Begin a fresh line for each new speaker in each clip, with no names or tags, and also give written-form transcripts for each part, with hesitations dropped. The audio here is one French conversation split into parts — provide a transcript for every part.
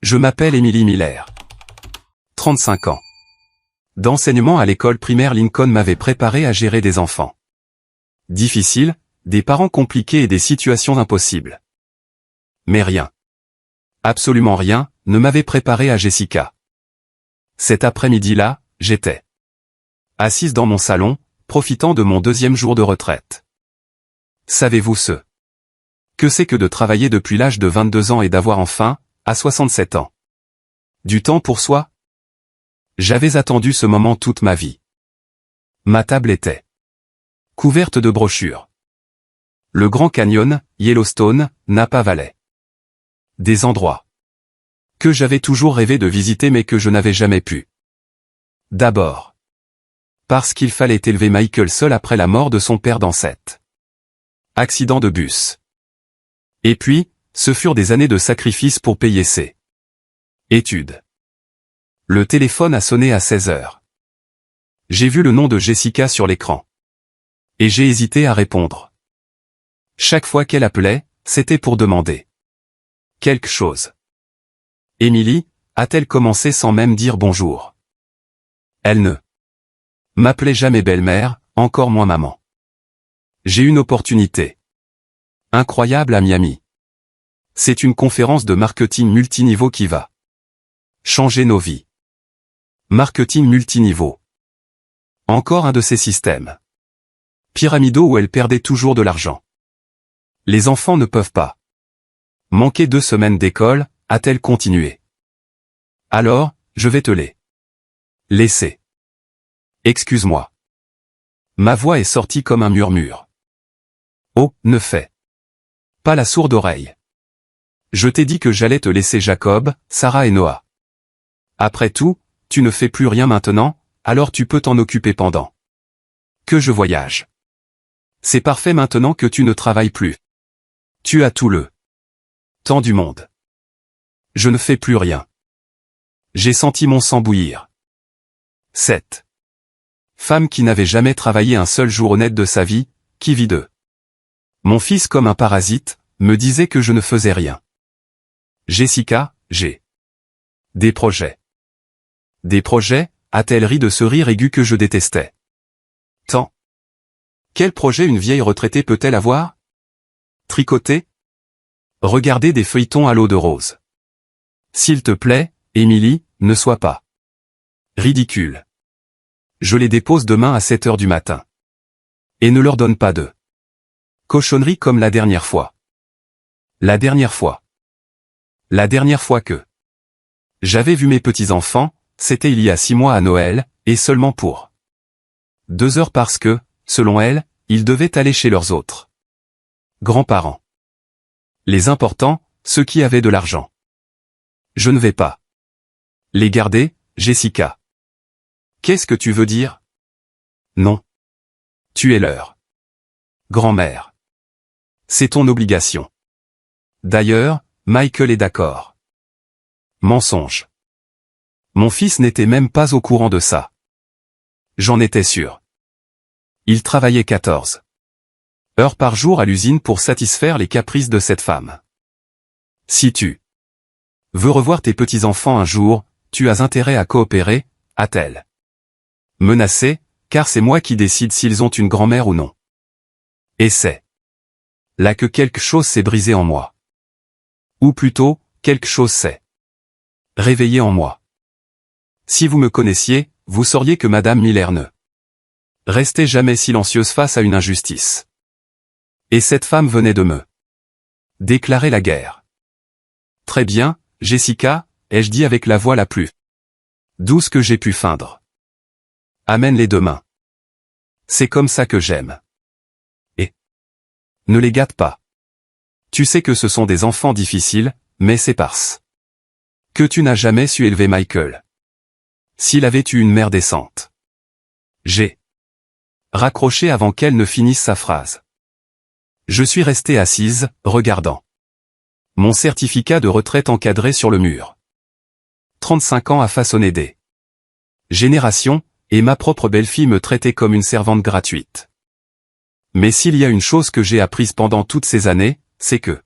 Je m'appelle Émilie Miller. 35 ans. D'enseignement à l'école primaire Lincoln m'avait préparé à gérer des enfants difficiles, des parents compliqués et des situations impossibles. Mais rien, absolument rien, ne m'avait préparé à Jessica. Cet après-midi-là, j'étais assise dans mon salon, profitant de mon 2e jour de retraite. Savez-vous ce que c'est que de travailler depuis l'âge de 22 ans et d'avoir enfin, à 67 ans, du temps pour soi? J'avais attendu ce moment toute ma vie. Ma table était couverte de brochures. Le Grand Canyon, Yellowstone, Napa Valley. Des endroits que j'avais toujours rêvé de visiter mais que je n'avais jamais pu. D'abord, parce qu'il fallait élever Michael seul après la mort de son père dans cet accident de bus. Et puis, ce furent des années de sacrifice pour payer ses études. Le téléphone a sonné à 16 heures. J'ai vu le nom de Jessica sur l'écran. Et j'ai hésité à répondre. Chaque fois qu'elle appelait, c'était pour demander quelque chose. Émilie, a-t-elle commencé sans même dire bonjour? Elle ne m'appelait jamais belle-mère, encore moins maman. J'ai une opportunité incroyable à Miami. C'est une conférence de marketing multiniveau qui va changer nos vies. Marketing multiniveau. Encore un de ces systèmes pyramidaux où elle perdait toujours de l'argent. Les enfants ne peuvent pas manquer 2 semaines d'école, a-t-elle continué. Alors, je vais te les laisser. Excuse-moi. Ma voix est sortie comme un murmure. Oh, ne fais pas la sourde oreille. Je t'ai dit que j'allais te laisser Jacob, Sarah et Noah. Après tout, tu ne fais plus rien maintenant, alors tu peux t'en occuper pendant que je voyage. C'est parfait maintenant que tu ne travailles plus. Tu as tout le temps du monde. Je ne fais plus rien. J'ai senti mon sang bouillir. Cette femme qui n'avait jamais travaillé un seul jour honnête de sa vie, qui vit de mon fils comme un parasite, me disait que je ne faisais rien. Jessica, j'ai des projets. Des projets, a-t-elle ri de ce rire aigu que je détestais tant. Quel projet une vieille retraitée peut-elle avoir? Tricoter? Regarder des feuilletons à l'eau de rose. S'il te plaît, Émilie, ne sois pas ridicule. Je les dépose demain à 7 heures du matin. Et ne leur donne pas de cochonnerie comme la dernière fois. La dernière fois. La dernière fois que j'avais vu mes petits-enfants, c'était il y a 6 mois à Noël, et seulement pour 2 heures parce que, selon elle, ils devaient aller chez leurs autres grands-parents. Les importants, ceux qui avaient de l'argent. Je ne vais pas les garder, Jessica. Qu'est-ce que tu veux dire? Non. Tu es leur grand-mère. C'est ton obligation. D'ailleurs, Michael est d'accord. Mensonge. Mon fils n'était même pas au courant de ça. J'en étais sûr. Il travaillait 14 heures par jour à l'usine pour satisfaire les caprices de cette femme. Si tu veux revoir tes petits-enfants un jour, tu as intérêt à coopérer, a-t-elle menacé, car c'est moi qui décide s'ils ont une grand-mère ou non. Et c'est là que quelque chose s'est brisé en moi. Ou plutôt, quelque chose s'est réveillé en moi. Si vous me connaissiez, vous sauriez que Madame Miller ne restait jamais silencieuse face à une injustice. Et cette femme venait de me déclarer la guerre. Très bien, Jessica, ai-je dit avec la voix la plus douce que j'ai pu feindre. Amène-les demain. C'est comme ça que j'aime. Et ne les gâte pas. Tu sais que ce sont des enfants difficiles, mais c'est parce que tu n'as jamais su élever Michael. S'il avait eu une mère décente. J'ai raccroché avant qu'elle ne finisse sa phrase. Je suis resté assise, regardant mon certificat de retraite encadré sur le mur. 35 ans à façonner des générations, et ma propre belle-fille me traitait comme une servante gratuite. Mais s'il y a une chose que j'ai apprise pendant toutes ces années, c'est que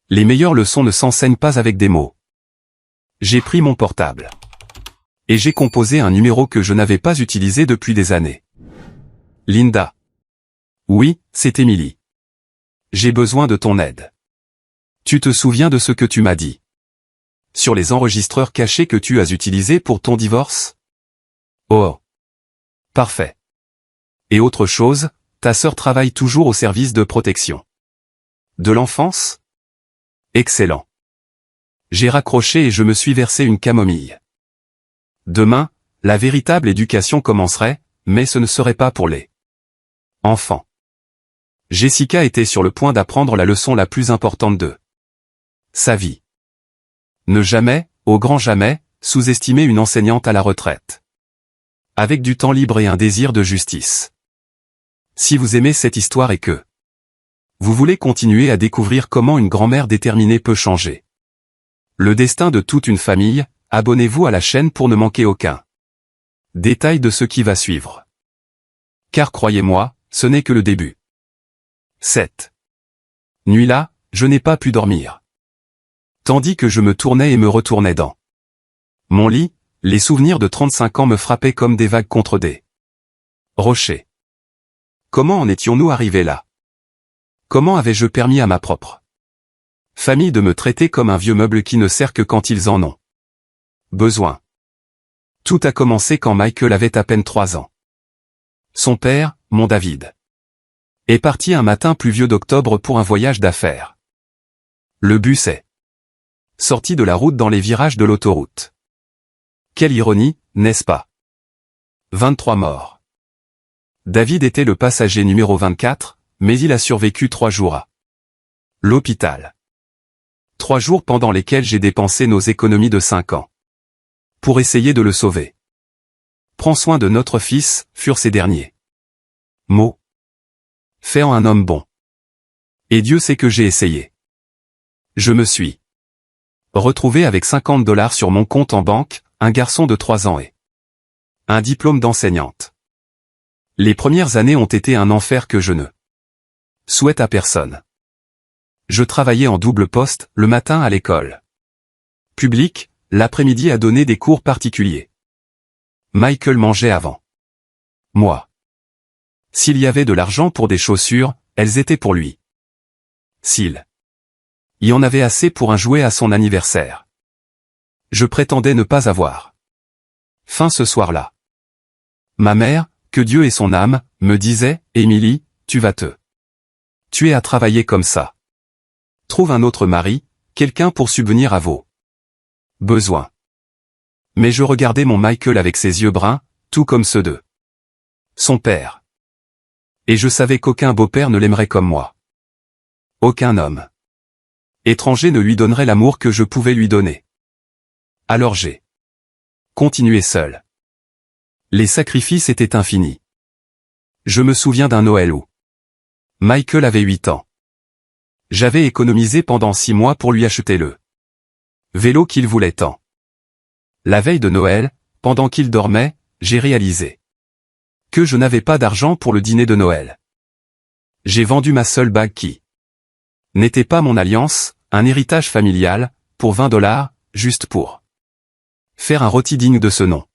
les meilleures leçons ne s'enseignent pas avec des mots. J'ai pris mon portable. Et j'ai composé un numéro que je n'avais pas utilisé depuis des années. Linda. Oui, c'est Emily. J'ai besoin de ton aide. Tu te souviens de ce que tu m'as dit sur les enregistreurs cachés que tu as utilisés pour ton divorce? Oh. Parfait. Et autre chose, ta sœur travaille toujours au service de protection de l'enfance? Excellent. J'ai raccroché et je me suis versé une camomille. Demain, la véritable éducation commencerait, mais ce ne serait pas pour les enfants. Jessica était sur le point d'apprendre la leçon la plus importante de sa vie. Ne jamais, au grand jamais, sous-estimer une enseignante à la retraite. Avec du temps libre et un désir de justice. Si vous aimez cette histoire et que vous voulez continuer à découvrir comment une grand-mère déterminée peut changer le destin de toute une famille, abonnez-vous à la chaîne pour ne manquer aucun détail de ce qui va suivre. Car croyez-moi, ce n'est que le début. Cette nuit-là, je n'ai pas pu dormir. Tandis que je me tournais et me retournais dans mon lit, les souvenirs de 35 ans me frappaient comme des vagues contre des rochers. Comment en étions-nous arrivés là? Comment avais-je permis à ma propre famille de me traiter comme un vieux meuble qui ne sert que quand ils en ont besoin? Tout a commencé quand Michael avait à peine 3 ans. Son père, mon David, est parti un matin pluvieux d'octobre pour un voyage d'affaires. Le bus est sorti de la route dans les virages de l'autoroute. Quelle ironie, n'est-ce pas? 23 morts. David était le passager numéro 24, mais il a survécu 3 jours à l'hôpital. 3 jours pendant lesquels j'ai dépensé nos économies de 5 ans pour essayer de le sauver. Prends soin de notre fils, furent ses derniers mots. Fais en un homme bon. Et Dieu sait que j'ai essayé. Je me suis retrouvé avec $50 sur mon compte en banque, un garçon de 3 ans et un diplôme d'enseignante. Les premières années ont été un enfer que je ne souhaite à personne. Je travaillais en double poste, le matin à l'école publique, l'après-midi à donner des cours particuliers. Michael mangeait avant moi. S'il y avait de l'argent pour des chaussures, elles étaient pour lui. S'il y en avait assez pour un jouet à son anniversaire, je prétendais ne pas avoir faim ce soir-là. Ma mère, que Dieu ait son âme, me disait, Émilie, tu vas te tuer à travailler comme ça. Trouve un autre mari, quelqu'un pour subvenir à vos besoins. Mais je regardais mon Michael avec ses yeux bruns, tout comme ceux de son père. Et je savais qu'aucun beau-père ne l'aimerait comme moi. Aucun homme étranger ne lui donnerait l'amour que je pouvais lui donner. Alors j'ai continué seul. Les sacrifices étaient infinis. Je me souviens d'un Noël où Michael avait 8 ans. J'avais économisé pendant 6 mois pour lui acheter le vélo qu'il voulait tant. La veille de Noël, pendant qu'il dormait, j'ai réalisé que je n'avais pas d'argent pour le dîner de Noël. J'ai vendu ma seule bague qui n'était pas mon alliance, un héritage familial, pour $20, juste pour faire un rôti digne de ce nom.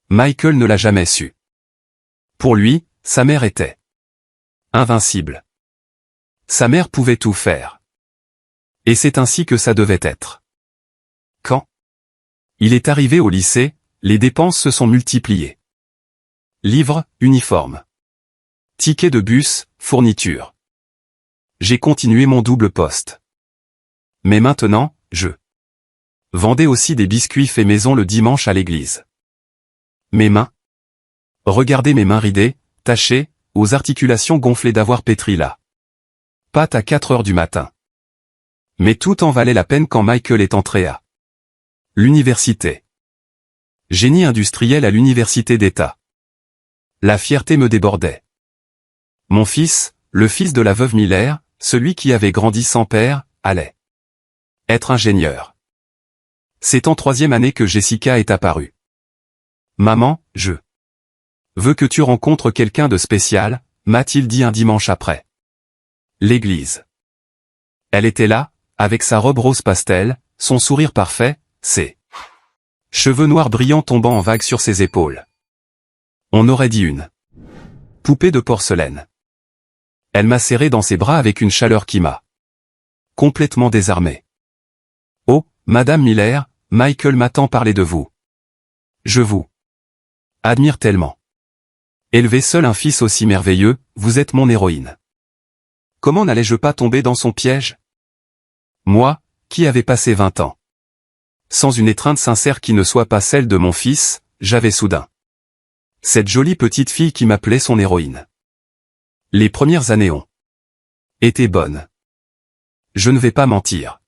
Michael ne l'a jamais su. Pour lui, sa mère était invincible. Sa mère pouvait tout faire. Et c'est ainsi que ça devait être. Quand il est arrivé au lycée, les dépenses se sont multipliées. Livres, uniformes, tickets de bus, fournitures. J'ai continué mon double poste. Mais maintenant, je vendais aussi des biscuits faits maison le dimanche à l'église. Mes mains. Regardez mes mains ridées, tachées, aux articulations gonflées d'avoir pétri la pâte à 4 heures du matin. Mais tout en valait la peine quand Michael est entré à l'université. Génie industriel à l'université d'État. La fierté me débordait. Mon fils, le fils de la veuve Miller, celui qui avait grandi sans père, allait être ingénieur. C'est en 3e année que Jessica est apparue. Maman, je veux que tu rencontres quelqu'un de spécial, m'a-t-il dit un dimanche après l'église. Elle était là, avec sa robe rose pastel, son sourire parfait, ses cheveux noirs brillants tombant en vagues sur ses épaules. On aurait dit une poupée de porcelaine. Elle m'a serré dans ses bras avec une chaleur qui m'a complètement désarmé. Oh, Madame Miller, Michael m'a tant parlé de vous. Je vous admire tellement. Élever seul un fils aussi merveilleux, vous êtes mon héroïne. Comment n'allais-je pas tomber dans son piège? Moi, qui avais passé 20 ans sans une étreinte sincère qui ne soit pas celle de mon fils, j'avais soudain cette jolie petite fille qui m'appelait son héroïne. Les premières années ont été bonnes. Je ne vais pas mentir.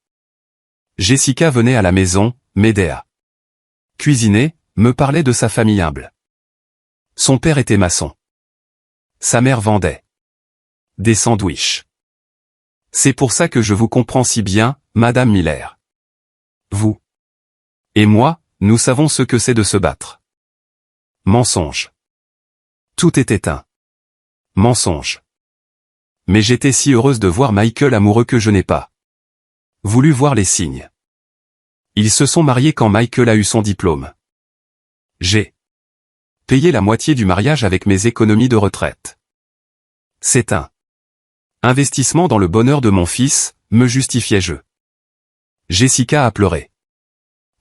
Jessica venait à la maison, m'aidait à cuisiner, me parlait de sa famille humble. Son père était maçon. Sa mère vendait des sandwichs. C'est pour ça que je vous comprends si bien, Madame Miller. Vous et moi, nous savons ce que c'est de se battre. Mensonge. Tout était un mensonge. Mais j'étais si heureuse de voir Michael amoureux que je n'ai pas voulu voir les signes. Ils se sont mariés quand Michael a eu son diplôme. J'ai payé la moitié du mariage avec mes économies de retraite. C'est un investissement dans le bonheur de mon fils, me justifiai-je. Jessica a pleuré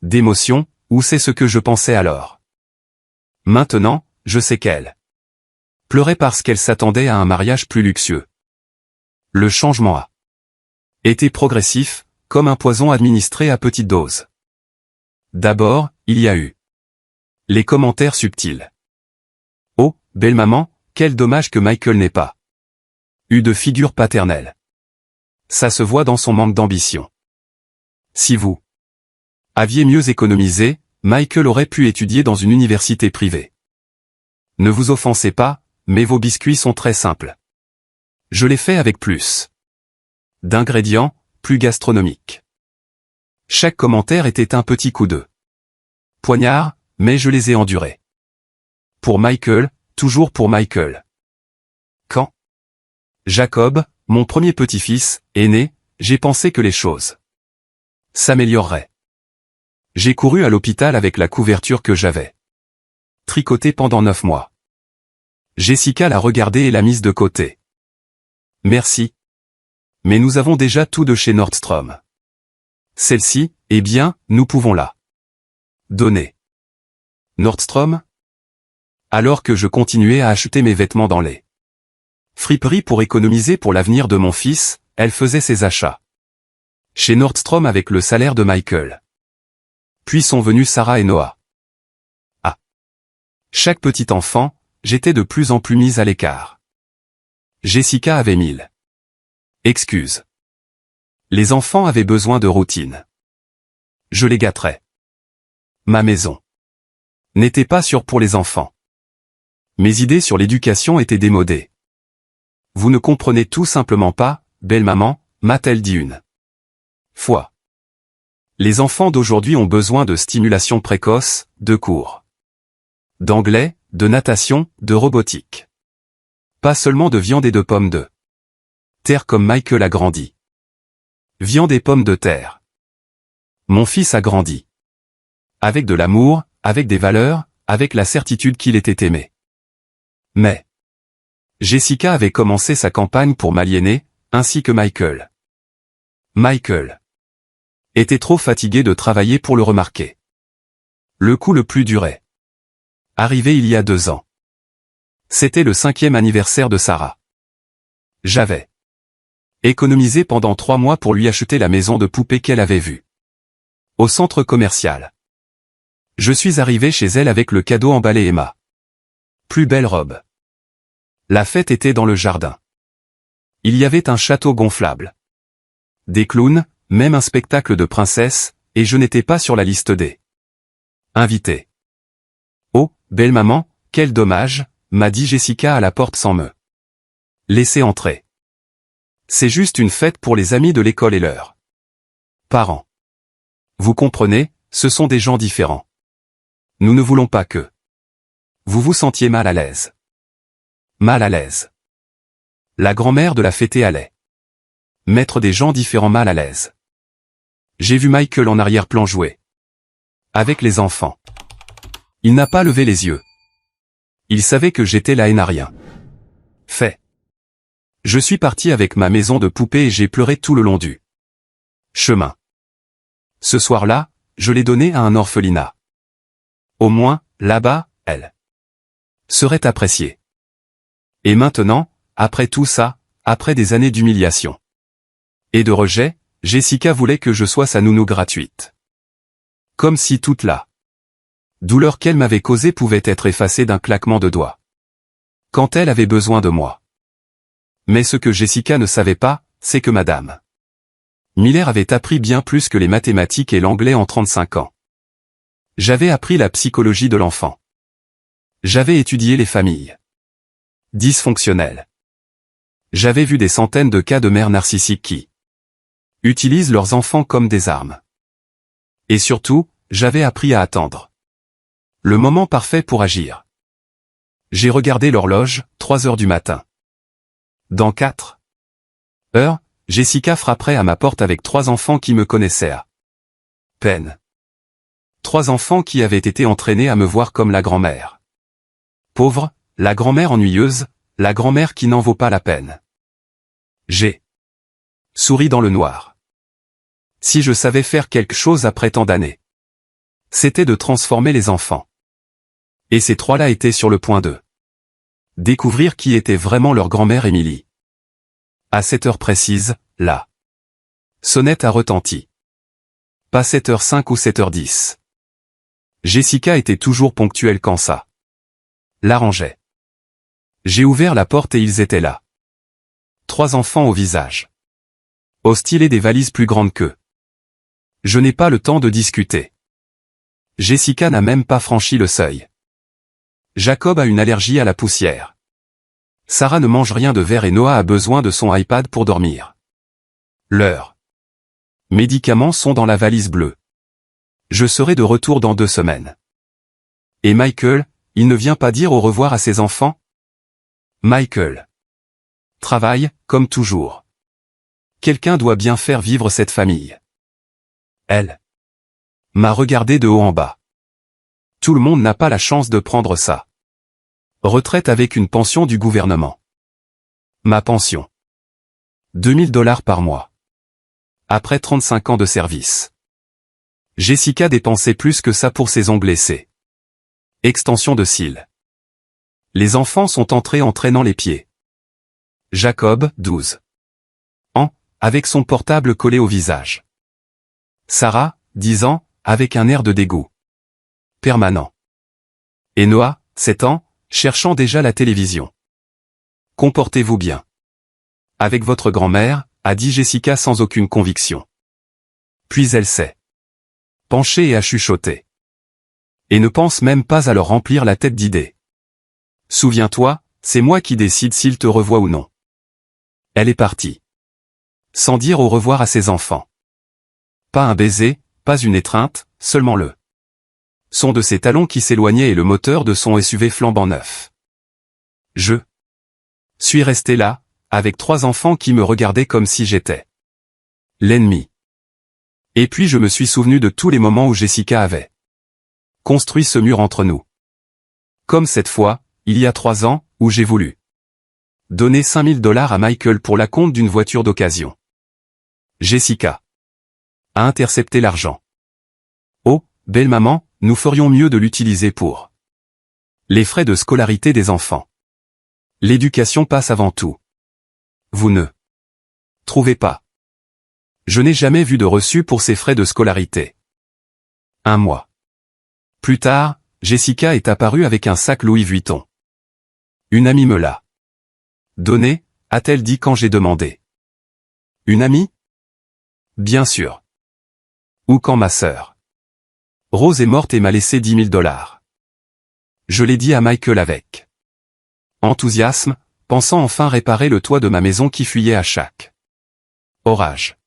d'émotion, ou c'est ce que je pensais alors. Maintenant, je sais qu'elle pleurait parce qu'elle s'attendait à un mariage plus luxueux. Le changement a été progressif, comme un poison administré à petite dose. D'abord, il y a eu les commentaires subtils. Oh, belle maman, quel dommage que Michael n'ait pas eu de figure paternelle. Ça se voit dans son manque d'ambition. Si vous aviez mieux économisé, Michael aurait pu étudier dans une université privée. Ne vous offensez pas, mais vos biscuits sont très simples. Je les fais avec plus d'ingrédients, plus gastronomiques. Chaque commentaire était un petit coup de poignard, mais je les ai endurés. Pour Michael, toujours pour Michael. Quand Jacob, mon premier petit-fils, est né, j'ai pensé que les choses s'amélioreraient. J'ai couru à l'hôpital avec la couverture que j'avais tricotée pendant 9 mois. Jessica l'a regardée et l'a mise de côté. Merci. Mais nous avons déjà tout de chez Nordstrom. Celle-ci, eh bien, nous pouvons la donner. Nordstrom? Alors que je continuais à acheter mes vêtements dans les friperies pour économiser pour l'avenir de mon fils, elle faisait ses achats chez Nordstrom avec le salaire de Michael. Puis sont venus Sarah et Noah. À chaque petit enfant, j'étais de plus en plus mise à l'écart. Jessica avait 1000 excuses. Les enfants avaient besoin de routine. Je les gâterais. Ma maison n'était pas sûre pour les enfants. Mes idées sur l'éducation étaient démodées. Vous ne comprenez tout simplement pas, belle maman, m'a-t-elle dit une fois. Les enfants d'aujourd'hui ont besoin de stimulation précoce, de cours d'anglais, de natation, de robotique. Pas seulement de viande et de pommes de terre comme Michael a grandi. Viande et pommes de terre. Mon fils a grandi. Avec de l'amour, avec des valeurs, avec la certitude qu'il était aimé. Mais Jessica avait commencé sa campagne pour m'aliéner, ainsi que Michael. Michael était trop fatigué de travailler pour le remarquer. Le coup le plus durait. Arrivé il y a 2 ans. C'était le 5e anniversaire de Sarah. J'avais économisé pendant 3 mois pour lui acheter la maison de poupée qu'elle avait vue au centre commercial. Je suis arrivé chez elle avec le cadeau emballé et ma plus belle robe. La fête était dans le jardin. Il y avait un château gonflable, des clowns, même un spectacle de princesse, et je n'étais pas sur la liste des invités. Oh, belle maman, quel dommage, m'a dit Jessica à la porte sans me laisser entrer. C'est juste une fête pour les amis de l'école et leurs parents. Vous comprenez, ce sont des gens différents. Nous ne voulons pas que vous vous sentiez mal à l'aise. Mal à l'aise. La grand-mère de la fêtée allait mettre des gens différents mal à l'aise. J'ai vu Michael en arrière-plan jouer Avec les enfants. Il n'a pas levé les yeux. Il savait que j'étais là et n'a rien fait. Je suis parti avec ma maison de poupée et j'ai pleuré tout le long du chemin. Ce soir-là, je l'ai donnée à un orphelinat. Au moins, là-bas, elle serait appréciée. Et maintenant, après tout ça, après des années d'humiliation et de rejet, Jessica voulait que je sois sa nounou gratuite. Comme si toute la douleur qu'elle m'avait causée pouvait être effacée d'un claquement de doigts. Quand elle avait besoin de moi. Mais ce que Jessica ne savait pas, c'est que Madame Miller avait appris bien plus que les mathématiques et l'anglais en 35 ans. J'avais appris la psychologie de l'enfant. J'avais étudié les familles dysfonctionnelles. J'avais vu des centaines de cas de mères narcissiques qui utilisent leurs enfants comme des armes. Et surtout, j'avais appris à attendre le moment parfait pour agir. J'ai regardé l'horloge, 3 heures du matin. Dans 4 heures, Jessica frapperait à ma porte avec 3 enfants qui me connaissaient à peine. 3 enfants qui avaient été entraînés à me voir comme la grand-mère. Pauvre, la grand-mère ennuyeuse, la grand-mère qui n'en vaut pas la peine. J'ai souri dans le noir. Si je savais faire quelque chose après tant d'années, c'était de transformer les enfants. Et ces 3-là étaient sur le point de découvrir qui était vraiment leur grand-mère Émilie. À 7 heures précises, la sonnette a retenti. Pas 7h05 ou 7h10. Jessica était toujours ponctuelle quand ça l'arrangeait. J'ai ouvert la porte et ils étaient là. 3 enfants au visage hostile et des valises plus grandes qu'eux. Je n'ai pas le temps de discuter. Jessica n'a même pas franchi le seuil. Jacob a une allergie à la poussière. Sarah ne mange rien de vert et Noah a besoin de son iPad pour dormir. Leurs médicaments sont dans la valise bleue. Je serai de retour dans 2 semaines. Et Michael, il ne vient pas dire au revoir à ses enfants? Michael travaille, comme toujours. Quelqu'un doit bien faire vivre cette famille. Elle m'a regardé de haut en bas. Tout le monde n'a pas la chance de prendre ça. Retraite avec une pension du gouvernement. Ma pension. $2000 par mois. Après 35 ans de service. Jessica dépensait plus que ça pour ses ongles laissés. Extension de cils. Les enfants sont entrés en traînant les pieds. Jacob, 12 ans, avec son portable collé au visage. Sarah, 10 ans, avec un air de dégoût permanent. Et Noah, 7 ans, cherchant déjà la télévision. Comportez-vous bien. Avec votre grand-mère, a dit Jessica sans aucune conviction. Puis elle s'est penchée et a chuchoté. Et ne pense même pas à leur remplir la tête d'idées. Souviens-toi, c'est moi qui décide s'il te revoit ou non. Elle est partie. Sans dire au revoir à ses enfants. Pas un baiser, pas une étreinte, seulement le son de ses talons qui s'éloignait et le moteur de son SUV flambant neuf. Je suis resté là, avec 3 enfants qui me regardaient comme si j'étais l'ennemi. Et puis je me suis souvenu de tous les moments où Jessica avait construit ce mur entre nous. Comme cette fois, il y a 3 ans, où j'ai voulu donner $5000 à Michael pour l'acompte d'une voiture d'occasion. Jessica a intercepté l'argent. Oh, belle maman, nous ferions mieux de l'utiliser pour les frais de scolarité des enfants. L'éducation passe avant tout. Vous ne trouvez pas? Je n'ai jamais vu de reçu pour ces frais de scolarité. 1 mois plus tard, Jessica est apparue avec un sac Louis Vuitton. Une amie me l'a donné, a-t-elle dit quand j'ai demandé. Une amie? Bien sûr. Ou quand ma sœur Rose est morte et m'a laissé $10 000. Je l'ai dit à Michael avec enthousiasme, pensant enfin réparer le toit de ma maison qui fuyait à chaque orage.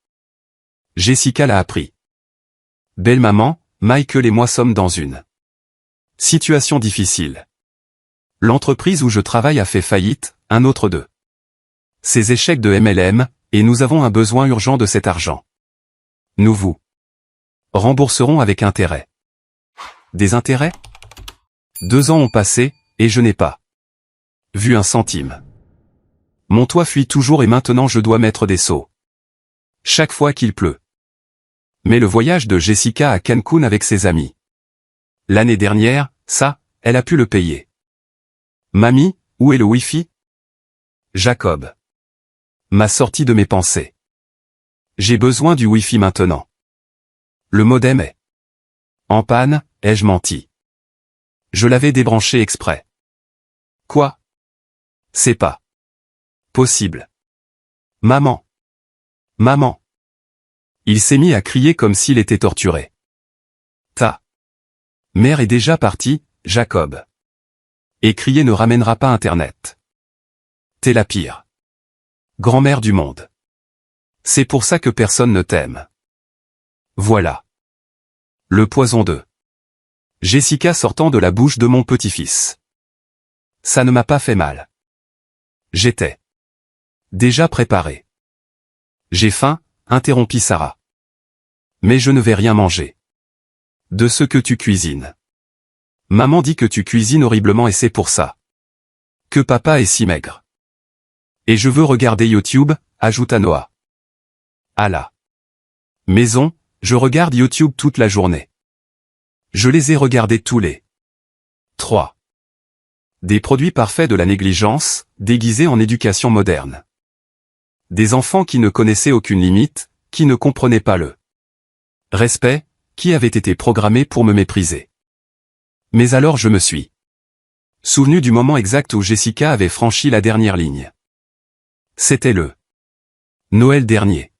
Jessica l'a appris. Belle maman, Michael et moi sommes dans une situation difficile. L'entreprise où je travaille a fait faillite, un autre d'eux. Ces échecs de MLM, et nous avons un besoin urgent de cet argent. Nous vous rembourserons avec intérêt. Des intérêts? 2 ans ont passé, et je n'ai pas vu un centime. Mon toit fuit toujours et maintenant je dois mettre des seaux chaque fois qu'il pleut. Mais le voyage de Jessica à Cancun avec ses amis l'année dernière, ça, elle a pu le payer. Mamie, où est le Wi-Fi? Jacob m'a sorti de mes pensées. J'ai besoin du Wi-Fi maintenant. Le modem est en panne, ai-je menti? Je l'avais débranché exprès. Quoi? C'est pas possible. Maman. Maman. Il s'est mis à crier comme s'il était torturé. Ta mère est déjà partie, Jacob. Et crier ne ramènera pas Internet. T'es la pire grand-mère du monde. C'est pour ça que personne ne t'aime. Voilà. Le poison de Jessica sortant de la bouche de mon petit-fils. Ça ne m'a pas fait mal. J'étais déjà préparé. J'ai faim, interrompit Sarah. Mais je ne vais rien manger de ce que tu cuisines. Maman dit que tu cuisines horriblement et c'est pour ça que papa est si maigre. Et je veux regarder YouTube, ajouta Noah. À la maison, je regarde YouTube toute la journée. Je les ai regardés tous les 3. Des produits parfaits de la négligence, déguisés en éducation moderne. Des enfants qui ne connaissaient aucune limite, qui ne comprenaient pas le respect, qui avaient été programmés pour me mépriser. Mais alors je me suis souvenu du moment exact où Jessica avait franchi la dernière ligne. C'était le Noël dernier.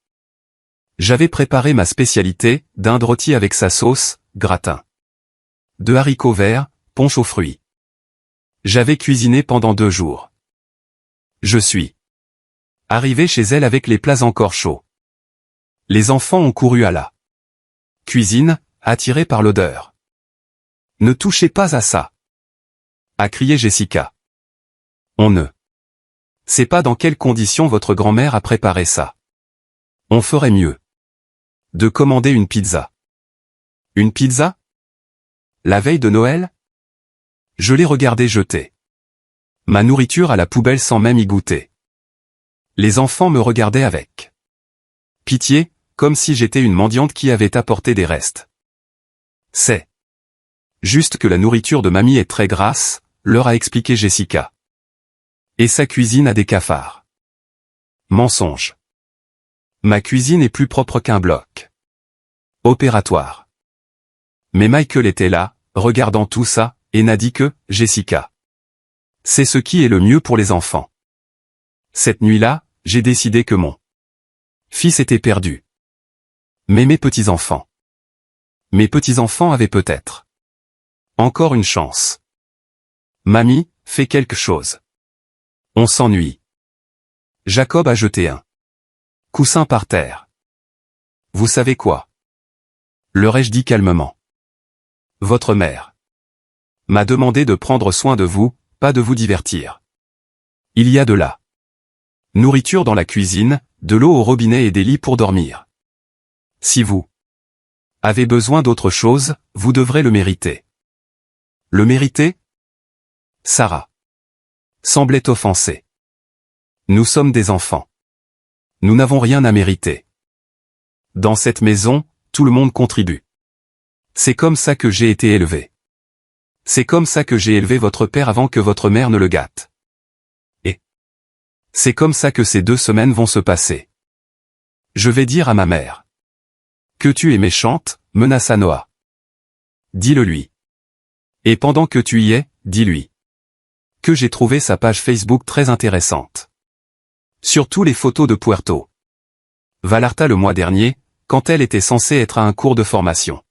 J'avais préparé ma spécialité, dinde rôtie avec sa sauce, gratin de haricots verts, punch aux fruits. J'avais cuisiné pendant 2 jours. Je suis arrivé chez elle avec les plats encore chauds. Les enfants ont couru à la cuisine, attirés par l'odeur. Ne touchez pas à ça, a crié Jessica. On ne sait pas dans quelles conditions votre grand-mère a préparé ça. On ferait mieux de commander une pizza. Une pizza? La veille de Noël? Je l'ai regardé jeter ma nourriture à la poubelle sans même y goûter. Les enfants me regardaient avec pitié, comme si j'étais une mendiante qui avait apporté des restes. C'est juste que la nourriture de mamie est très grasse, leur a expliqué Jessica. Et sa cuisine a des cafards. Mensonge. Ma cuisine est plus propre qu'un bloc opératoire. Mais Michael était là, regardant tout ça, et n'a dit que, Jessica. C'est ce qui est le mieux pour les enfants. Cette nuit-là, j'ai décidé que mon fils était perdu. Mais mes petits-enfants. Mes petits-enfants avaient peut-être encore une chance. Mamie, fais quelque chose. On s'ennuie. Jacob a jeté un coussin par terre. Vous savez quoi? Leur ai-je dit calmement. Votre mère m'a demandé de prendre soin de vous, pas de vous divertir. Il y a de la nourriture dans la cuisine, de l'eau au robinet et des lits pour dormir. Si vous avez besoin d'autre chose, vous devrez le mériter. Le mériter? Sarah semblait offensée. Nous sommes des enfants. Nous n'avons rien à mériter. Dans cette maison, tout le monde contribue. C'est comme ça que j'ai été élevé. C'est comme ça que j'ai élevé votre père avant que votre mère ne le gâte. Et c'est comme ça que ces 2 semaines vont se passer. Je vais dire à ma mère que tu es méchante, menaça Noah. Dis-le lui. Et pendant que tu y es, dis-lui que j'ai trouvé sa page Facebook très intéressante. Surtout les photos de Puerto Vallarta le mois dernier, quand elle était censée être à un cours de formation.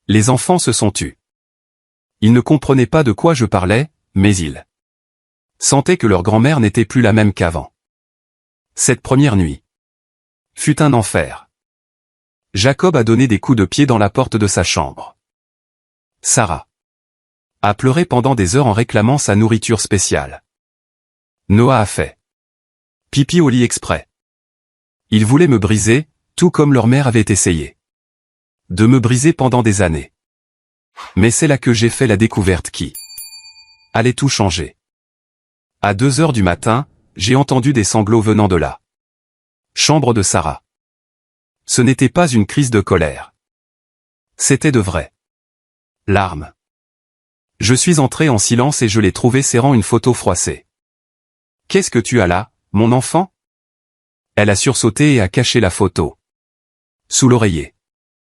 Les enfants se sont tus. Ils ne comprenaient pas de quoi je parlais, mais ils sentaient que leur grand-mère n'était plus la même qu'avant. Cette première nuit fut un enfer. Jacob a donné des coups de pied dans la porte de sa chambre. Sarah a pleuré pendant des heures en réclamant sa nourriture spéciale. Noah a fait pipi au lit exprès. Ils voulaient me briser, tout comme leur mère avait essayé de me briser pendant des années. Mais c'est là que j'ai fait la découverte qui allait tout changer. À 2 heures du matin, j'ai entendu des sanglots venant de la chambre de Sarah. Ce n'était pas une crise de colère. C'était de vraies larmes. Je suis entré en silence et je l'ai trouvée serrant une photo froissée. « Qu'est-ce que tu as là, mon enfant ?» Elle a sursauté et a caché la photo sous l'oreiller.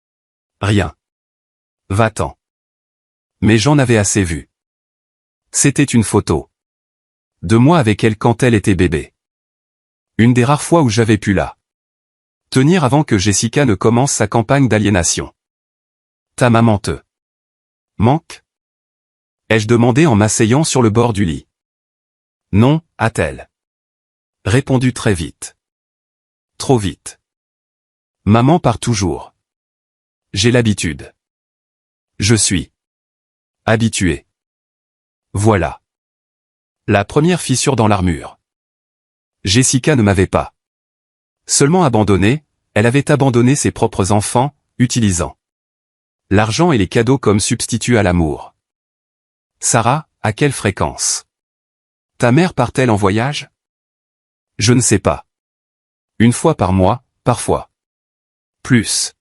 « Rien. Va-t'en. » Mais j'en avais assez vu. C'était une photo de moi avec elle quand elle était bébé. Une des rares fois où j'avais pu la tenir avant que Jessica ne commence sa campagne d'aliénation. « Ta maman te manque ?» ai-je demandé en m'asseyant sur le bord du lit. « Non, a-t-elle répondu très vite. Trop vite. Maman part toujours. J'ai l'habitude. Je suis habitué. Voilà. La première fissure dans l'armure. Jessica ne m'avait pas seulement abandonné, elle avait abandonné ses propres enfants, utilisant l'argent et les cadeaux comme substitut à l'amour. Sarah, à quelle fréquence ta mère part-elle en voyage? Je ne sais pas. Une fois par mois, parfois plus.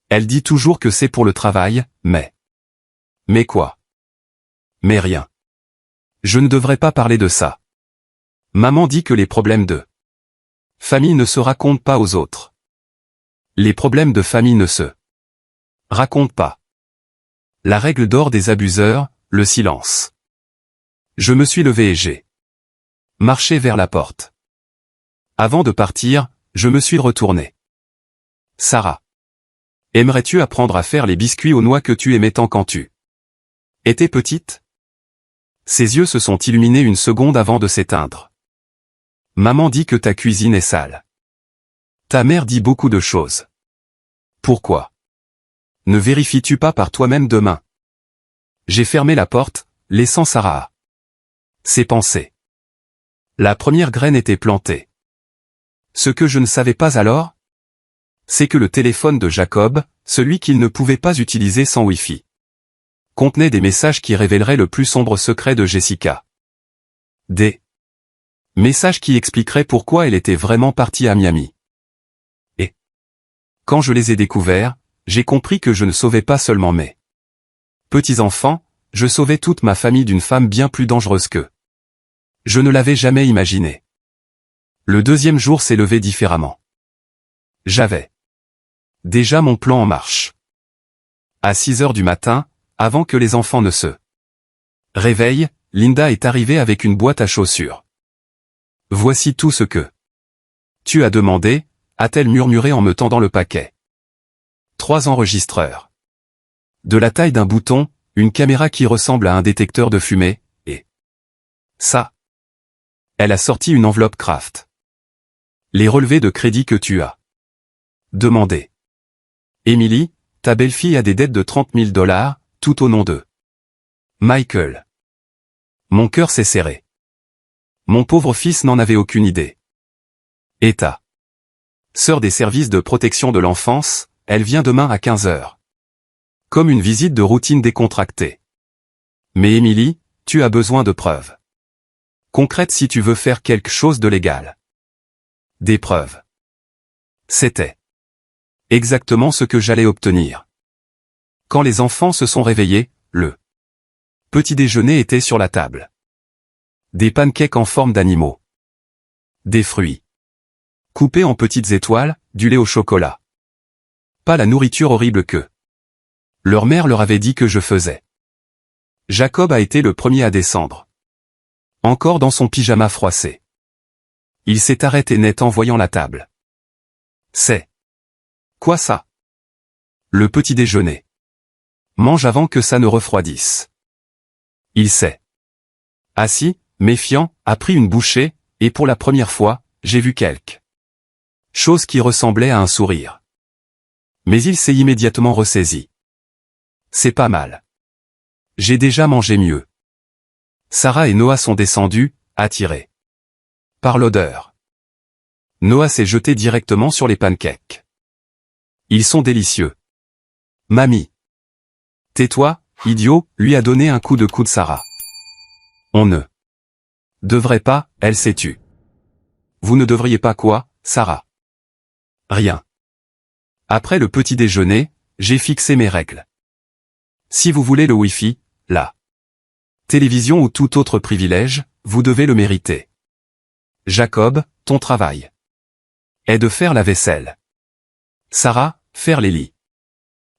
Elle dit toujours que c'est pour le travail, mais... Mais quoi? Mais rien. Je ne devrais pas parler de ça. Maman dit que les problèmes de famille ne se racontent pas aux autres. Les problèmes de famille ne se racontent pas. La règle d'or des abuseurs, le silence. Je me suis levé et j'ai marché vers la porte. Avant de partir, je me suis retourné. Sarah. Aimerais-tu apprendre à faire les biscuits aux noix que tu aimais tant quand tu étais petite? Ses yeux se sont illuminés une seconde avant de s'éteindre. Maman dit que ta cuisine est sale. Ta mère dit beaucoup de choses. Pourquoi ne vérifies-tu pas par toi-même demain? J'ai fermé la porte, laissant Sarah à ses pensées. La première graine était plantée. Ce que je ne savais pas alors, c'est que le téléphone de Jacob, celui qu'il ne pouvait pas utiliser sans Wi-Fi, contenait des messages qui révéleraient le plus sombre secret de Jessica. Des messages qui expliqueraient pourquoi elle était vraiment partie à Miami. Et quand je les ai découverts, j'ai compris que je ne sauvais pas seulement mes petits-enfants, je sauvais toute ma famille d'une femme bien plus dangereuse que je ne l'avais jamais imaginé. Le deuxième jour s'est levé différemment. J'avais déjà mon plan en marche. À 6 heures du matin, avant que les enfants ne se réveillent, Linda est arrivée avec une boîte à chaussures. « Voici tout ce que tu as demandé », a-t-elle murmuré en me tendant le paquet. 3 enregistreurs. De la taille d'un bouton, une caméra qui ressemble à un détecteur de fumée, et ça. Elle a sorti une enveloppe Kraft. Les relevés de crédit que tu as demandé. Emily, ta belle-fille a des dettes de $30 000, tout au nom de Michael. Mon cœur s'est serré. Mon pauvre fils n'en avait aucune idée. Et ta sœur des services de protection de l'enfance, elle vient demain à 15 heures. Comme une visite de routine décontractée. Mais Emily, tu as besoin de preuves concrètes si tu veux faire quelque chose de légal. Des preuves. C'était exactement ce que j'allais obtenir. Quand les enfants se sont réveillés, le petit déjeuner était sur la table. Des pancakes en forme d'animaux. Des fruits coupés en petites étoiles, du lait au chocolat. Pas la nourriture horrible que leur mère leur avait dit que je faisais. Jacob a été le premier à descendre. Encore dans son pyjama froissé. Il s'est arrêté net en voyant la table. C'est quoi ça? Le petit déjeuner. Mange avant que ça ne refroidisse. Il s'est assis, méfiant, a pris une bouchée, et pour la première fois, j'ai vu quelque chose qui ressemblait à un sourire. Mais il s'est immédiatement ressaisi. C'est pas mal. J'ai déjà mangé mieux. Sarah et Noah sont descendus, attirés par l'odeur. Noah s'est jeté directement sur les pancakes. Ils sont délicieux. Mamie. Tais-toi, idiot, lui a donné un coup de coude Sarah. On ne devrait pas, elle s'est tue. Vous ne devriez pas quoi, Sarah? Rien. Après le petit déjeuner, j'ai fixé mes règles. Si vous voulez le Wi-Fi, la télévision ou tout autre privilège, vous devez le mériter. Jacob, ton travail est de faire la vaisselle. Sarah, faire les lits.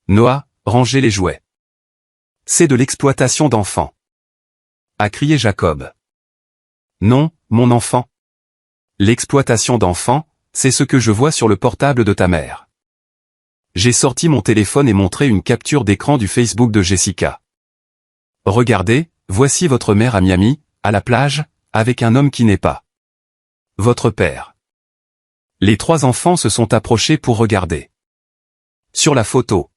Noah, ranger les jouets. C'est de l'exploitation d'enfants. A crié Jacob. Non, mon enfant. L'exploitation d'enfants, c'est ce que je vois sur le portable de ta mère. J'ai sorti mon téléphone et montré une capture d'écran du Facebook de Jessica. Regardez, voici votre mère à Miami, à la plage, avec un homme qui n'est pas votre père. Les 3 enfants se sont approchés pour regarder. Sur la photo,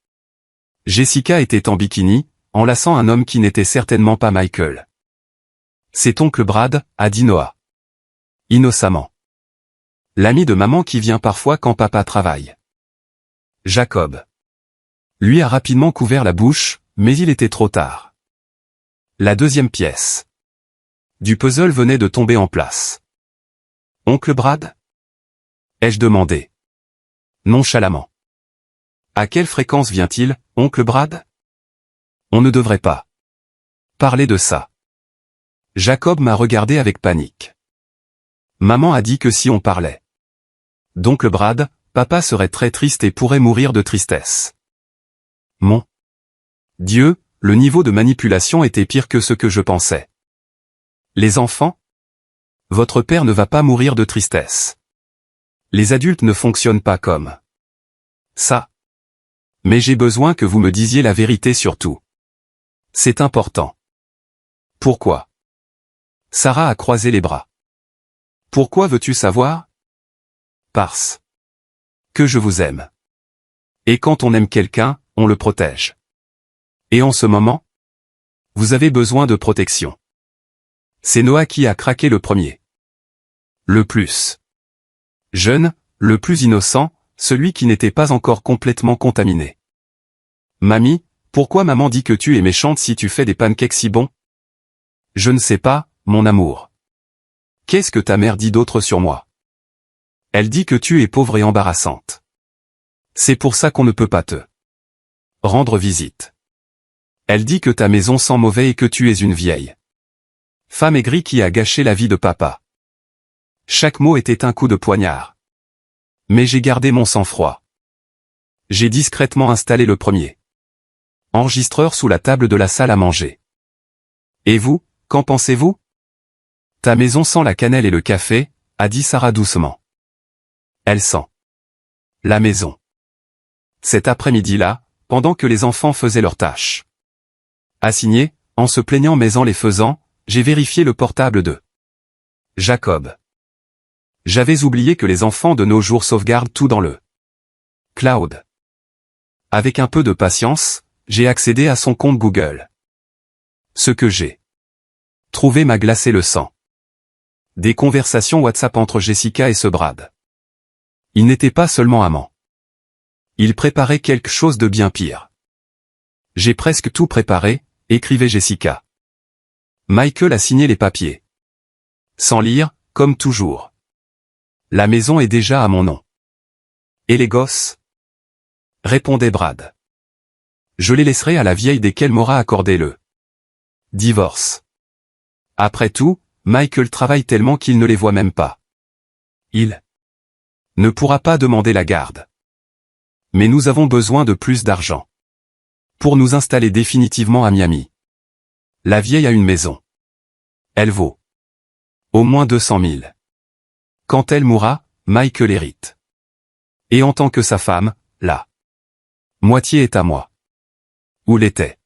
Jessica était en bikini, enlaçant un homme qui n'était certainement pas Michael. C'est oncle Brad, a dit Noah. Innocemment. L'ami de maman qui vient parfois quand papa travaille. Jacob lui a rapidement couvert la bouche, mais il était trop tard. La deuxième pièce du puzzle venait de tomber en place. Oncle Brad? Ai-je demandé nonchalamment. À quelle fréquence vient-il, oncle Brad? On ne devrait pas parler de ça. Jacob m'a regardé avec panique. Maman a dit que si on parlait d'oncle Brad, papa serait très triste et pourrait mourir de tristesse. Mon Dieu, le niveau de manipulation était pire que ce que je pensais. Les enfants? Votre père ne va pas mourir de tristesse. Les adultes ne fonctionnent pas comme ça. Mais j'ai besoin que vous me disiez la vérité sur tout. C'est important. Pourquoi? Sarah a croisé les bras. Pourquoi veux-tu savoir? Parce que je vous aime. Et quand on aime quelqu'un, on le protège. Et en ce moment, vous avez besoin de protection. C'est Noah qui a craqué le premier. Le plus jeune, le plus innocent, celui qui n'était pas encore complètement contaminé. Mamie, pourquoi maman dit que tu es méchante si tu fais des pancakes si bons? Je ne sais pas, mon amour. Qu'est-ce que ta mère dit d'autre sur moi? Elle dit que tu es pauvre et embarrassante. C'est pour ça qu'on ne peut pas te rendre visite. Elle dit que ta maison sent mauvais et que tu es une vieille femme aigrie qui a gâché la vie de papa. Chaque mot était un coup de poignard. Mais j'ai gardé mon sang-froid. J'ai discrètement installé le premier enregistreur sous la table de la salle à manger. Et vous, qu'en pensez-vous? Ta maison sent la cannelle et le café, a dit Sarah doucement. Elle sent la maison. Cet après-midi-là, pendant que les enfants faisaient leurs tâches assignées, en se plaignant mais en les faisant, j'ai vérifié le portable de Jacob. J'avais oublié que les enfants de nos jours sauvegardent tout dans le cloud. Avec un peu de patience, j'ai accédé à son compte Google. Ce que j'ai trouvé m'a glacé le sang. Des conversations WhatsApp entre Jessica et ce Brad. Ils n'étaient pas seulement amants. Ils préparaient quelque chose de bien pire. J'ai presque tout préparé, écrivait Jessica. Michael a signé les papiers. Sans lire, comme toujours. La maison est déjà à mon nom. Et les gosses? Répondait Brad. Je les laisserai à la vieille desquelles m'aura accordé le divorce. Après tout, Michael travaille tellement qu'il ne les voit même pas. Il ne pourra pas demander la garde. Mais nous avons besoin de plus d'argent pour nous installer définitivement à Miami. La vieille a une maison. Elle vaut au moins 200 000. Quand elle mourra, Michael hérite. Et en tant que sa femme, la moitié est à moi. Où l'était?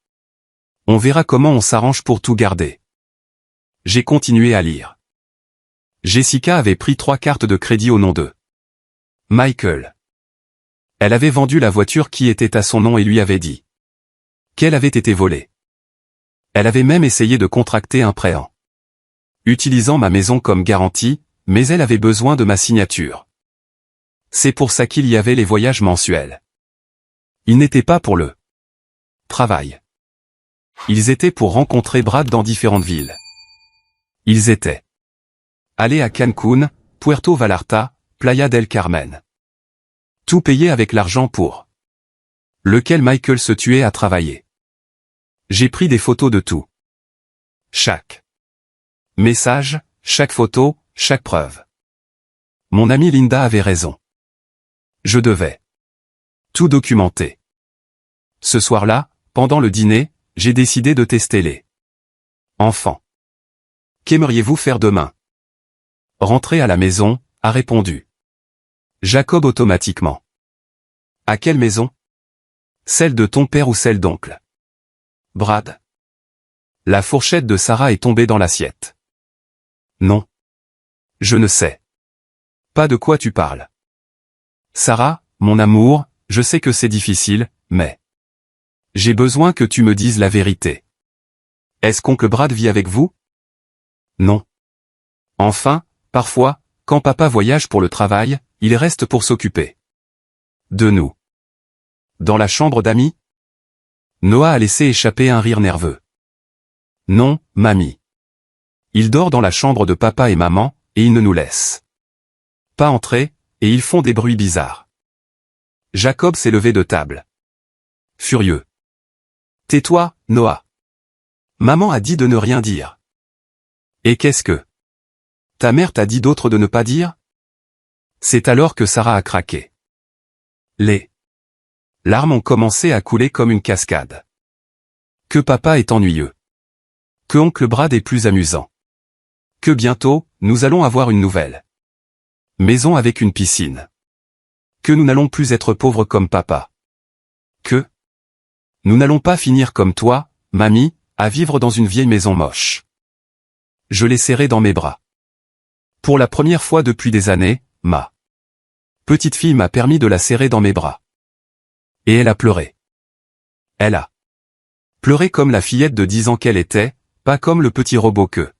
On verra comment on s'arrange pour tout garder. J'ai continué à lire. Jessica avait pris 3 cartes de crédit au nom de Michael. Elle avait vendu la voiture qui était à son nom et lui avait dit qu'elle avait été volée. Elle avait même essayé de contracter un prêt en utilisant ma maison comme garantie, mais elle avait besoin de ma signature. C'est pour ça qu'il y avait les voyages mensuels. Ils n'étaient pas pour le travail. Ils étaient pour rencontrer Brad dans différentes villes. Ils étaient allés à Cancún, Puerto Vallarta, Playa del Carmen. Tout payé avec l'argent pour lequel Michael se tuait à travailler. J'ai pris des photos de tout. Chaque message, chaque photo, chaque preuve. Mon amie Linda avait raison. Je devais tout documenter. Ce soir-là, pendant le dîner, j'ai décidé de tester les enfants. Qu'aimeriez-vous faire demain? Rentrer à la maison, a répondu Jacob automatiquement. À quelle maison? Celle de ton père ou celle d'oncle? Brad. La fourchette de Sarah est tombée dans l'assiette. Non. Je ne sais pas de quoi tu parles. Sarah, mon amour, je sais que c'est difficile, mais j'ai besoin que tu me dises la vérité. Est-ce qu'oncle Brad vit avec vous? Non. Enfin, parfois, quand papa voyage pour le travail, il reste pour s'occuper de nous. Dans la chambre d'amis? Noah a laissé échapper un rire nerveux. Non, mamie. Il dort dans la chambre de papa et maman, et il ne nous laisse pas entrer, et ils font des bruits bizarres. Jacob s'est levé de table. Furieux. Tais-toi, Noah. Maman a dit de ne rien dire. Et qu'est-ce que ta mère t'a dit d'autre de ne pas dire? C'est alors que Sarah a craqué. Les larmes ont commencé à couler comme une cascade. Que papa est ennuyeux. Que oncle Brad est plus amusant. Que bientôt, nous allons avoir une nouvelle maison avec une piscine. Que nous n'allons plus être pauvres comme papa. Que nous n'allons pas finir comme toi, mamie, à vivre dans une vieille maison moche. Je l'ai serré dans mes bras. Pour la première fois depuis des années, ma petite fille m'a permis de la serrer dans mes bras. Et elle a pleuré. Elle a pleuré comme la fillette de 10 ans qu'elle était, pas comme le petit robot que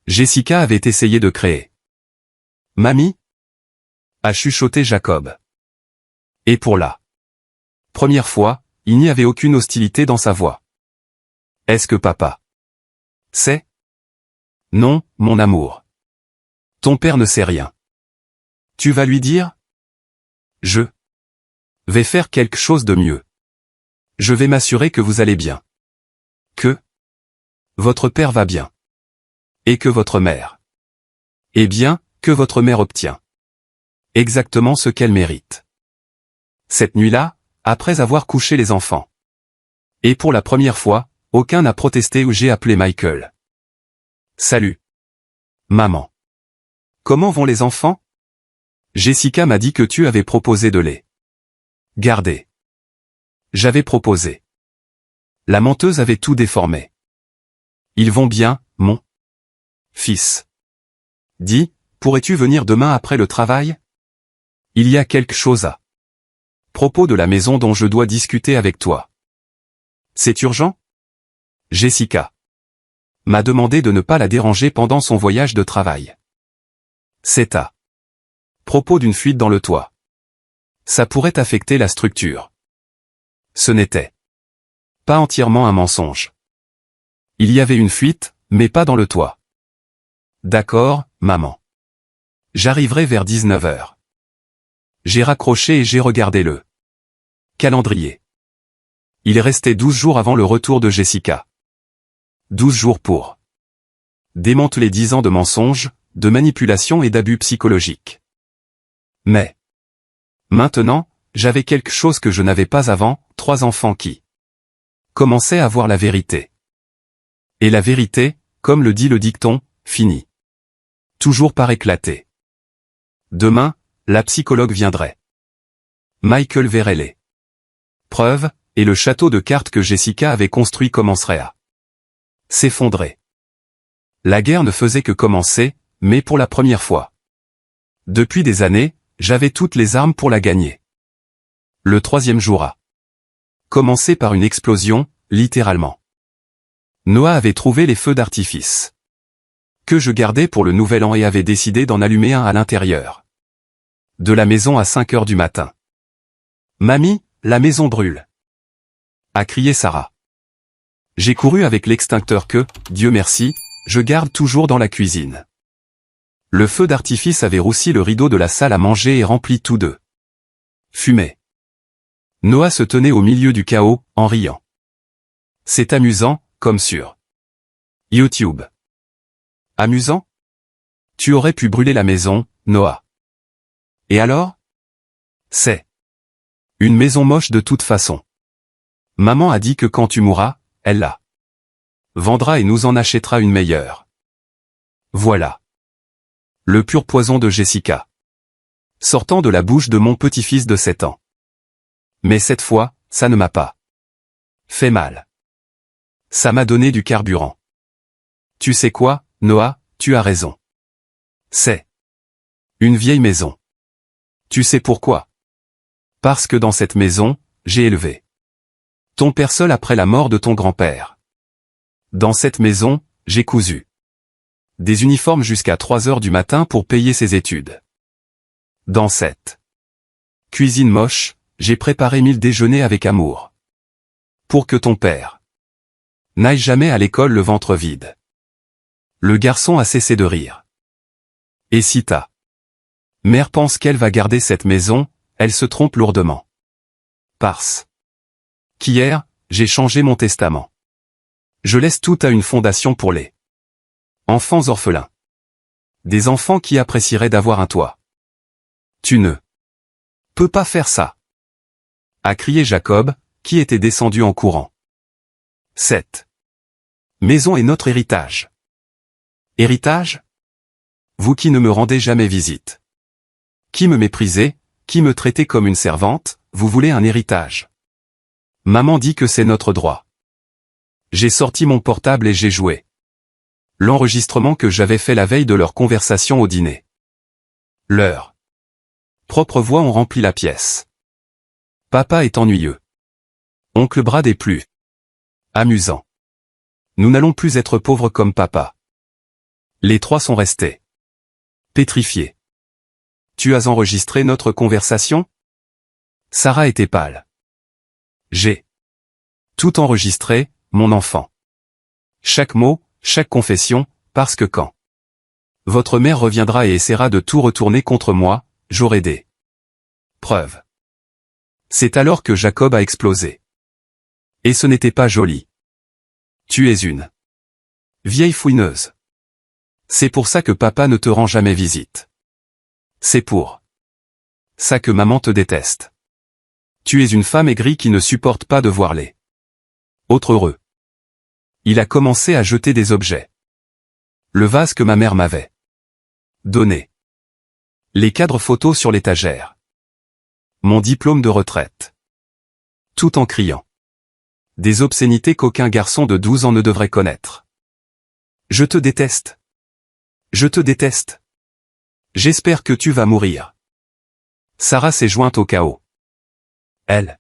Jessica avait essayé de créer. Mamie? A chuchoté Jacob. Et pour la première fois, il n'y avait aucune hostilité dans sa voix. Est-ce que papa sait? Non, mon amour. Ton père ne sait rien. Tu vas lui dire? Je vais faire quelque chose de mieux. Je vais m'assurer que vous allez bien. Que votre père va bien. Et que votre mère. Eh bien, que votre mère obtient exactement ce qu'elle mérite. Cette nuit-là, après avoir couché les enfants. Et pour la première fois, aucun n'a protesté ou j'ai appelé Michael. Salut. Maman. Comment vont les enfants? Jessica m'a dit que tu avais proposé de les garder. J'avais proposé. La menteuse avait tout déformé. Ils vont bien, mon fils. Dis, pourrais-tu venir demain après le travail? Il y a quelque chose à propos de la maison dont je dois discuter avec toi. C'est urgent? Jessica m'a demandé de ne pas la déranger pendant son voyage de travail. C'est à propos d'une fuite dans le toit. Ça pourrait affecter la structure. Ce n'était pas entièrement un mensonge. Il y avait une fuite, mais pas dans le toit. D'accord, maman. J'arriverai vers 19h. J'ai raccroché et j'ai regardé le calendrier. Il restait 12 jours avant le retour de Jessica. 12 jours pour démanteler 10 ans de mensonges, de manipulation et d'abus psychologiques. Mais maintenant, j'avais quelque chose que je n'avais pas avant, 3 enfants qui commençaient à voir la vérité. Et la vérité, comme le dit le dicton, finit toujours par éclater. Demain, la psychologue viendrait. Michael verrait les preuves, et le château de cartes que Jessica avait construit commencerait à s'effondrer. La guerre ne faisait que commencer, mais pour la première fois. Depuis des années, j'avais toutes les armes pour la gagner. Le 3e jour a commencé par une explosion, littéralement. Noah avait trouvé les feux d'artifice que je gardais pour le nouvel an et avait décidé d'en allumer un à l'intérieur de la maison à 5h du matin. Mamie, la maison brûle, a crié Sarah. J'ai couru avec l'extincteur que, Dieu merci, je garde toujours dans la cuisine. Le feu d'artifice avait roussi le rideau de la salle à manger et rempli tout de fumée. Noah se tenait au milieu du chaos, en riant. C'est amusant, comme sur YouTube. Amusant? Tu aurais pu brûler la maison, Noah. Et alors? C'est une maison moche de toute façon. Maman a dit que quand tu mourras, elle la vendra et nous en achètera une meilleure. Voilà. Le pur poison de Jessica. Sortant de la bouche de mon petit-fils de 7 ans. Mais cette fois, ça ne m'a pas fait mal. Ça m'a donné du carburant. Tu sais quoi, Noah, tu as raison. C'est une vieille maison. Tu sais pourquoi? Parce que dans cette maison, j'ai élevé ton père seul après la mort de ton grand-père. Dans cette maison, j'ai cousu des uniformes jusqu'à 3 heures du matin pour payer ses études. Dans cette cuisine moche, j'ai préparé 1000 déjeuners avec amour. Pour que ton père n'aille jamais à l'école le ventre vide. Le garçon a cessé de rire. Et si ta mère pense qu'elle va garder cette maison, elle se trompe lourdement. Parce qu'hier, j'ai changé mon testament. Je laisse tout à une fondation pour les enfants orphelins. Des enfants qui apprécieraient d'avoir un toit. Tu ne peux pas faire ça, a crié Jacob, qui était descendu en courant. Cette maison est notre héritage. Héritage? Vous qui ne me rendez jamais visite. Qui me méprisez, qui me traitez comme une servante, vous voulez un héritage. Maman dit que c'est notre droit. J'ai sorti mon portable et j'ai joué l'enregistrement que j'avais fait la veille de leur conversation au dîner. Leurs propres voix ont rempli la pièce. Papa est ennuyeux. Oncle Brad est plus amusant. Nous n'allons plus être pauvres comme papa. Les trois sont restés pétrifiés. Tu as enregistré notre conversation? Sarah était pâle. J'ai tout enregistré, mon enfant. Chaque mot, chaque confession, parce que quand votre mère reviendra et essaiera de tout retourner contre moi, j'aurai des preuves. C'est alors que Jacob a explosé. Et ce n'était pas joli. Tu es une vieille fouineuse. C'est pour ça que papa ne te rend jamais visite. C'est pour ça que maman te déteste. Tu es une femme aigrie qui ne supporte pas de voir les autres heureux. Il a commencé à jeter des objets. Le vase que ma mère m'avait donné. Les cadres photos sur l'étagère. Mon diplôme de retraite. Tout en criant. Des obscénités qu'aucun garçon de 12 ans ne devrait connaître. Je te déteste. Je te déteste. J'espère que tu vas mourir. Sarah s'est jointe au chaos. Elle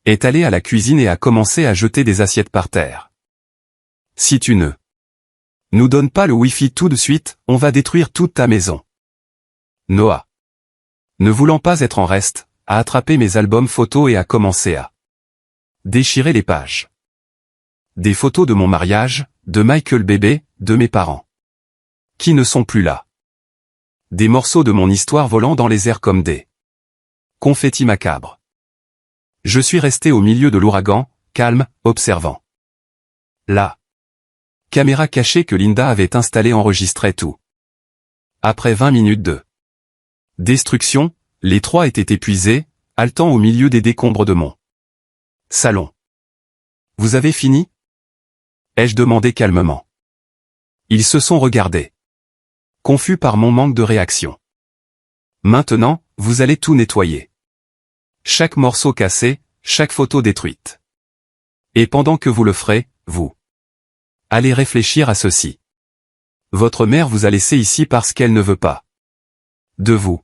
est allée à la cuisine et a commencé à jeter des assiettes par terre. Si tu ne nous donnes pas le Wi-Fi tout de suite, on va détruire toute ta maison. Noah, ne voulant pas être en reste, a attrapé mes albums photos et a commencé à déchirer les pages. Des photos de mon mariage, de Michael bébé, de mes parents, qui ne sont plus là. Des morceaux de mon histoire volant dans les airs comme des confettis macabres. Je suis resté au milieu de l'ouragan, calme, observant. La caméra cachée que Linda avait installée enregistrait tout. Après 20 minutes de destruction, les trois étaient épuisés, haletant au milieu des décombres de mon salon. Vous avez fini? Ai-je demandé calmement. Ils se sont regardés, confus par mon manque de réaction. Maintenant, vous allez tout nettoyer. Chaque morceau cassé, chaque photo détruite. Et pendant que vous le ferez, vous allez réfléchir à ceci. Votre mère vous a laissé ici parce qu'elle ne veut pas de vous.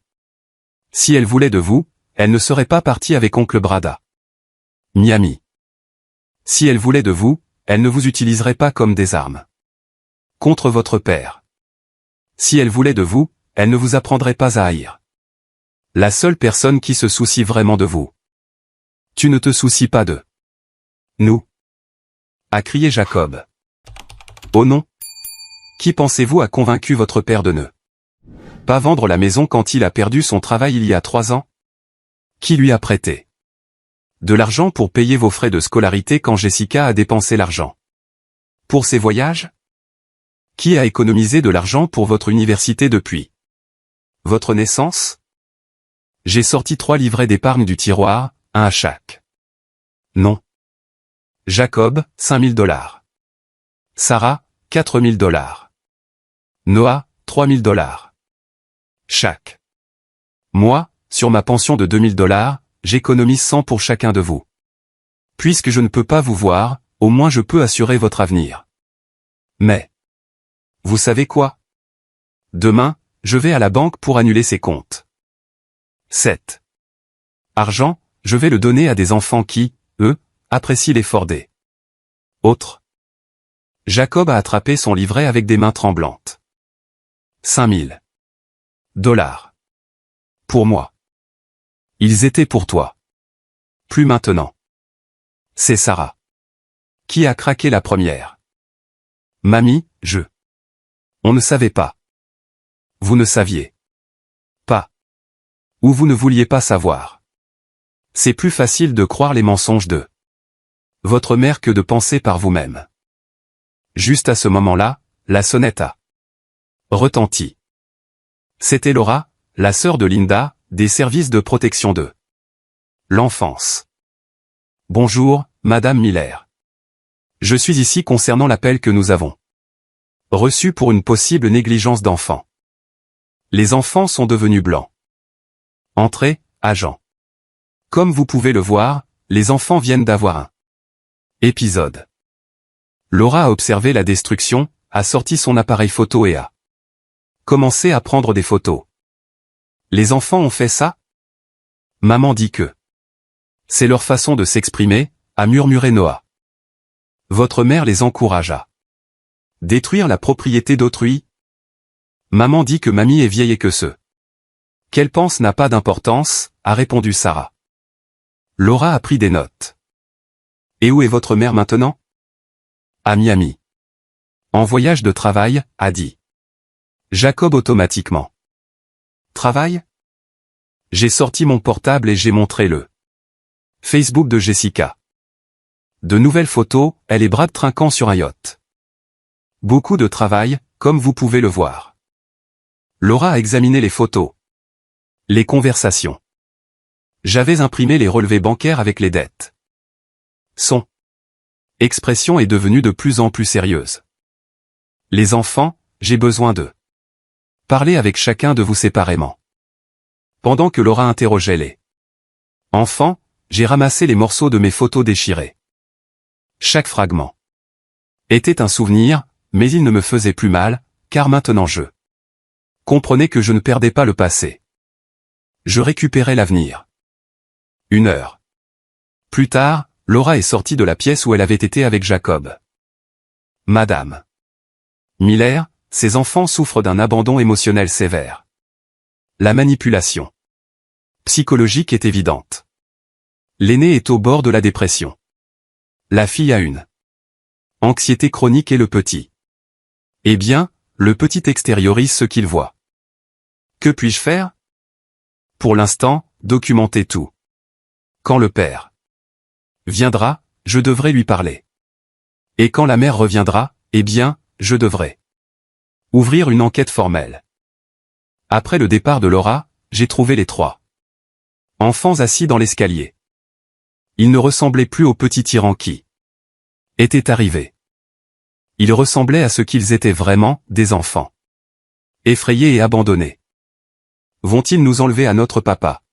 Si elle voulait de vous, elle ne serait pas partie avec oncle Brada. Miami. Si elle voulait de vous, elle ne vous utiliserait pas comme des armes contre votre père. Si elle voulait de vous, elle ne vous apprendrait pas à haïr la seule personne qui se soucie vraiment de vous. Tu ne te soucies pas de nous. a crié Jacob. Oh non! Qui pensez-vous a convaincu votre père de ne pas vendre la maison quand il a perdu son travail il y a 3 ans? Qui lui a prêté de l'argent pour payer vos frais de scolarité quand Jessica a dépensé l'argent pour ses voyages? Qui a économisé de l'argent pour votre université depuis votre naissance? J'ai sorti 3 livrets d'épargne du tiroir, un à chaque. Non. Jacob, $5 000. Sarah, $4 000. Noah, $3 000. Chaque. Moi, sur ma pension de $2 000, j'économise 100 pour chacun de vous. Puisque je ne peux pas vous voir, au moins je peux assurer votre avenir. Mais, vous savez quoi? Demain, je vais à la banque pour annuler ces comptes. 7. Argent, je vais le donner à des enfants qui, eux, apprécient l'effort des autres. Jacob a attrapé son livret avec des mains tremblantes. $5 000. Pour moi. Ils étaient pour toi. Plus maintenant. C'est Sarah. Qui a craqué la première? Mamie, On ne savait pas. Vous ne saviez pas. Ou vous ne vouliez pas savoir. C'est plus facile de croire les mensonges de votre mère que de penser par vous-même. Juste à ce moment-là, la sonnette a retenti. C'était Laura, la sœur de Linda, des services de protection de l'enfance. Bonjour, Madame Miller. Je suis ici concernant l'appel que nous avons reçu pour une possible négligence d'enfant. Les enfants sont devenus blancs. Entrez, agent. Comme vous pouvez le voir, les enfants viennent d'avoir un épisode. Laura a observé la destruction, a sorti son appareil photo et a commencé à prendre des photos. Les enfants ont fait ça? Maman dit que c'est leur façon de s'exprimer, a murmuré Noah. Votre mère les encourage à détruire la propriété d'autrui? Maman dit que mamie est vieille et que ce qu'elle pense n'a pas d'importance, a répondu Sarah. Laura a pris des notes. Et où est votre mère maintenant? À Miami. En voyage de travail, a dit Jacob automatiquement. Travail? J'ai sorti mon portable et j'ai montré le Facebook de Jessica. De nouvelles photos, elle est bras trinquant sur un yacht. Beaucoup de travail, comme vous pouvez le voir. Laura a examiné les photos. Les conversations. J'avais imprimé les relevés bancaires avec les dettes. Son expression est devenue de plus en plus sérieuse. Les enfants, j'ai besoin de parler avec chacun de vous séparément. Pendant que Laura interrogeait les enfants, j'ai ramassé les morceaux de mes photos déchirées. Chaque fragment était un souvenir, mais il ne me faisait plus mal, car maintenant je comprenais que je ne perdais pas le passé. Je récupérais l'avenir. 1 heure plus tard, Laura est sortie de la pièce où elle avait été avec Jacob. Madame Miller, ses enfants souffrent d'un abandon émotionnel sévère. La manipulation psychologique est évidente. L'aîné est au bord de la dépression. La fille a une anxiété chronique et le petit. Eh bien, le petit extériorise ce qu'il voit. Que puis-je faire? Pour l'instant, documenter tout. Quand le père viendra, je devrais lui parler. Et quand la mère reviendra, eh bien, je devrais ouvrir une enquête formelle. Après le départ de Laura, j'ai trouvé les 3 enfants assis dans l'escalier. Ils ne ressemblaient plus au petit tyran qui était arrivé. Ils ressemblaient à ce qu'ils étaient vraiment, des enfants. Effrayés et abandonnés. Vont-ils nous enlever à notre papa?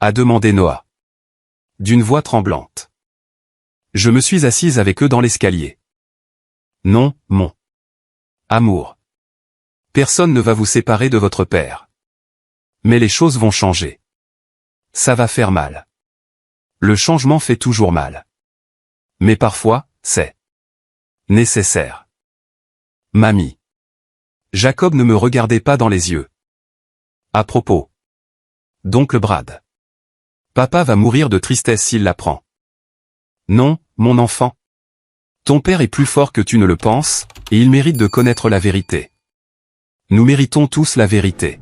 A demandé Noah. D'une voix tremblante. Je me suis assise avec eux dans l'escalier. Non, mon amour. Personne ne va vous séparer de votre père. Mais les choses vont changer. Ça va faire mal. Le changement fait toujours mal. Mais parfois, c'est nécessaire. Mamie. Jacob ne me regardait pas dans les yeux. À propos. D'oncle Brad. Papa va mourir de tristesse s'il l'apprend. Non, mon enfant. Ton père est plus fort que tu ne le penses, et il mérite de connaître la vérité. Nous méritons tous la vérité.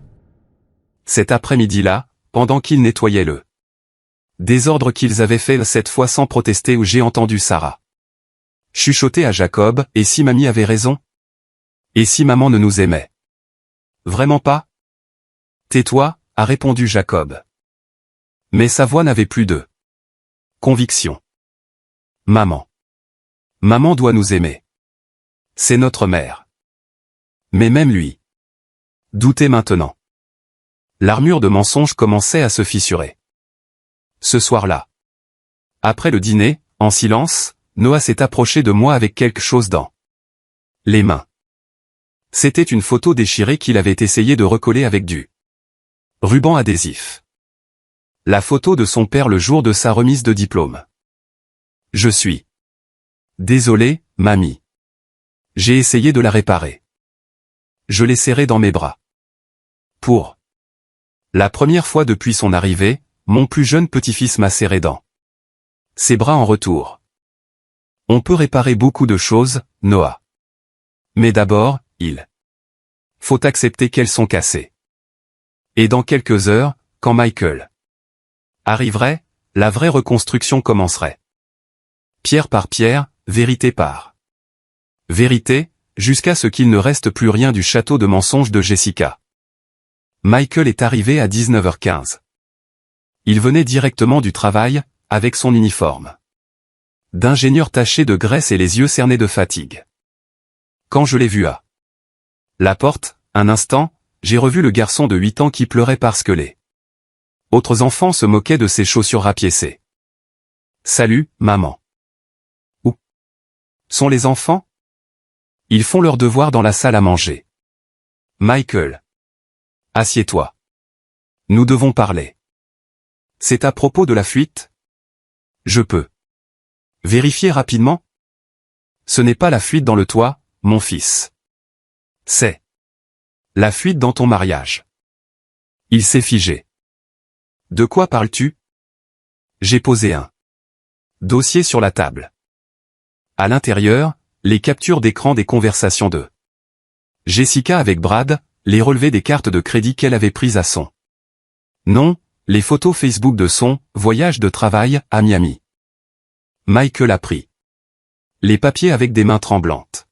Cet après-midi-là, pendant qu'ils nettoyaient le désordre qu'ils avaient fait cette fois sans protester, où j'ai entendu Sarah chuchoter à Jacob, « Et si mamie avait raison? Et si maman ne nous aimait vraiment pas ?» Tais-toi, a répondu Jacob. Mais sa voix n'avait plus de conviction. Maman. Maman doit nous aimer. C'est notre mère. Mais même lui doutait maintenant. L'armure de mensonge commençait à se fissurer. Ce soir-là, après le dîner, en silence, Noah s'est approché de moi avec quelque chose dans les mains. C'était une photo déchirée qu'il avait essayé de recoller avec du ruban adhésif. La photo de son père le jour de sa remise de diplôme. Je suis désolé, mamie. J'ai essayé de la réparer. Je l'ai serrée dans mes bras. Pour la première fois depuis son arrivée, mon plus jeune petit-fils m'a serré dans ses bras en retour. On peut réparer beaucoup de choses, Noah. Mais d'abord, il faut accepter qu'elles sont cassées. Et dans quelques heures, quand Michael arriverait, la vraie reconstruction commencerait. Pierre par pierre, vérité par vérité, jusqu'à ce qu'il ne reste plus rien du château de mensonges de Jessica. Michael est arrivé à 19h15. Il venait directement du travail, avec son uniforme d'ingénieur taché de graisse et les yeux cernés de fatigue. Quand je l'ai vu à la porte, un instant, j'ai revu le garçon de 8 ans qui pleurait parce que les autres enfants se moquaient de ses chaussures rapiécées. « Salut, maman. » Où sont les enfants? Ils font leurs devoirs dans la salle à manger. Michael. Assieds-toi. Nous devons parler. C'est à propos de la fuite? Je peux vérifier rapidement? Ce n'est pas la fuite dans le toit, mon fils. C'est la fuite dans ton mariage. Il s'est figé. De quoi parles-tu? J'ai posé un dossier sur la table. À l'intérieur, les captures d'écran des conversations de Jessica avec Brad, les relevés des cartes de crédit qu'elle avait prises à son nom, les photos Facebook de son voyage de travail à Miami. Michael a pris les papiers avec des mains tremblantes.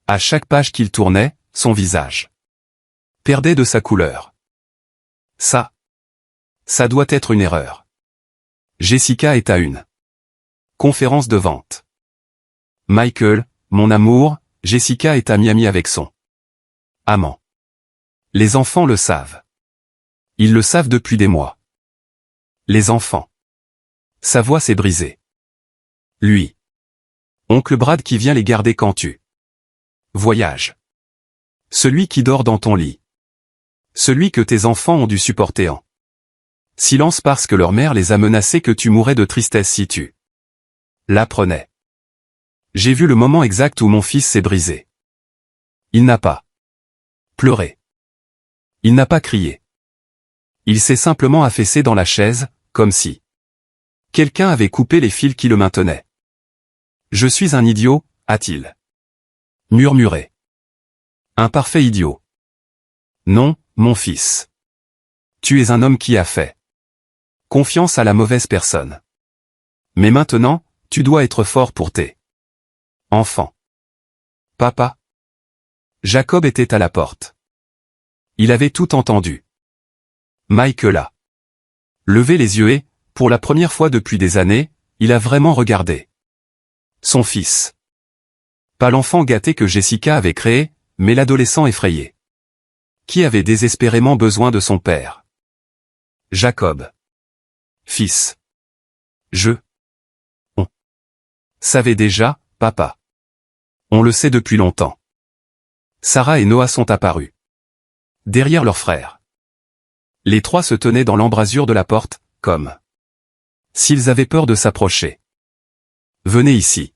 À chaque page qu'il tournait, son visage perdait de sa couleur. Ça doit être une erreur. Jessica est à une conférence de vente. Michael, mon amour, Jessica est à Miami avec son amant. Les enfants le savent. Ils le savent depuis des mois. Les enfants. Sa voix s'est brisée. Lui. Oncle Brad qui vient les garder quand tu voyages. Celui qui dort dans ton lit. Celui que tes enfants ont dû supporter en silence parce que leur mère les a menacés que tu mourrais de tristesse si tu l'apprenais. J'ai vu le moment exact où mon fils s'est brisé. Il n'a pas pleuré. Il n'a pas crié. Il s'est simplement affaissé dans la chaise, comme si quelqu'un avait coupé les fils qui le maintenaient. Je suis un idiot, a-t-il murmuré. Un parfait idiot. Non, mon fils. Tu es un homme qui a fait confiance à la mauvaise personne. Mais maintenant, tu dois être fort pour tes enfants. Papa. Jacob était à la porte. Il avait tout entendu. Michael a levé les yeux et, pour la première fois depuis des années, il a vraiment regardé son fils. Pas l'enfant gâté que Jessica avait créé, mais l'adolescent effrayé, qui avait désespérément besoin de son père. Jacob. Fils. On savait déjà, papa. On le sait depuis longtemps. Sarah et Noah sont apparus derrière leur frère. Les trois se tenaient dans l'embrasure de la porte, comme s'ils avaient peur de s'approcher. Venez ici.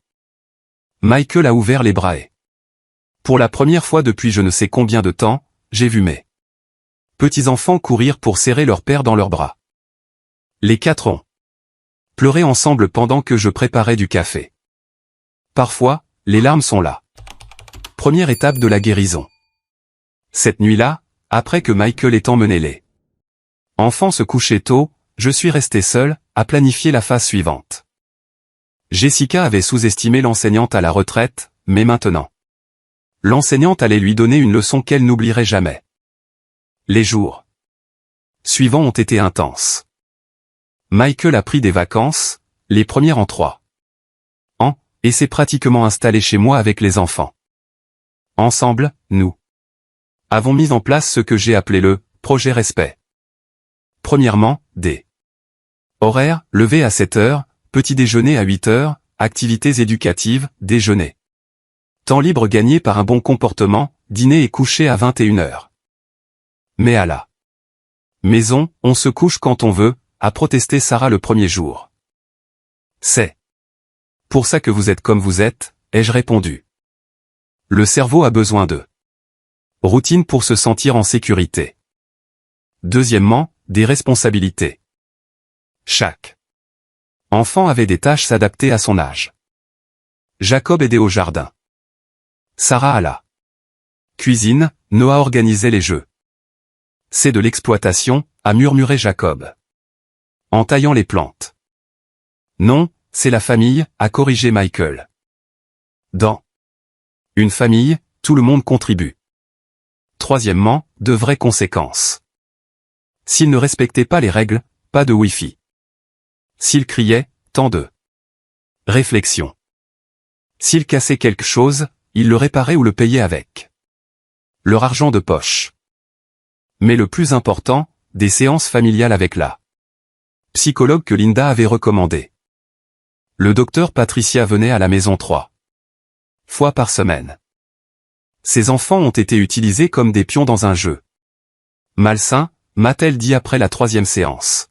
Michael a ouvert les bras et, pour la première fois depuis je ne sais combien de temps, j'ai vu mes petits-enfants courir pour serrer leur père dans leurs bras. Les quatre ont pleuré ensemble pendant que je préparais du café. Parfois, les larmes sont là. Première étape de la guérison. Cette nuit-là, après que Michael ait emmené les enfants se coucher tôt, je suis resté seul, à planifier la phase suivante. Jessica avait sous-estimé l'enseignante à la retraite, mais maintenant, l'enseignante allait lui donner une leçon qu'elle n'oublierait jamais. Les jours suivants ont été intenses. Michael a pris des vacances, les premières en 3 ans, et s'est pratiquement installé chez moi avec les enfants. Ensemble, nous avons mis en place ce que j'ai appelé le « projet respect ». Premièrement, des horaires, lever à 7 heures, petit déjeuner à 8 heures, activités éducatives, déjeuner. Temps libre gagné par un bon comportement, dîner et coucher à 21 heures. Mais à la maison, on se couche quand on veut, a protesté Sarah le premier jour. C'est pour ça que vous êtes comme vous êtes, ai-je répondu. Le cerveau a besoin de routine pour se sentir en sécurité. Deuxièmement, des responsabilités. Chaque enfant avait des tâches s'adapter à son âge. Jacob aidait au jardin. Sarah à la cuisine, Noah organisait les jeux. C'est de l'exploitation, a murmuré Jacob. En taillant les plantes. Non, c'est la famille, a corrigé Michael. Dans une famille, tout le monde contribue. Troisièmement, de vraies conséquences. S'il ne respectait pas les règles, pas de Wi-Fi. S'il criait, tant de réflexion. S'il cassait quelque chose, il le réparait ou le payait avec leur argent de poche. Mais le plus important, des séances familiales avec la psychologue que Linda avait recommandée. Le docteur Patricia venait à la maison 3 fois par semaine. Ces enfants ont été utilisés comme des pions dans un jeu malsain, m'a-t-elle dit après la 3e séance.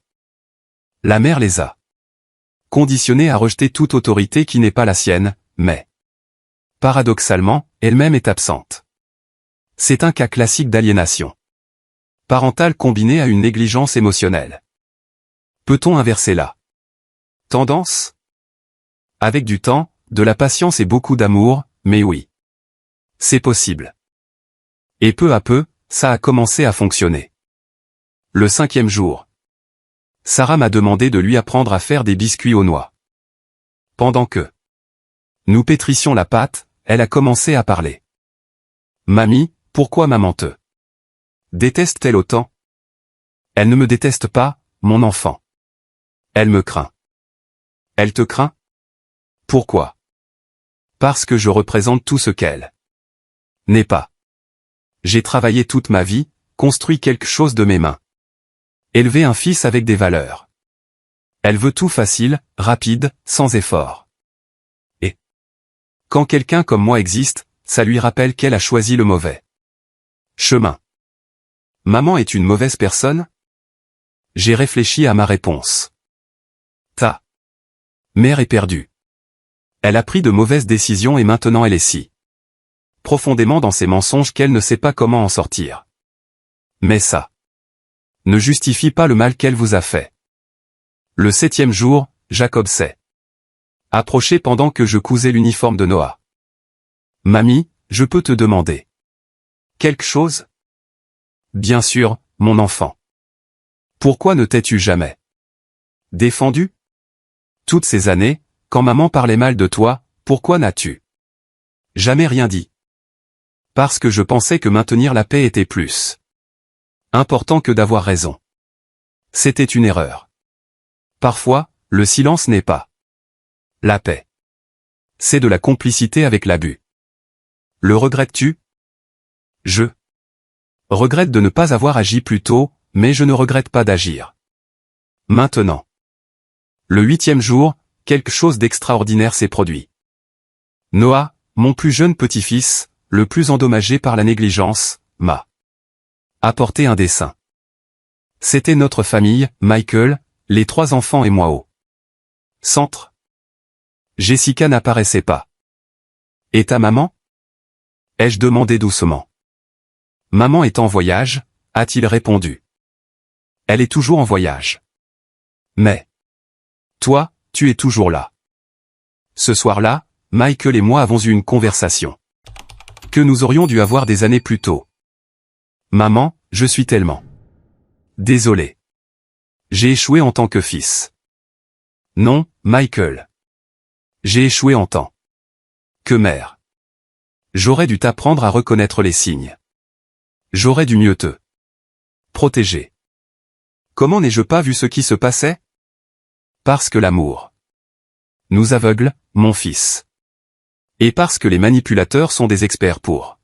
La mère les a conditionnés à rejeter toute autorité qui n'est pas la sienne, mais paradoxalement, elle-même est absente. C'est un cas classique d'aliénation parentale combinée à une négligence émotionnelle. Peut-on inverser la tendance? Avec du temps, de la patience et beaucoup d'amour, mais oui. C'est possible. Et peu à peu, ça a commencé à fonctionner. Le 5e jour. Sarah m'a demandé de lui apprendre à faire des biscuits aux noix. Pendant que nous pétrissions la pâte, elle a commencé à parler. Mamie, pourquoi maman te déteste-t-elle autant? Elle ne me déteste pas, mon enfant. Elle me craint. Elle te craint? Pourquoi? Parce que je représente tout ce qu'elle n'est pas. J'ai travaillé toute ma vie, construit quelque chose de mes mains. Élevé un fils avec des valeurs. Elle veut tout facile, rapide, sans effort. Et quand quelqu'un comme moi existe, ça lui rappelle qu'elle a choisi le mauvais chemin. Maman est une mauvaise personne? J'ai réfléchi à ma réponse. Ta mère est perdue. Elle a pris de mauvaises décisions et maintenant elle est si profondément dans ses mensonges qu'elle ne sait pas comment en sortir. Mais ça ne justifie pas le mal qu'elle vous a fait. Le 7e jour, Jacob s'est approché pendant que je cousais l'uniforme de Noah. Mamie, je peux te demander quelque chose? Bien sûr, mon enfant. Pourquoi ne t'es-tu jamais défendu? Toutes ces années, quand maman parlait mal de toi, pourquoi n'as-tu jamais rien dit? Parce que je pensais que maintenir la paix était plus important que d'avoir raison. C'était une erreur. Parfois, le silence n'est pas la paix. C'est de la complicité avec l'abus. Le regrettes-tu? Je regrette de ne pas avoir agi plus tôt, mais je ne regrette pas d'agir maintenant. Le 8e jour, quelque chose d'extraordinaire s'est produit. Noah, mon plus jeune petit-fils, le plus endommagé par la négligence, m'a apporté un dessin. C'était notre famille, Michael, les 3 enfants et moi au centre. Jessica n'apparaissait pas. Et ta maman? Ai-je demandé doucement. Maman est en voyage, a-t-il répondu. Elle est toujours en voyage. Mais toi, tu es toujours là. Ce soir-là, Michael et moi avons eu une conversation que nous aurions dû avoir des années plus tôt. Maman, je suis tellement désolé. J'ai échoué en tant que fils. Non, Michael. J'ai échoué en tant que mère. J'aurais dû t'apprendre à reconnaître les signes. J'aurais dû mieux te protéger. Comment n'ai-je pas vu ce qui se passait? Parce que l'amour nous aveugle, mon fils. Et parce que les manipulateurs sont des experts pour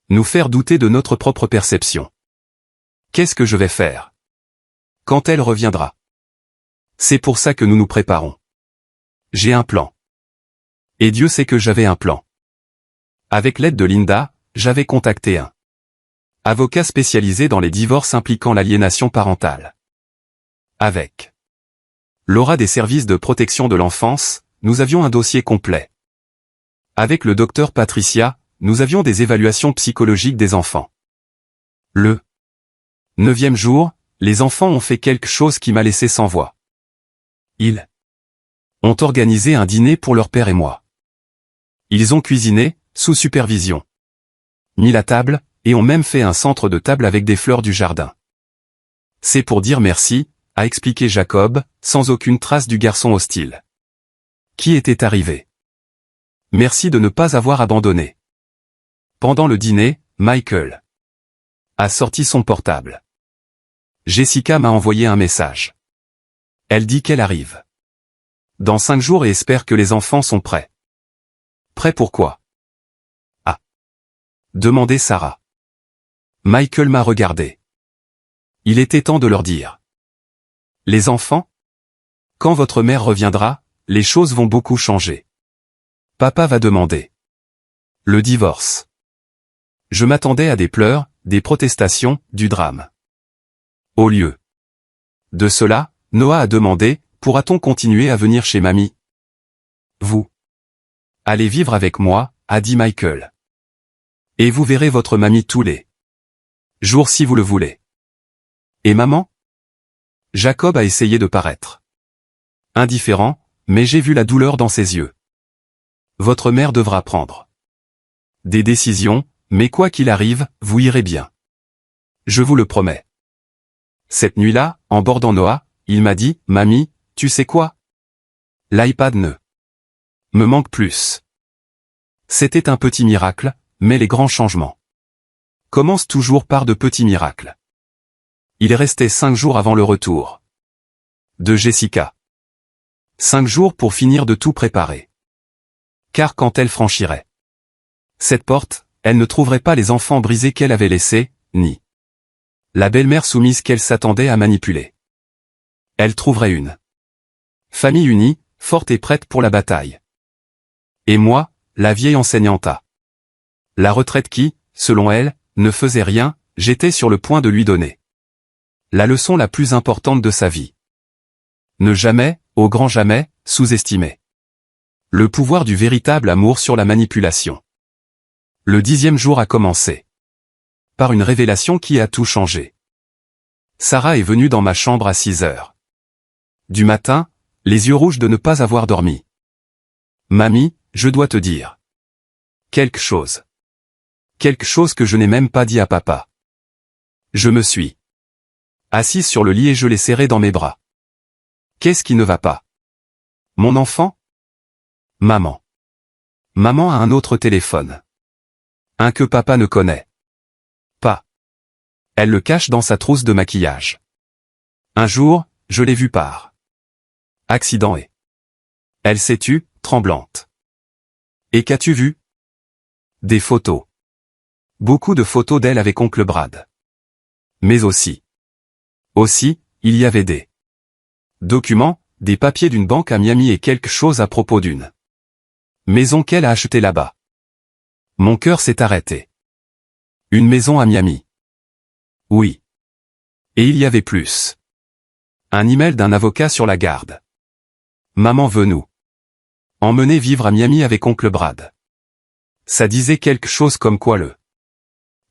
nous faire douter de notre propre perception. Qu'est-ce que je vais faire quand elle reviendra? C'est pour ça que nous nous préparons. J'ai un plan. Et Dieu sait que j'avais un plan. Avec l'aide de Linda, j'avais contacté un avocat spécialisé dans les divorces impliquant l'aliénation parentale. Avec Laura des services de protection de l'enfance, nous avions un dossier complet. Avec le docteur Patricia, nous avions des évaluations psychologiques des enfants. Le 9e jour, les enfants ont fait quelque chose qui m'a laissé sans voix. Ils ont organisé un dîner pour leur père et moi. Ils ont cuisiné, sous supervision, mis la table, et ont même fait un centre de table avec des fleurs du jardin. C'est pour dire merci, a expliqué Jacob, sans aucune trace du garçon hostile qui était arrivé. Merci de ne pas avoir abandonné. Pendant le dîner, Michael a sorti son portable. Jessica m'a envoyé un message. Elle dit qu'elle arrive dans 5 jours et espère que les enfants sont prêts. Prêts pour quoi? Ah, demandé Sarah. Michael m'a regardé. Il était temps de leur dire. Les enfants? Quand votre mère reviendra, les choses vont beaucoup changer. Papa va demander le divorce. Je m'attendais à des pleurs, des protestations, du drame. Au lieu de cela, Noah a demandé, pourra-t-on continuer à venir chez mamie? Vous allez vivre avec moi, a dit Michael. Et vous verrez votre mamie tous les jours si vous le voulez. Et maman? Jacob a essayé de paraître indifférent, mais j'ai vu la douleur dans ses yeux. Votre mère devra prendre des décisions, mais quoi qu'il arrive, vous irez bien. Je vous le promets. Cette nuit-là, en bordant Noah, il m'a dit, « Mamie, tu sais quoi? L'iPad ne me manque plus. » C'était un petit miracle, mais les grands changements commencent toujours par de petits miracles. Il restait 5 jours avant le retour de Jessica. 5 jours pour finir de tout préparer. Car quand elle franchirait cette porte, elle ne trouverait pas les enfants brisés qu'elle avait laissés, ni la belle-mère soumise qu'elle s'attendait à manipuler. Elle trouverait une famille unie, forte et prête pour la bataille. Et moi, la vieille enseignante à la retraite qui, selon elle, ne faisait rien, j'étais sur le point de lui donner la leçon la plus importante de sa vie. Ne jamais, au grand jamais, sous-estimer le pouvoir du véritable amour sur la manipulation. Le 10e jour a commencé par une révélation qui a tout changé. Sarah est venue dans ma chambre à 6 heures du matin, les yeux rouges de ne pas avoir dormi. Mamie, je dois te dire quelque chose. Quelque chose que je n'ai même pas dit à papa. Je me suis assise sur le lit et je l'ai serré dans mes bras. Qu'est-ce qui ne va pas? Mon enfant? Maman. Maman a un autre téléphone. Un que papa ne connaît pas. Elle le cache dans sa trousse de maquillage. Un jour, je l'ai vue par accident et elle s'est tue, tremblante. Et qu'as-tu vu? Des photos. Beaucoup de photos d'elle avec oncle Brad. Mais aussi, il y avait des documents, des papiers d'une banque à Miami et quelque chose à propos d'une maison qu'elle a achetée là-bas. Mon cœur s'est arrêté. Une maison à Miami. Oui. Et il y avait plus. Un email d'un avocat sur la garde. Maman veut nous emmener vivre à Miami avec oncle Brad. Ça disait quelque chose comme quoi le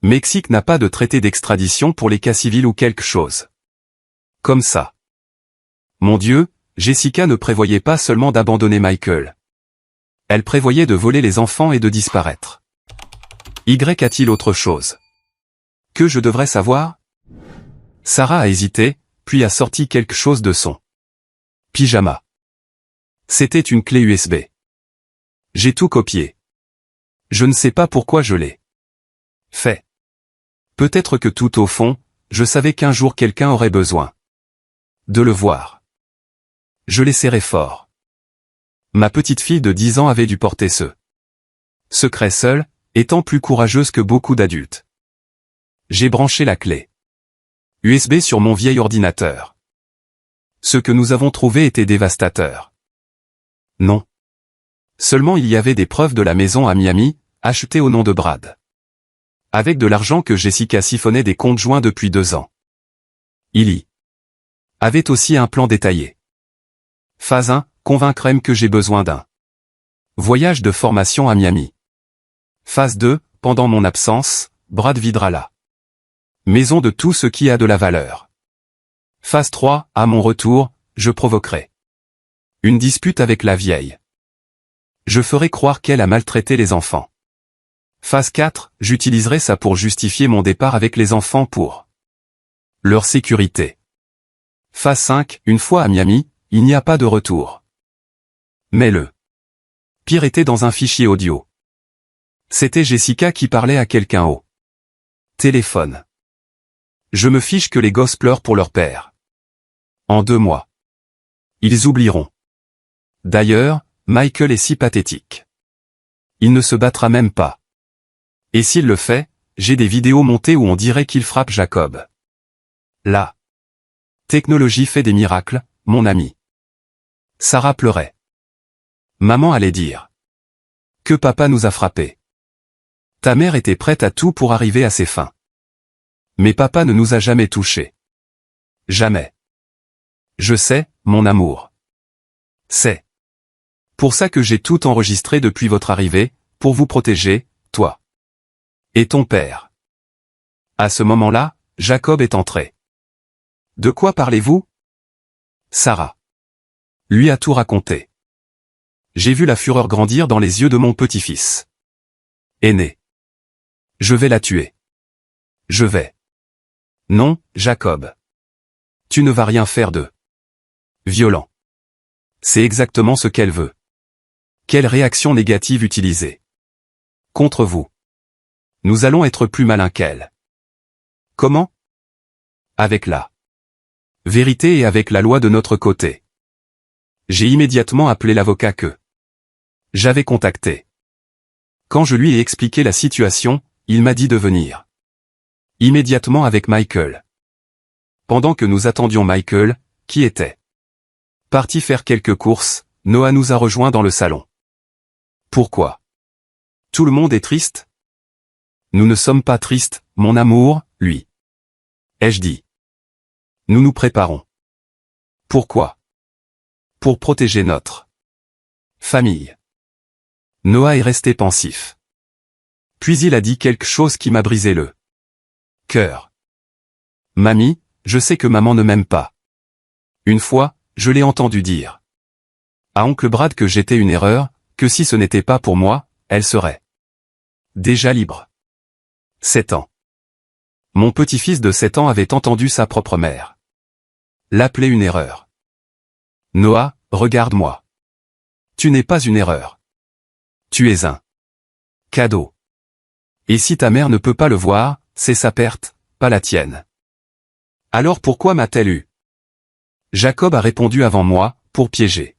Mexique n'a pas de traité d'extradition pour les cas civils ou quelque chose comme ça. Mon Dieu, Jessica ne prévoyait pas seulement d'abandonner Michael. Elle prévoyait de voler les enfants et de disparaître. Y a-t-il autre chose que je devrais savoir? Sarah a hésité, puis a sorti quelque chose de son pyjama. C'était une clé USB. J'ai tout copié. Je ne sais pas pourquoi je l'ai fait. Peut-être que tout au fond, je savais qu'un jour quelqu'un aurait besoin de le voir. Je l'ai serré fort. Ma petite fille de 10 ans avait dû porter ce secret seule, étant plus courageuse que beaucoup d'adultes. J'ai branché la clé USB sur mon vieil ordinateur. Ce que nous avons trouvé était dévastateur. Non. Seulement il y avait des preuves de la maison à Miami, achetée au nom de Brad. Avec de l'argent que Jessica siphonnait des comptes joints depuis 2 ans. Il y avait aussi un plan détaillé. Phase 1, convaincre M que j'ai besoin d'un voyage de formation à Miami. Phase 2, pendant mon absence, Brad videra la maison de tout ce qui a de la valeur. Phase 3, à mon retour, je provoquerai une dispute avec la vieille. Je ferai croire qu'elle a maltraité les enfants. Phase 4, j'utiliserai ça pour justifier mon départ avec les enfants pour leur sécurité. Phase 5, une fois à Miami, il n'y a pas de retour. Mais le pire était dans un fichier audio. C'était Jessica qui parlait à quelqu'un au téléphone. Je me fiche que les gosses pleurent pour leur père. En 2 mois. Ils oublieront. D'ailleurs, Michael est si pathétique. Il ne se battra même pas. Et s'il le fait, j'ai des vidéos montées où on dirait qu'il frappe Jacob. La technologie fait des miracles, mon ami. Sarah pleurait. Maman allait dire que papa nous a frappés. Ta mère était prête à tout pour arriver à ses fins. Mais papa ne nous a jamais touchés. Jamais. Je sais, mon amour. C'est pour ça que j'ai tout enregistré depuis votre arrivée, pour vous protéger, toi et ton père. À ce moment-là, Jacob est entré. De quoi parlez-vous? Sarah lui a tout raconté. J'ai vu la fureur grandir dans les yeux de mon petit-fils aîné. Je vais la tuer. Je vais. Non, Jacob. Tu ne vas rien faire de violent. C'est exactement ce qu'elle veut. Quelle réaction négative utiliser contre vous? Nous allons être plus malins qu'elle. Comment? Avec la vérité et avec la loi de notre côté. J'ai immédiatement appelé l'avocat que j'avais contacté. Quand je lui ai expliqué la situation, il m'a dit de venir immédiatement avec Michael. Pendant que nous attendions Michael, qui était parti faire quelques courses, Noah nous a rejoints dans le salon. Pourquoi? Tout le monde est triste? Nous ne sommes pas tristes, mon amour, lui. Ai-je dit. Nous nous préparons. Pourquoi? Pour protéger notre famille. Noah est resté pensif. Puis il a dit quelque chose qui m'a brisé le cœur. Mamie, je sais que maman ne m'aime pas. Une fois, je l'ai entendu dire à oncle Brad que j'étais une erreur, que si ce n'était pas pour moi, elle serait déjà libre. 7 ans. Mon petit-fils de 7 ans avait entendu sa propre mère l'appeler une erreur. Noah, regarde-moi. Tu n'es pas une erreur. Tu es un cadeau. Et si ta mère ne peut pas le voir, c'est sa perte, pas la tienne. Alors pourquoi m'a-t-elle eu? Jacob a répondu avant moi, pour piéger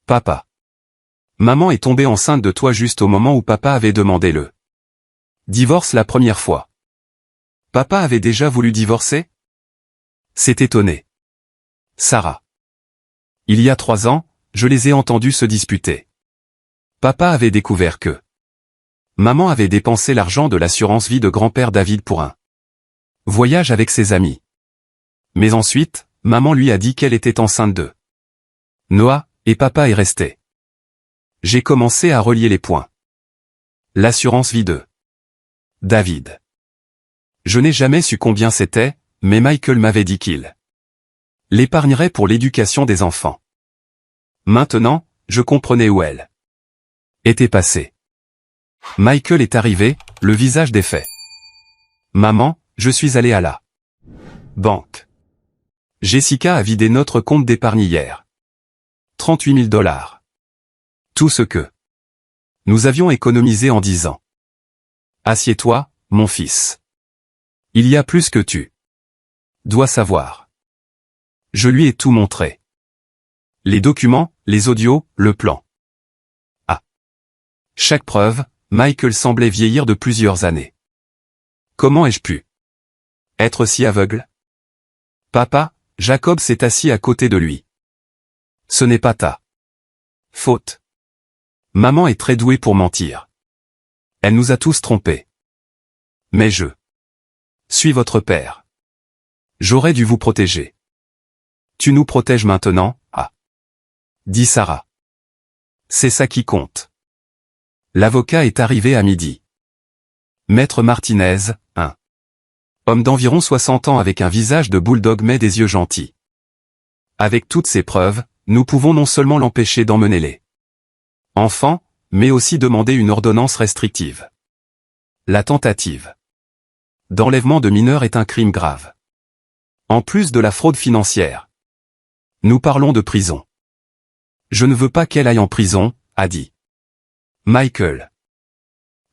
papa. Maman est tombée enceinte de toi juste au moment où papa avait demandé le divorce la première fois. Papa avait déjà voulu divorcer? C'est étonné. Sarah. Il y a 3 ans, je les ai entendus se disputer. Papa avait découvert que maman avait dépensé l'argent de l'assurance vie de grand-père David pour un voyage avec ses amis. Mais ensuite, maman lui a dit qu'elle était enceinte de Noah, et papa est resté. J'ai commencé à relier les points. L'assurance vie de David. Je n'ai jamais su combien c'était, mais Michael m'avait dit qu'il l'épargnerait pour l'éducation des enfants. Maintenant, je comprenais où elle était passé. Michael est arrivé, le visage défait. Maman, je suis allé à la banque. Jessica a vidé notre compte d'épargne hier. 38 000 $. Tout ce que nous avions économisé en 10 ans. Assieds-toi, mon fils. Il y a plus que tu dois savoir. Je lui ai tout montré. Les documents, les audios, le plan. À chaque preuve, Michael semblait vieillir de plusieurs années. Comment ai-je pu être si aveugle? Papa, Jacob s'est assis à côté de lui. Ce n'est pas ta faute. Maman est très douée pour mentir. Elle nous a tous trompés. Mais je suis votre père. J'aurais dû vous protéger. Tu nous protèges maintenant, dit Sarah. C'est ça qui compte. L'avocat est arrivé à midi. Maître Martinez, un homme d'environ 60 ans avec un visage de bulldog mais des yeux gentils. Avec toutes ces preuves, nous pouvons non seulement l'empêcher d'emmener les enfants, mais aussi demander une ordonnance restrictive. La tentative d'enlèvement de mineurs est un crime grave. En plus de la fraude financière. Nous parlons de prison. Je ne veux pas qu'elle aille en prison, a dit Michael.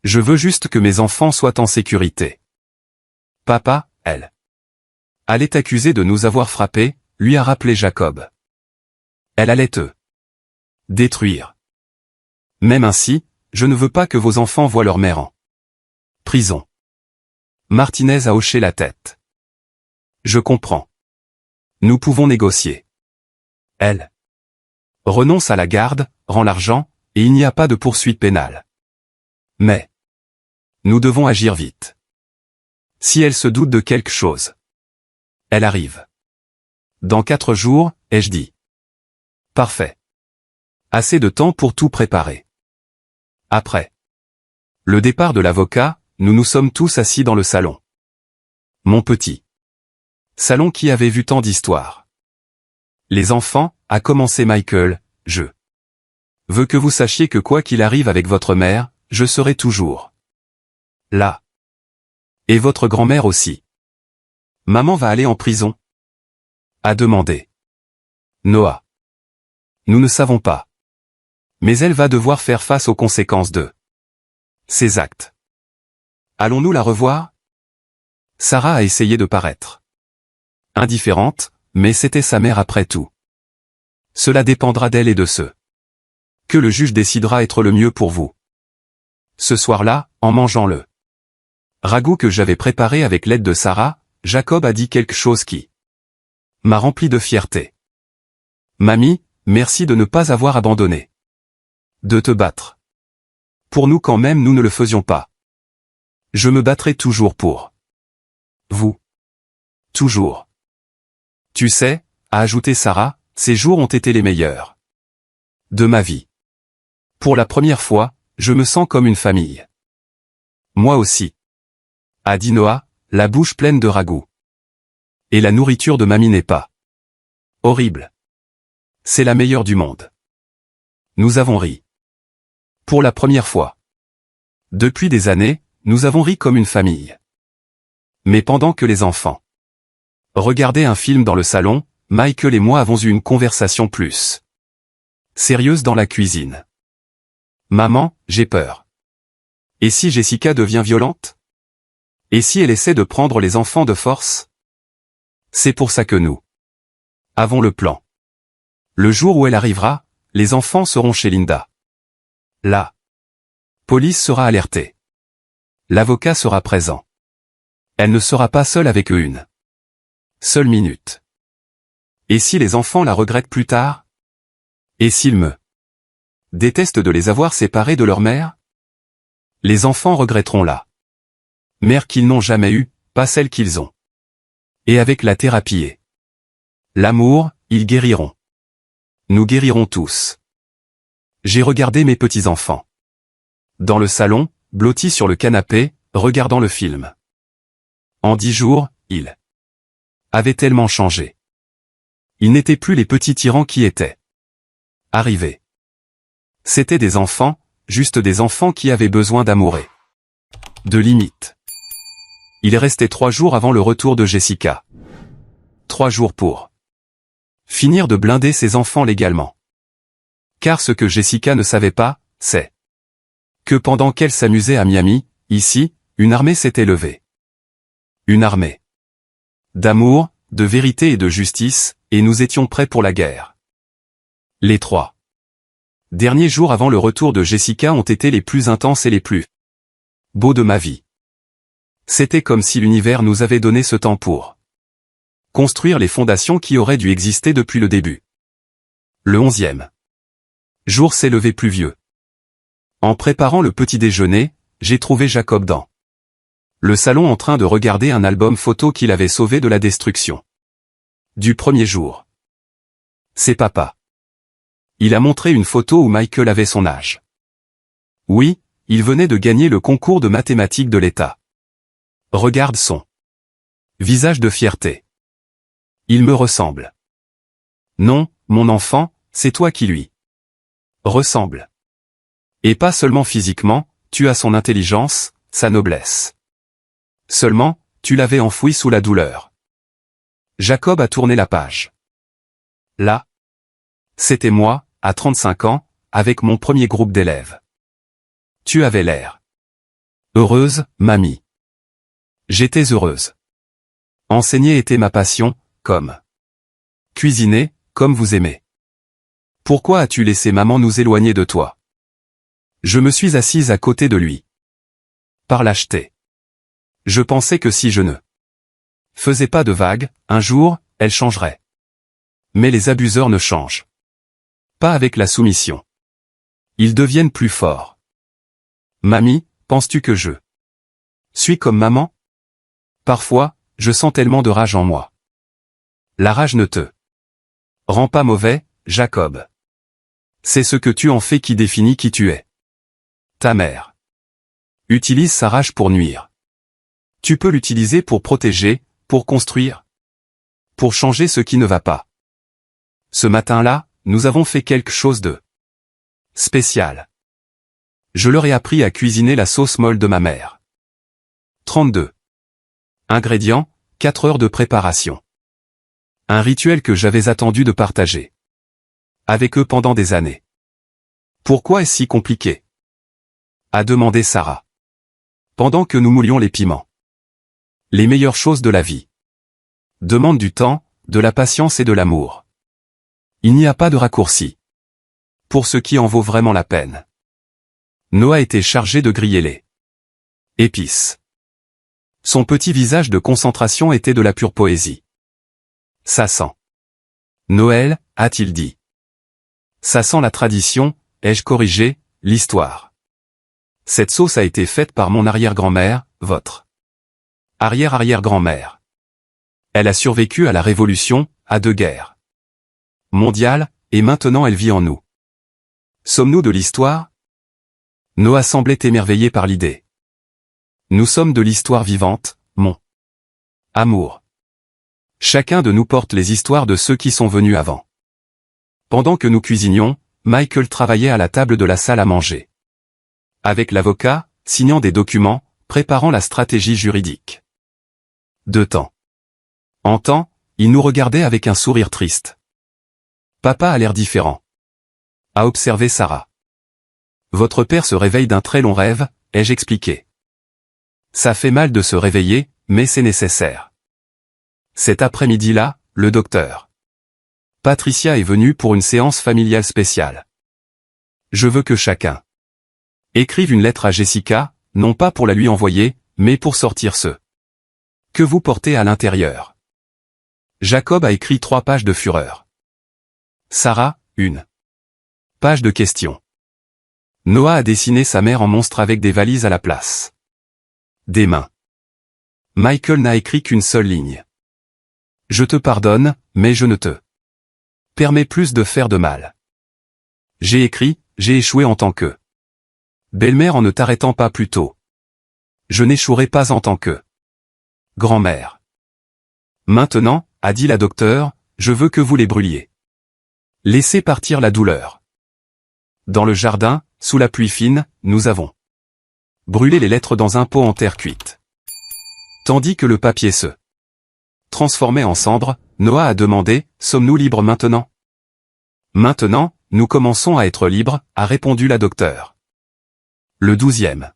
Je veux juste que mes enfants soient en sécurité. Papa, elle allait t'accuser de nous avoir frappés, lui a rappelé Jacob. Elle allait te détruire. Même ainsi, je ne veux pas que vos enfants voient leur mère en prison. Martinez a hoché la tête. Je comprends. Nous pouvons négocier. Elle renonce à la garde, rend l'argent, et il n'y a pas de poursuite pénale. Mais nous devons agir vite. Si elle se doute de quelque chose, elle arrive. Dans 4 jours, ai-je dit. Parfait. Assez de temps pour tout préparer. Après le départ de l'avocat, nous nous sommes tous assis dans le salon. Mon petit salon qui avait vu tant d'histoires. Les enfants, a commencé Michael, je veux que vous sachiez que quoi qu'il arrive avec votre mère, je serai toujours là. Et votre grand-mère aussi. Maman va aller en prison? A demandé Noah. Nous ne savons pas. Mais elle va devoir faire face aux conséquences de ses actes. Allons-nous la revoir? Sarah a essayé de paraître indifférente, mais c'était sa mère après tout. Cela dépendra d'elle et de ceux que le juge décidera être le mieux pour vous. Ce soir-là, en mangeant le ragoût que j'avais préparé avec l'aide de Sarah, Jacob a dit quelque chose qui m'a rempli de fierté. Mamie, merci de ne pas avoir abandonné. De te battre. Pour nous quand même nous ne le faisions pas. Je me battrai toujours pour vous. Toujours. Tu sais, a ajouté Sarah, ces jours ont été les meilleurs de ma vie. Pour la première fois, je me sens comme une famille. Moi aussi. A dit Noah, la bouche pleine de ragoût. Et la nourriture de mamie n'est pas horrible. C'est la meilleure du monde. Nous avons ri. Pour la première fois. Depuis des années, nous avons ri comme une famille. Mais pendant que les enfants regardaient un film dans le salon, Michael et moi avons eu une conversation plus sérieuse dans la cuisine. Maman, j'ai peur. Et si Jessica devient violente? Et si elle essaie de prendre les enfants de force? C'est pour ça que nous avons le plan. Le jour où elle arrivera, les enfants seront chez Linda. La police sera alertée. L'avocat sera présent. Elle ne sera pas seule avec eux une seule minute. Et si les enfants la regrettent plus tard? Et s'ils me détestent de les avoir séparés de leur mère? Les enfants regretteront la mère qu'ils n'ont jamais eue, pas celle qu'ils ont. Et avec la thérapie et l'amour, ils guériront. Nous guérirons tous. J'ai regardé mes petits-enfants. Dans le salon, blottis sur le canapé, regardant le film. En 10 jours, ils avaient tellement changé. Ils n'étaient plus les petits tyrans qui étaient arrivés. C'étaient des enfants, juste des enfants qui avaient besoin d'amour et de limites. Il restait 3 jours avant le retour de Jessica. 3 jours pour finir de blinder ses enfants légalement. Car ce que Jessica ne savait pas, c'est que pendant qu'elle s'amusait à Miami, ici, une armée s'était levée. Une armée d'amour, de vérité et de justice, et nous étions prêts pour la guerre. Les 3 derniers jours avant le retour de Jessica ont été les plus intenses et les plus beaux de ma vie. C'était comme si l'univers nous avait donné ce temps pour construire les fondations qui auraient dû exister depuis le début. Le 11e jour s'est levé pluvieux. En préparant le petit déjeuner, j'ai trouvé Jacob dans le salon en train de regarder un album photo qu'il avait sauvé de la destruction du premier jour. C'est papa. Il a montré une photo où Michael avait son âge. Oui, il venait de gagner le concours de mathématiques de l'État. Regarde son visage de fierté. Il me ressemble. Non, mon enfant, c'est toi qui lui ressemble. Et pas seulement physiquement, tu as son intelligence, sa noblesse. Seulement, tu l'avais enfoui sous la douleur. Jacob a tourné la page. Là, c'était moi, à 35 ans, avec mon premier groupe d'élèves. Tu avais l'air heureuse, mamie. J'étais heureuse. Enseigner était ma passion, comme cuisiner, comme vous aimez. Pourquoi as-tu laissé maman nous éloigner de toi? Je me suis assise à côté de lui. Par lâcheté. Je pensais que si je ne faisais pas de vagues, un jour, elle changerait. Mais les abuseurs ne changent pas avec la soumission. Ils deviennent plus forts. Mamie, penses-tu que je suis comme maman? Parfois, je sens tellement de rage en moi. La rage ne te rend pas mauvais, Jacob. C'est ce que tu en fais qui définit qui tu es. Ta mère utilise sa rage pour nuire. Tu peux l'utiliser pour protéger, pour construire, pour changer ce qui ne va pas. Ce matin-là, nous avons fait quelque chose de spécial. Je leur ai appris à cuisiner la sauce molle de ma mère. 32. Ingrédients, 4 heures de préparation. Un rituel que j'avais attendu de partager avec eux pendant des années. Pourquoi est-ce si compliqué? A demandé Sarah. Pendant que nous moulions les piments. Les meilleures choses de la vie demandent du temps, de la patience et de l'amour. Il n'y a pas de raccourci. Pour ce qui en vaut vraiment la peine. Noah était chargé de griller les épices. Son petit visage de concentration était de la pure poésie. Ça sent Noël, a-t-il dit. Ça sent la tradition, ai-je corrigé, l'histoire. Cette sauce a été faite par mon arrière-grand-mère, votre arrière-arrière-grand-mère. Elle a survécu à la Révolution, à 2 guerres mondiales, et maintenant elle vit en nous. Sommes-nous de l'histoire? Noah semblait émerveillé par l'idée. Nous sommes de l'histoire vivante, mon amour. Chacun de nous porte les histoires de ceux qui sont venus avant. Pendant que nous cuisinions, Michael travaillait à la table de la salle à manger. Avec l'avocat, signant des documents, préparant la stratégie juridique. De temps en temps, il nous regardait avec un sourire triste. Papa a l'air différent. A observé Sarah. Votre père se réveille d'un très long rêve, ai-je expliqué. Ça fait mal de se réveiller, mais c'est nécessaire. Cet après-midi-là, le docteur Patricia est venue pour une séance familiale spéciale. Je veux que chacun écrive une lettre à Jessica, non pas pour la lui envoyer, mais pour sortir ce que vous portez à l'intérieur. Jacob a écrit 3 pages de fureur. Sarah, 1 page de questions. Noah a dessiné sa mère en monstre avec des valises à la place des mains. Michael n'a écrit qu'une seule ligne. Je te pardonne, mais je ne te permets plus de faire de mal. J'ai écrit, j'ai échoué en tant que belle-mère en ne t'arrêtant pas plus tôt. Je n'échouerai pas en tant que grand-mère. Maintenant, a dit la docteure, je veux que vous les brûliez. Laissez partir la douleur. Dans le jardin, sous la pluie fine, nous avons brûlé les lettres dans un pot en terre cuite. Tandis que le papier se transformait en cendres, Noah a demandé, « Sommes-nous libres maintenant ?» « Maintenant, nous commençons à être libres, » a répondu la docteure. Le 12e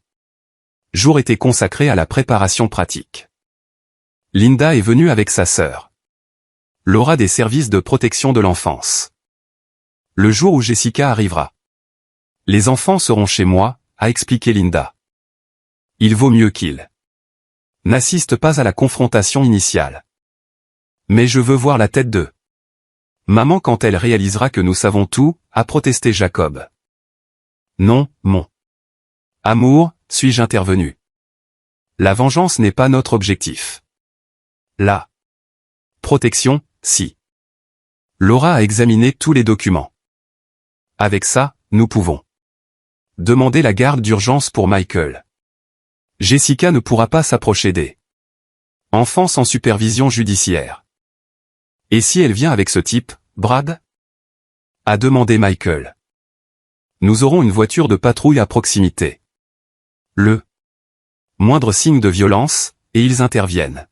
jour était consacré à la préparation pratique. Linda est venue avec sa sœur Laura des services de protection de l'enfance. Le jour où Jessica arrivera, les enfants seront chez moi, a expliqué Linda. Il vaut mieux qu'ils n'assistent pas à la confrontation initiale. Mais je veux voir la tête de maman quand elle réalisera que nous savons tout, a protesté Jacob. Non, mon amour, suis-je intervenu. La vengeance n'est pas notre objectif. La protection, si. Laura a examiné tous les documents. Avec ça, nous pouvons demander la garde d'urgence pour Michael. Jessica ne pourra pas s'approcher des enfants sans supervision judiciaire. Et si elle vient avec ce type, Brad? A demandé Michael. Nous aurons une voiture de patrouille à proximité. Le moindre signe de violence, et ils interviennent.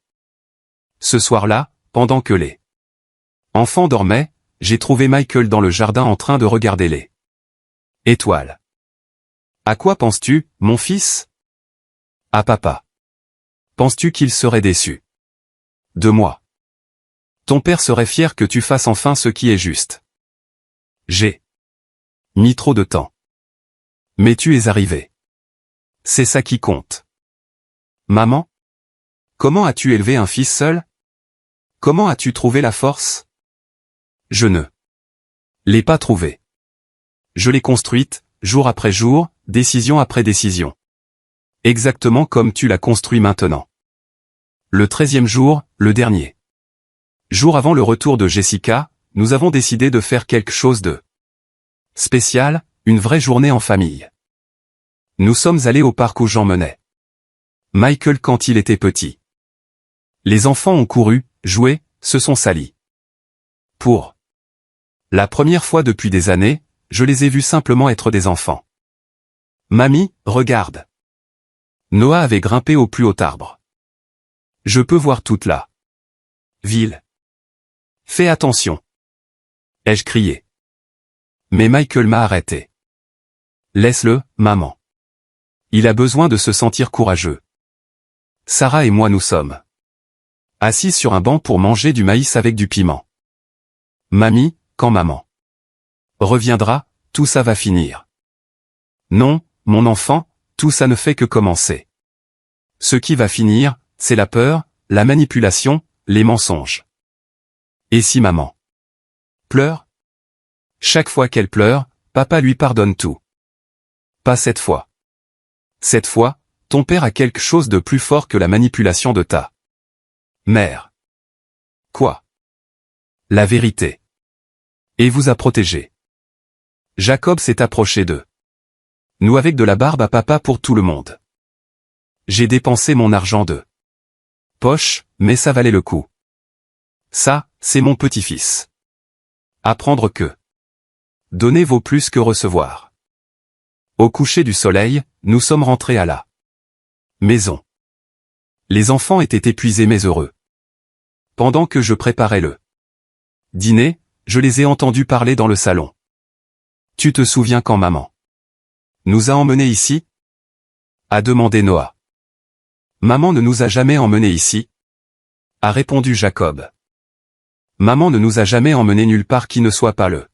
Ce soir-là, pendant que les enfants dormaient, j'ai trouvé Michael dans le jardin en train de regarder les étoiles. À quoi penses-tu, mon fils? À papa. Penses-tu qu'il serait déçu de moi? Ton père serait fier que tu fasses enfin ce qui est juste. J'ai mis trop de temps. Mais tu es arrivé. C'est ça qui compte. Maman? Comment as-tu élevé un fils seul? Comment as-tu trouvé la force? Je ne l'ai pas trouvée. Je l'ai construite, jour après jour, décision après décision. Exactement comme tu l'as construit maintenant. Le 13e jour, le dernier jour avant le retour de Jessica, nous avons décidé de faire quelque chose de spécial, une vraie journée en famille. Nous sommes allés au parc où j'emmenais Michael quand il était petit. Les enfants ont couru, joué, se sont salis. Pour la première fois depuis des années, je les ai vus simplement être des enfants. Mamie, regarde. Noah avait grimpé au plus haut arbre. Je peux voir toute la ville. Fais attention. Ai-je crié. Mais Michael m'a arrêté. Laisse-le, maman. Il a besoin de se sentir courageux. Sarah et moi nous sommes assis sur un banc pour manger du maïs avec du piment. Mamie, quand maman reviendra, tout ça va finir. Non, mon enfant, tout ça ne fait que commencer. Ce qui va finir, c'est la peur, la manipulation, les mensonges. Et si maman pleure? Chaque fois qu'elle pleure, papa lui pardonne tout. Pas cette fois. Cette fois, ton père a quelque chose de plus fort que la manipulation de ta mère. Quoi? La vérité. Et vous a protégé. Jacob s'est approché d'eux. Nous avec de la barbe à papa pour tout le monde. J'ai dépensé mon argent de poche, mais ça valait le coup. Ça, c'est mon petit-fils. Apprendre que donner vaut plus que recevoir. Au coucher du soleil, nous sommes rentrés à la maison. Les enfants étaient épuisés mais heureux. Pendant que je préparais le dîner, je les ai entendus parler dans le salon. Tu te souviens quand maman nous a emmenés ici? A demandé Noah. Maman ne nous a jamais emmenés ici? A répondu Jacob. Maman ne nous a jamais emmenés nulle part qui ne soit pas le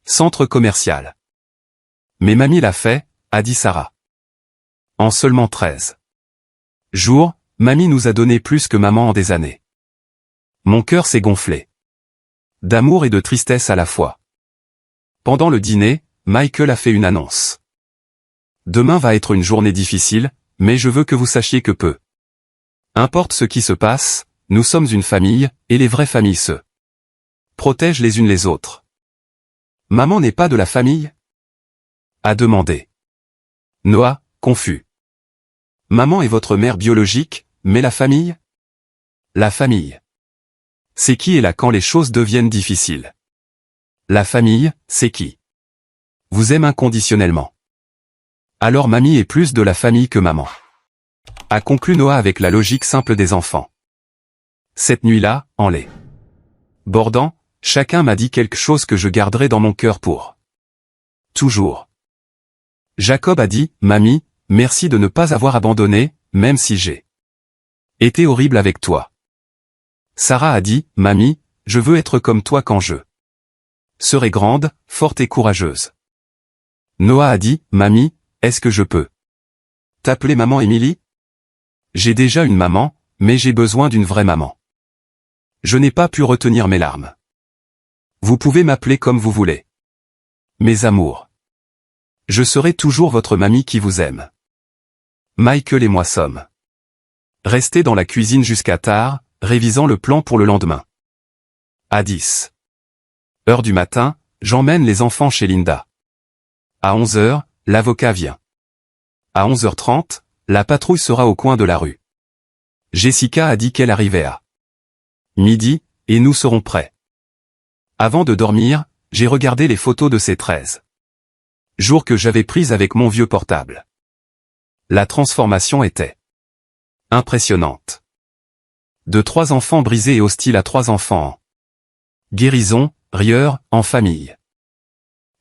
centre commercial. Mais mamie l'a fait, a dit Sarah. En seulement 13 jours, mamie nous a donné plus que maman en des années. Mon cœur s'est gonflé. D'amour et de tristesse à la fois. Pendant le dîner, Michael a fait une annonce. Demain va être une journée difficile, mais je veux que vous sachiez que peu importe ce qui se passe, nous sommes une famille, et les vraies familles se protègent les unes les autres. Maman n'est pas de la famille? A demandé Noah, confus. Maman est votre mère biologique, mais la famille? La famille. C'est qui est là quand les choses deviennent difficiles? La famille, c'est qui vous aime inconditionnellement. Alors mamie est plus de la famille que maman. A conclu Noah avec la logique simple des enfants. Cette nuit-là, en les bordant, chacun m'a dit quelque chose que je garderai dans mon cœur pour toujours. Jacob a dit, mamie, merci de ne pas avoir abandonné, même si j'ai été horrible avec toi. Sarah a dit, mamie, je veux être comme toi quand je serai grande, forte et courageuse. Noah a dit, mamie, est-ce que je peux t'appeler maman Émilie? J'ai déjà une maman, mais j'ai besoin d'une vraie maman. Je n'ai pas pu retenir mes larmes. Vous pouvez m'appeler comme vous voulez. Mes amours. Je serai toujours votre mamie qui vous aime. Michael et moi sommes restés dans la cuisine jusqu'à tard, révisant le plan pour le lendemain. À 10h du matin, j'emmène les enfants chez Linda. À 11h, l'avocat vient. À 11h30, la patrouille sera au coin de la rue. Jessica a dit qu'elle arrivait à midi, et nous serons prêts. Avant de dormir, j'ai regardé les photos de ces 13 jours que j'avais prises avec mon vieux portable. La transformation était impressionnante. De 3 enfants brisés et hostiles à 3 enfants en guérison, rieurs, en famille.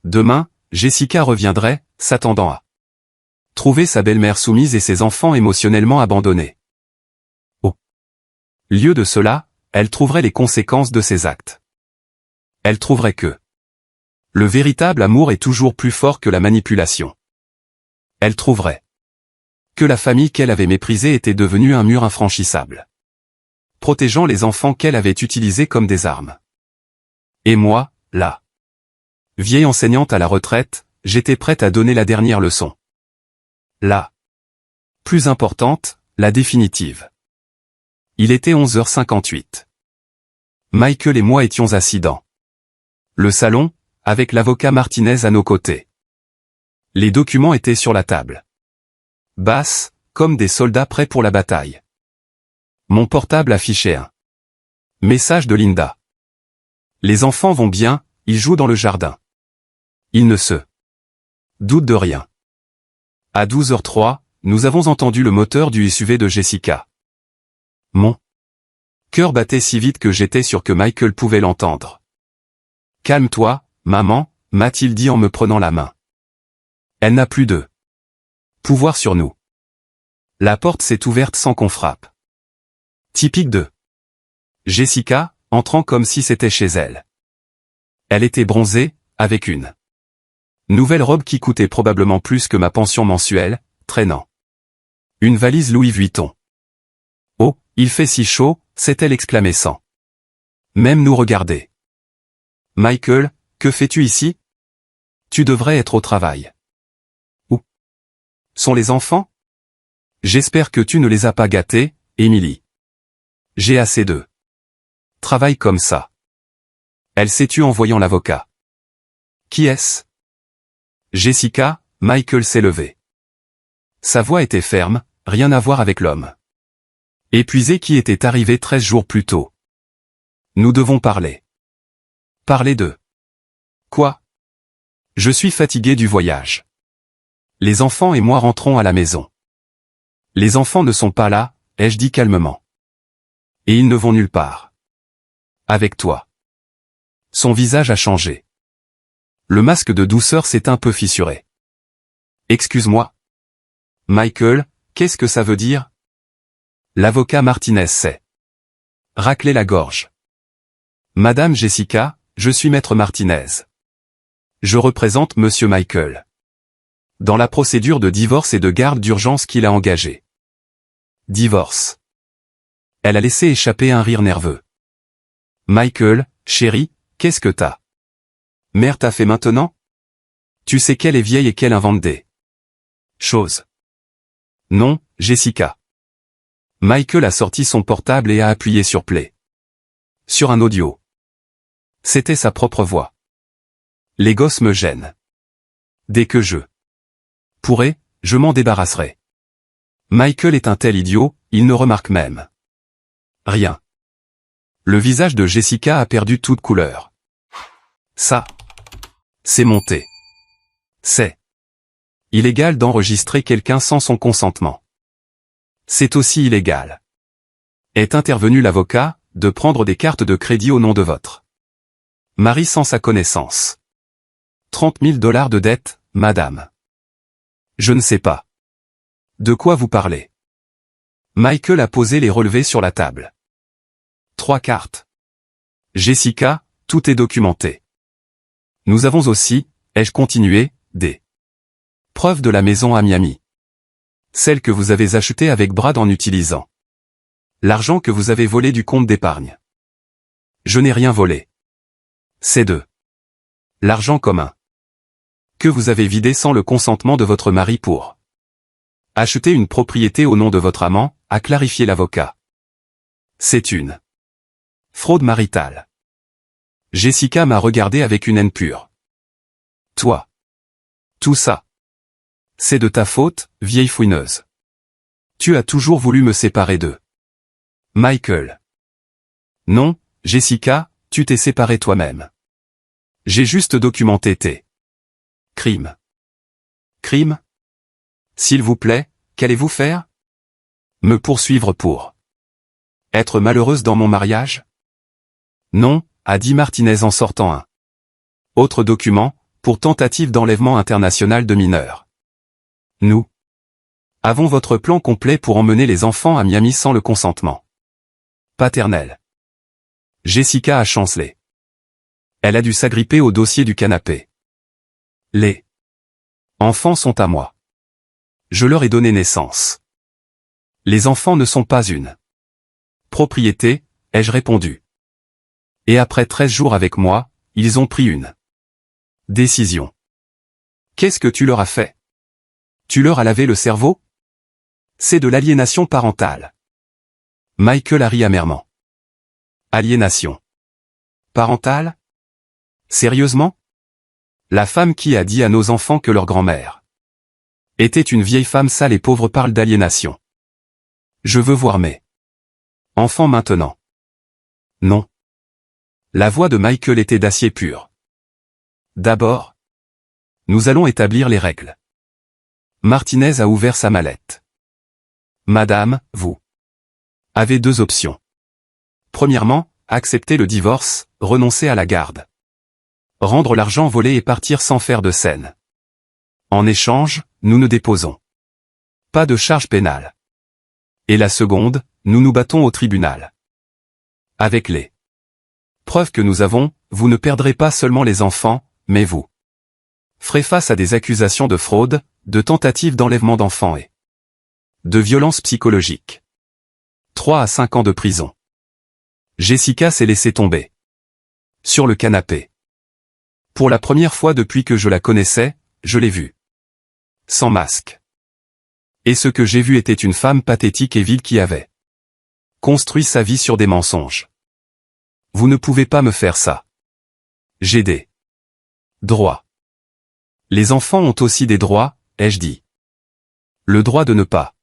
Demain, Jessica reviendrait, s'attendant à trouver sa belle-mère soumise et ses enfants émotionnellement abandonnés. Au lieu de cela, elle trouverait les conséquences de ses actes. Elle trouverait que le véritable amour est toujours plus fort que la manipulation. Elle trouverait que la famille qu'elle avait méprisée était devenue un mur infranchissable, protégeant les enfants qu'elle avait utilisés comme des armes. Et moi, là, vieille enseignante à la retraite, j'étais prête à donner la dernière leçon. La plus importante, la définitive. Il était 11h58. Michael et moi étions assis dans le salon, avec l'avocat Martinez à nos côtés. Les documents étaient sur la table. Basses, comme des soldats prêts pour la bataille. Mon portable affichait un message de Linda. Les enfants vont bien, ils jouent dans le jardin. Ils ne se doutent de rien. À 12h03, nous avons entendu le moteur du SUV de Jessica. Mon cœur battait si vite que j'étais sûr que Michael pouvait l'entendre. « Calme-toi, maman », m'a-t-il dit en me prenant la main. Elle n'a plus de pouvoir sur nous. La porte s'est ouverte sans qu'on frappe. Typique de Jessica, entrant comme si c'était chez elle. Elle était bronzée, avec une nouvelle robe qui coûtait probablement plus que ma pension mensuelle, traînant une valise Louis Vuitton. « Oh, il fait si chaud », s'est-elle exclamée sans même nous regarder. « Michael, que fais-tu ici? Tu devrais être au travail. » Où sont les enfants? J'espère que tu ne les as pas gâtés, Émilie. J'ai assez de travail comme ça. Elle s'est tue en voyant l'avocat. Qui est-ce? Jessica, Michael s'est levé. Sa voix était ferme, rien à voir avec l'homme épuisé qui était arrivé 13 jours plus tôt. Nous devons parler. Parler de quoi? Je suis fatigué du voyage. Les enfants et moi rentrons à la maison. Les enfants ne sont pas là, ai-je dit calmement. Et ils ne vont nulle part. Avec toi. Son visage a changé. Le masque de douceur s'est un peu fissuré. Excuse-moi. Michael, qu'est-ce que ça veut dire? L'avocat Martinez s'est raclé la gorge. Madame Jessica, je suis maître Martinez. Je représente monsieur Michael. Dans la procédure de divorce et de garde d'urgence qu'il a engagée. Divorce. Elle a laissé échapper un rire nerveux. Michael, chérie, qu'est-ce que ta mère t'a fait maintenant? Tu sais qu'elle est vieille et qu'elle invente des choses. Non, Jessica. Michael a sorti son portable et a appuyé sur play. Sur un audio. C'était sa propre voix. Les gosses me gênent. Dès que je pourrai, je m'en débarrasserai. Michael est un tel idiot, il ne remarque même rien. Le visage de Jessica a perdu toute couleur. Ça, c'est monté. C'est Illégal d'enregistrer quelqu'un sans son consentement. C'est aussi illégal. Est intervenu l'avocat, de prendre des cartes de crédit au nom de votre mari sans sa connaissance. 30 000 $ de dette, madame. Je ne sais pas. De quoi vous parlez? Michael a posé les relevés sur la table. 3 cartes. Jessica, tout est documenté. Nous avons aussi, ai-je continué, des preuves de la maison à Miami. Celle que vous avez achetée avec Brad en utilisant l'argent que vous avez volé du compte d'épargne. Je n'ai rien volé. C'est de l'argent commun que vous avez vidé sans le consentement de votre mari pour acheter une propriété au nom de votre amant, a clarifié l'avocat. C'est une fraude maritale. Jessica m'a regardé avec une haine pure. Toi. Tout ça. C'est de ta faute, vieille fouineuse. Tu as toujours voulu me séparer d'eux. Michael. Non, Jessica, tu t'es séparée toi-même. J'ai juste documenté tes crimes. Crimes? S'il vous plaît, qu'allez-vous faire? Me poursuivre pour être malheureuse dans mon mariage? Non, a dit Martinez en sortant un autre document, pour tentative d'enlèvement international de mineurs. Nous avons votre plan complet pour emmener les enfants à Miami sans le consentement paternel. Jessica a chancelé. Elle a dû s'agripper au dossier du canapé. Les enfants sont à moi. Je leur ai donné naissance. Les enfants ne sont pas une propriété, ai-je répondu. Et après 13 jours avec moi, ils ont pris une décision. Qu'est-ce que tu leur as fait? Tu leur as lavé le cerveau? C'est de l'aliénation parentale. Michael a ri amèrement. Aliénation parentale? Sérieusement? La femme qui a dit à nos enfants que leur grand-mère était une vieille femme sale et pauvre parle d'aliénation. Je veux voir mes enfants maintenant. Non. La voix de Michael était d'acier pur. D'abord, nous allons établir les règles. Martinez a ouvert sa mallette. Madame, vous avez 2 options. Premièrement, accepter le divorce, renoncer à la garde. Rendre l'argent volé et partir sans faire de scène. En échange, nous ne déposons pas de charge pénale. Et la seconde, nous nous battons au tribunal. Avec les preuves que nous avons, vous ne perdrez pas seulement les enfants, mais vous ferez face à des accusations de fraude, de tentative d'enlèvement d'enfants et de violence psychologique. 3 à 5 ans de prison. Jessica s'est laissée tomber sur le canapé. Pour la première fois depuis que je la connaissais, je l'ai vue sans masque. Et ce que j'ai vu était une femme pathétique et vile qui avait construit sa vie sur des mensonges. Vous ne pouvez pas me faire ça. J'ai des droits. Les enfants ont aussi des droits, ai-je dit. Le droit de ne pas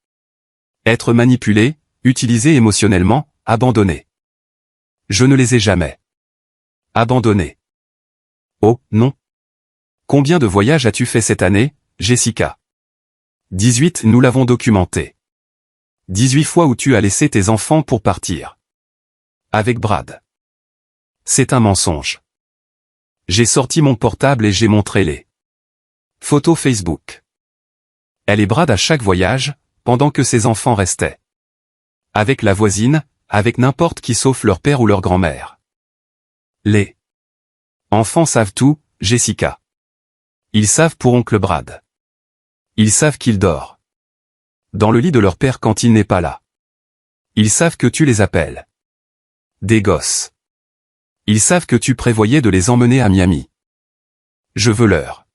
être manipulé, utilisé émotionnellement, abandonné. Je ne les ai jamais abandonnés. Oh, non. Combien de voyages as-tu fait cette année, Jessica? 18, nous l'avons documenté. 18 fois où tu as laissé tes enfants pour partir avec Brad. C'est un mensonge. J'ai sorti mon portable et j'ai montré les photos Facebook. Elle et Brad à chaque voyage, pendant que ses enfants restaient avec la voisine, avec n'importe qui sauf leur père ou leur grand-mère. Les enfants savent tout, Jessica. Ils savent pour oncle Brad. Ils savent qu'il dort dans le lit de leur père quand il n'est pas là. Ils savent que tu les appelles des gosses. Ils savent que tu prévoyais de les emmener à Miami. Je veux leur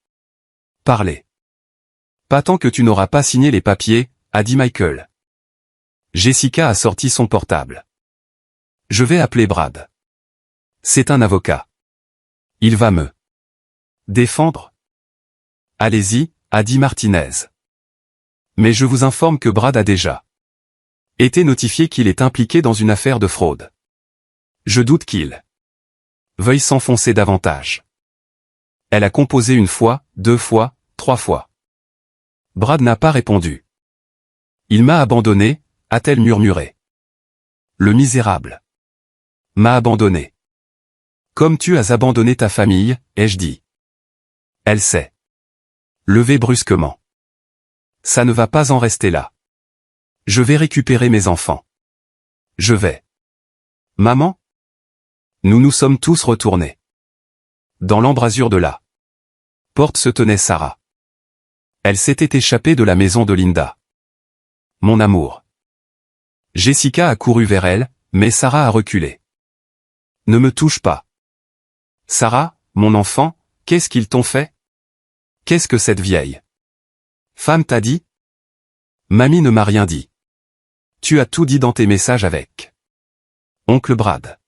parler. Pas tant que tu n'auras pas signé les papiers, a dit Michael. Jessica a sorti son portable. Je vais appeler Brad. C'est un avocat. Il va me défendre. Allez-y, a dit Martinez. Mais je vous informe que Brad a déjà été notifié qu'il est impliqué dans une affaire de fraude. Je doute qu'il veuille s'enfoncer davantage. Elle a composé 1 fois, 2 fois, 3 fois. Brad n'a pas répondu. Il m'a abandonné, a-t-elle murmuré. Le misérable. M'a abandonné. Comme tu as abandonné ta famille, ai-je dit. Elle s'est levée brusquement. Ça ne va pas en rester là. Je vais récupérer mes enfants. Je vais. Maman? Nous nous sommes tous retournés. Dans l'embrasure de la porte se tenait Sarah. Elle s'était échappée de la maison de Linda. Mon amour. Jessica a couru vers elle, mais Sarah a reculé. Ne me touche pas. Sarah, mon enfant, qu'est-ce qu'ils t'ont fait? Qu'est-ce que cette vieille femme t'a dit? Mamie ne m'a rien dit. Tu as tout dit dans tes messages avec oncle Brad.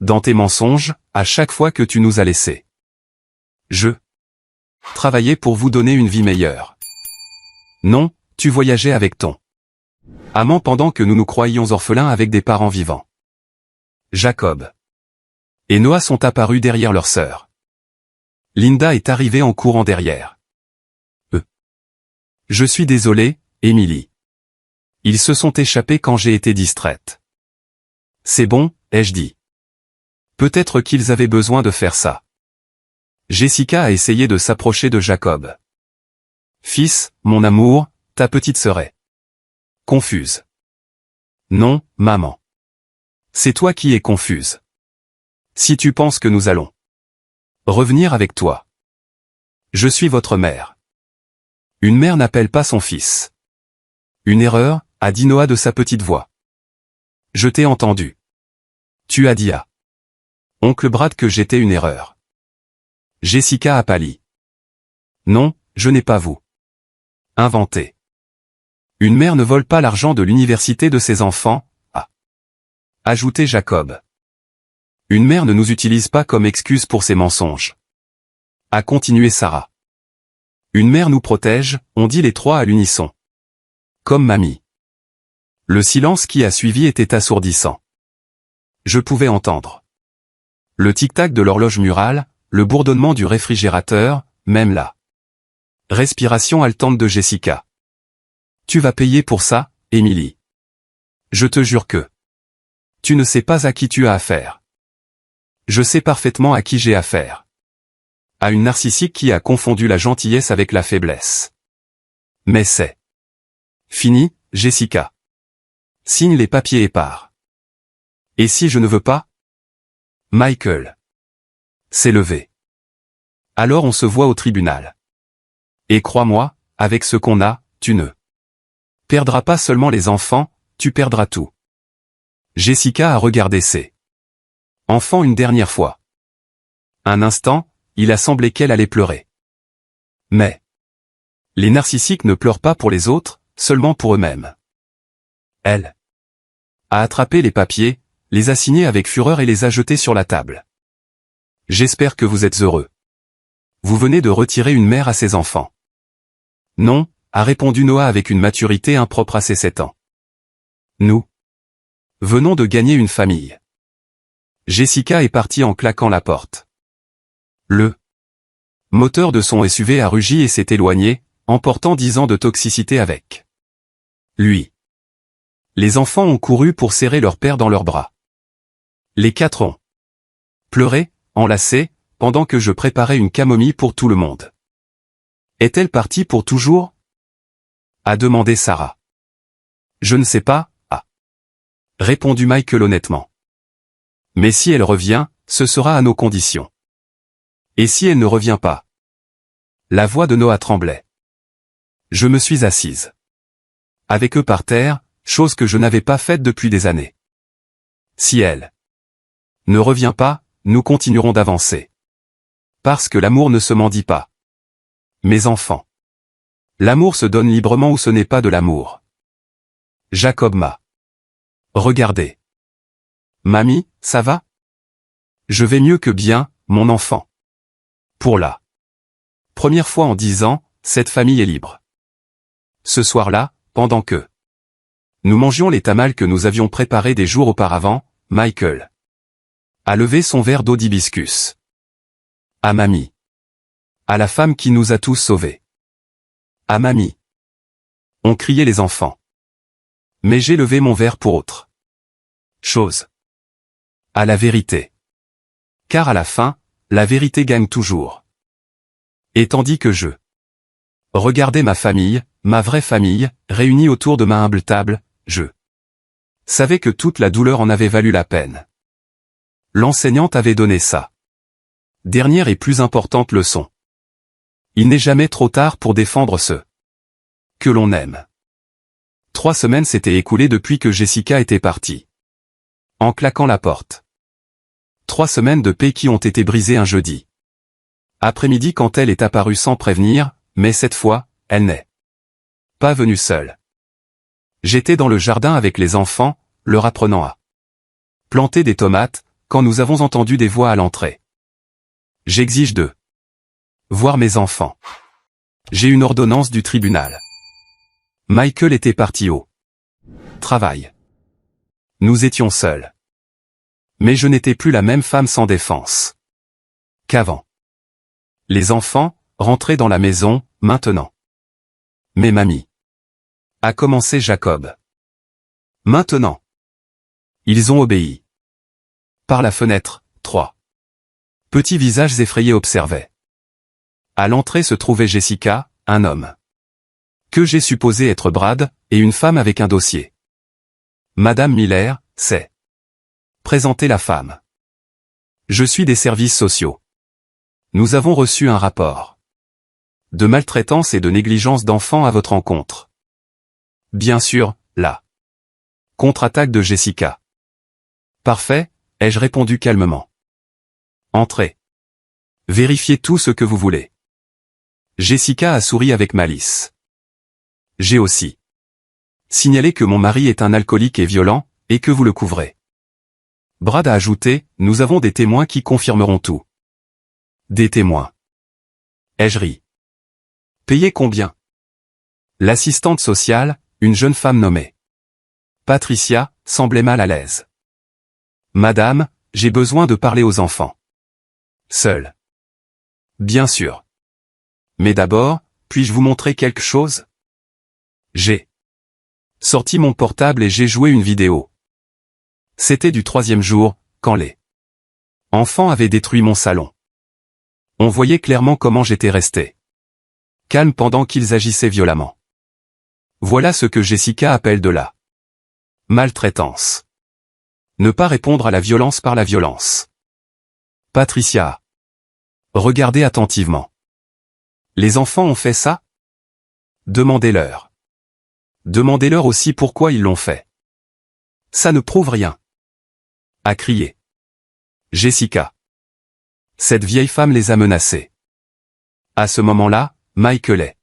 Dans tes mensonges, à chaque fois que tu nous as laissés. Je travaillais pour vous donner une vie meilleure. Non, tu voyageais avec ton amant pendant que nous nous croyions orphelins avec des parents vivants. Jacob et Noah sont apparus derrière leur sœur. Linda est arrivée en courant derrière. Je suis désolé, Emily. Ils se sont échappés quand j'ai été distraite. C'est bon, ai-je dit. Peut-être qu'ils avaient besoin de faire ça. Jessica a essayé de s'approcher de Jacob. Fils, mon amour, ta petite sœur est confuse. Non, maman. C'est toi qui es confuse. Si tu penses que nous allons revenir avec toi. Je suis votre mère. Une mère n'appelle pas son fils. Une erreur, a dit Noah de sa petite voix. Je t'ai entendu. Tu as dit à oncle Brad que j'étais une erreur. Jessica a pâli. Non, je n'ai pas vous inventé. Une mère ne vole pas l'argent de l'université de ses enfants, a ajouté Jacob. Une mère ne nous utilise pas comme excuse pour ses mensonges. A continué Sarah. Une mère nous protège, ont dit les trois à l'unisson. Comme mamie. Le silence qui a suivi était assourdissant. Je pouvais entendre le tic-tac de l'horloge murale, le bourdonnement du réfrigérateur, même la respiration haletante de Jessica. Tu vas payer pour ça, Emily. Je te jure que tu ne sais pas à qui tu as affaire. Je sais parfaitement à qui j'ai affaire. À une narcissique qui a confondu la gentillesse avec la faiblesse. Mais c'est fini, Jessica. Signe les papiers et pars. Et si je ne veux pas? Michael s'est levé. Alors on se voit au tribunal. Et crois-moi, avec ce qu'on a, tu ne perdras pas seulement les enfants, tu perdras tout. Jessica a regardé ses enfants une dernière fois. Un instant, il a semblé qu'elle allait pleurer. Mais les narcissiques ne pleurent pas pour les autres, seulement pour eux-mêmes. Elle a attrapé les papiers, les a signés avec fureur et les a jetés sur la table. J'espère que vous êtes heureux. Vous venez de retirer une mère à ses enfants. Non, a répondu Noah avec une maturité impropre à ses 7 ans. Nous venons de gagner une famille. Jessica est partie en claquant la porte. Le moteur de son SUV a rugi et s'est éloigné, emportant 10 ans de toxicité avec lui. Les enfants ont couru pour serrer leur père dans leurs bras. Les 4 ont pleuré, enlacés, pendant que je préparais une camomille pour tout le monde. Est-elle partie pour toujours? A demandé Sarah. Je ne sais pas, a répondu Michael honnêtement. Mais si elle revient, ce sera à nos conditions. Et si elle ne revient pas? La voix de Noah tremblait. Je me suis assise avec eux par terre, chose que je n'avais pas faite depuis des années. Si elle ne revient pas, nous continuerons d'avancer. Parce que l'amour ne se mendie pas. Mes enfants. L'amour se donne librement ou ce n'est pas de l'amour. Jacob m'a regardé. Mamie, ça va? Je vais mieux que bien, mon enfant. Pour la première fois en 10 ans, cette famille est libre. Ce soir-là, pendant que nous mangions les tamales que nous avions préparés des jours auparavant, Michael a levé son verre d'eau d'hibiscus. À mamie. À la femme qui nous a tous sauvés. À mamie. Ont crié les enfants. Mais j'ai levé mon verre pour autre chose. À la vérité. Car à la fin, la vérité gagne toujours. Et tandis que je regardais ma famille, ma vraie famille, réunie autour de ma humble table, je savais que toute la douleur en avait valu la peine. L'enseignante avait donné ça. Dernière et plus importante leçon. Il n'est jamais trop tard pour défendre ceux que l'on aime. 3 semaines s'étaient écoulées depuis que Jessica était partie. En claquant la porte. 3 semaines de paix qui ont été brisées un jeudi après-midi quand elle est apparue sans prévenir, mais cette fois, elle n'est pas venue seule. J'étais dans le jardin avec les enfants, leur apprenant à planter des tomates, quand nous avons entendu des voix à l'entrée. J'exige de voir mes enfants. J'ai une ordonnance du tribunal. Michael était parti au travail. Nous étions seuls. Mais je n'étais plus la même femme sans défense qu'avant. Les enfants, rentraient dans la maison, maintenant. Mais mamie. A commencé Jacob. Maintenant. Ils ont obéi. Par la fenêtre, 3 petits visages effrayés observaient. À l'entrée se trouvait Jessica, un homme que j'ai supposé être Brad, et une femme avec un dossier. Madame Miller, c'est présenter la femme. Je suis des services sociaux. Nous avons reçu un rapport de maltraitance et de négligence d'enfants à votre encontre. Bien sûr, la contre-attaque de Jessica. Parfait, ai-je répondu calmement. Entrez. Vérifiez tout ce que vous voulez. Jessica a souri avec malice. J'ai aussi signalé que mon mari est un alcoolique et violent, et que vous le couvrez. Brad a ajouté, nous avons des témoins qui confirmeront tout. Des témoins. Ai-je ri. Payez combien? L'assistante sociale, une jeune femme nommée Patricia, semblait mal à l'aise. Madame, j'ai besoin de parler aux enfants. Seul. Bien sûr. Mais d'abord, puis-je vous montrer quelque chose? J'ai sorti mon portable et j'ai joué une vidéo. C'était du 3e jour, quand les enfants avaient détruit mon salon. On voyait clairement comment j'étais resté calme pendant qu'ils agissaient violemment. Voilà ce que Jessica appelle de la maltraitance. Ne pas répondre à la violence par la violence. Patricia. Regardez attentivement. Les enfants ont fait ça? Demandez-leur. Demandez-leur aussi pourquoi ils l'ont fait. Ça ne prouve rien. A crié Jessica. Cette vieille femme les a menacés. À ce moment-là, Michael est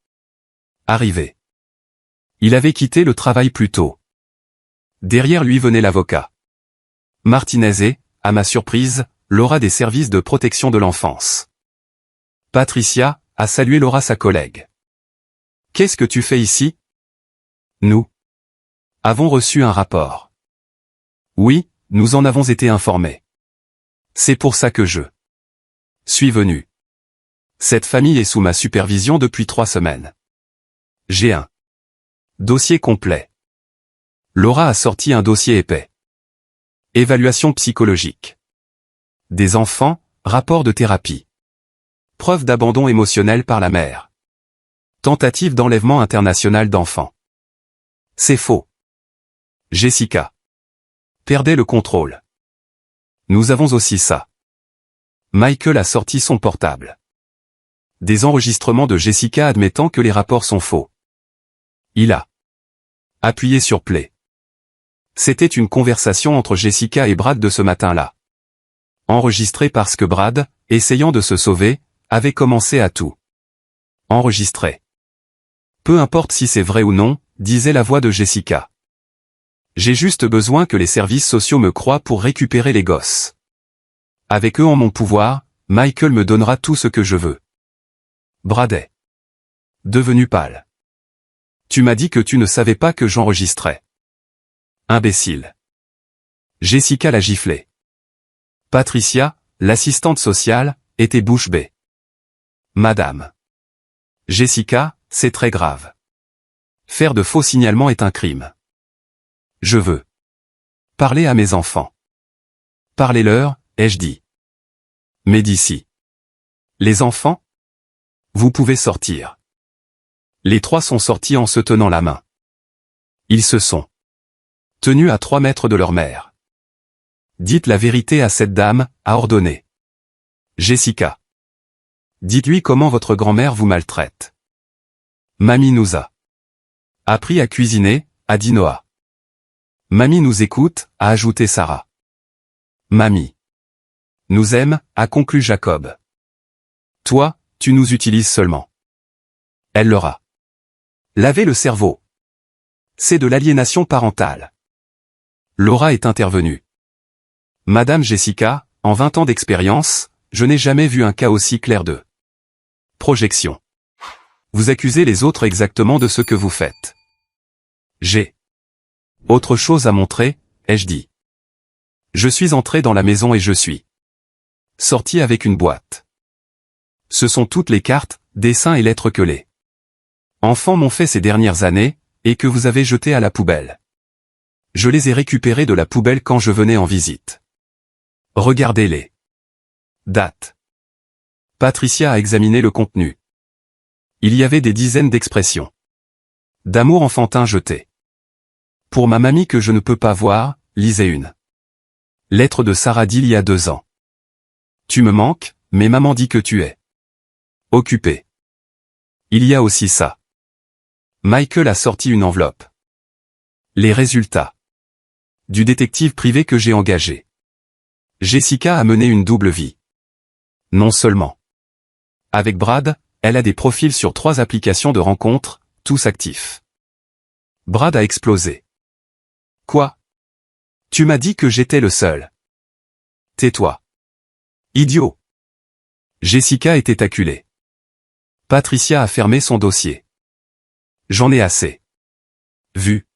arrivé. Il avait quitté le travail plus tôt. Derrière lui venait l'avocat Martinez et, à ma surprise, Laura des services de protection de l'enfance. Patricia a salué Laura sa collègue. Qu'est-ce que tu fais ici? Nous avons reçu un rapport. Oui, nous en avons été informés. C'est pour ça que je suis venu. Cette famille est sous ma supervision depuis 3 semaines. J'ai un dossier complet. Laura a sorti un dossier épais. Évaluation psychologique des enfants, rapport de thérapie. Preuve d'abandon émotionnel par la mère. Tentative d'enlèvement international d'enfants. C'est faux. Jessica perdait le contrôle. Nous avons aussi ça. Michael a sorti son portable. Des enregistrements de Jessica admettant que les rapports sont faux. Il a appuyé sur play. C'était une conversation entre Jessica et Brad de ce matin-là. Enregistrée parce que Brad, essayant de se sauver, avait commencé à tout enregistrer. Peu importe si c'est vrai ou non, disait la voix de Jessica. J'ai juste besoin que les services sociaux me croient pour récupérer les gosses. Avec eux en mon pouvoir, Michael me donnera tout ce que je veux. Brad est devenu pâle. Tu m'as dit que tu ne savais pas que j'enregistrais. Imbécile. Jessica l'a giflé. Patricia, l'assistante sociale, était bouche bée. Madame. Jessica, c'est très grave. Faire de faux signalements est un crime. Je veux parler à mes enfants. Parlez-leur, ai-je dit. Mais d'ici. Les enfants? Vous pouvez sortir. Les trois sont sortis en se tenant la main. Ils se sont tenus à 3 mètres de leur mère. Dites la vérité à cette dame, a ordonné Jessica. Dites-lui comment votre grand-mère vous maltraite. Mamie nous a appris à cuisiner, a dit Noah. Mamie nous écoute, a ajouté Sarah. Mamie nous aime, a conclu Jacob. Toi, tu nous utilises seulement. Elle leur a lavé le cerveau. C'est de l'aliénation parentale. Laura est intervenue. Madame Jessica, en 20 ans d'expérience, je n'ai jamais vu un cas aussi clair de projection. Vous accusez les autres exactement de ce que vous faites. J'ai autre chose à montrer, ai-je dit. Je suis entré dans la maison et je suis sorti avec une boîte. Ce sont toutes les cartes, dessins et lettres que les enfants m'ont fait ces dernières années, et que vous avez jetées à la poubelle. Je les ai récupérées de la poubelle quand je venais en visite. Regardez les dates. Patricia a examiné le contenu. Il y avait des dizaines d'expressions d'amour enfantin jetées. Pour ma mamie que je ne peux pas voir, lisez une lettre de Sarah d'il y a 2 ans. Tu me manques, mais maman dit que tu es occupé. Il y a aussi ça. Michael a sorti une enveloppe. Les résultats du détective privé que j'ai engagé. Jessica a mené une double vie. Non seulement avec Brad, elle a des profils sur 3 applications de rencontres, tous actifs. Brad a explosé. Quoi? Tu m'as dit que j'étais le seul. Tais-toi. Idiot. Jessica était acculée. Patricia a fermé son dossier. J'en ai assez vu.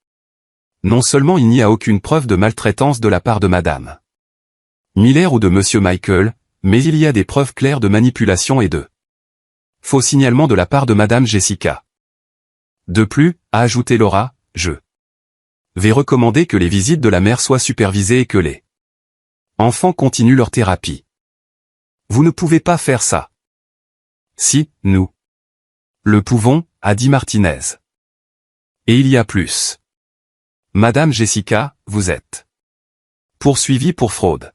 Non seulement il n'y a aucune preuve de maltraitance de la part de Madame Miller ou de Monsieur Michael, mais il y a des preuves claires de manipulation et de faux signalement de la part de Madame Jessica. De plus, a ajouté Laura, je vais recommander que les visites de la mère soient supervisées et que les enfants continuent leur thérapie. Vous ne pouvez pas faire ça. Si, nous le pouvons, a dit Martinez. Et il y a plus. Madame Jessica, vous êtes poursuivie pour fraude.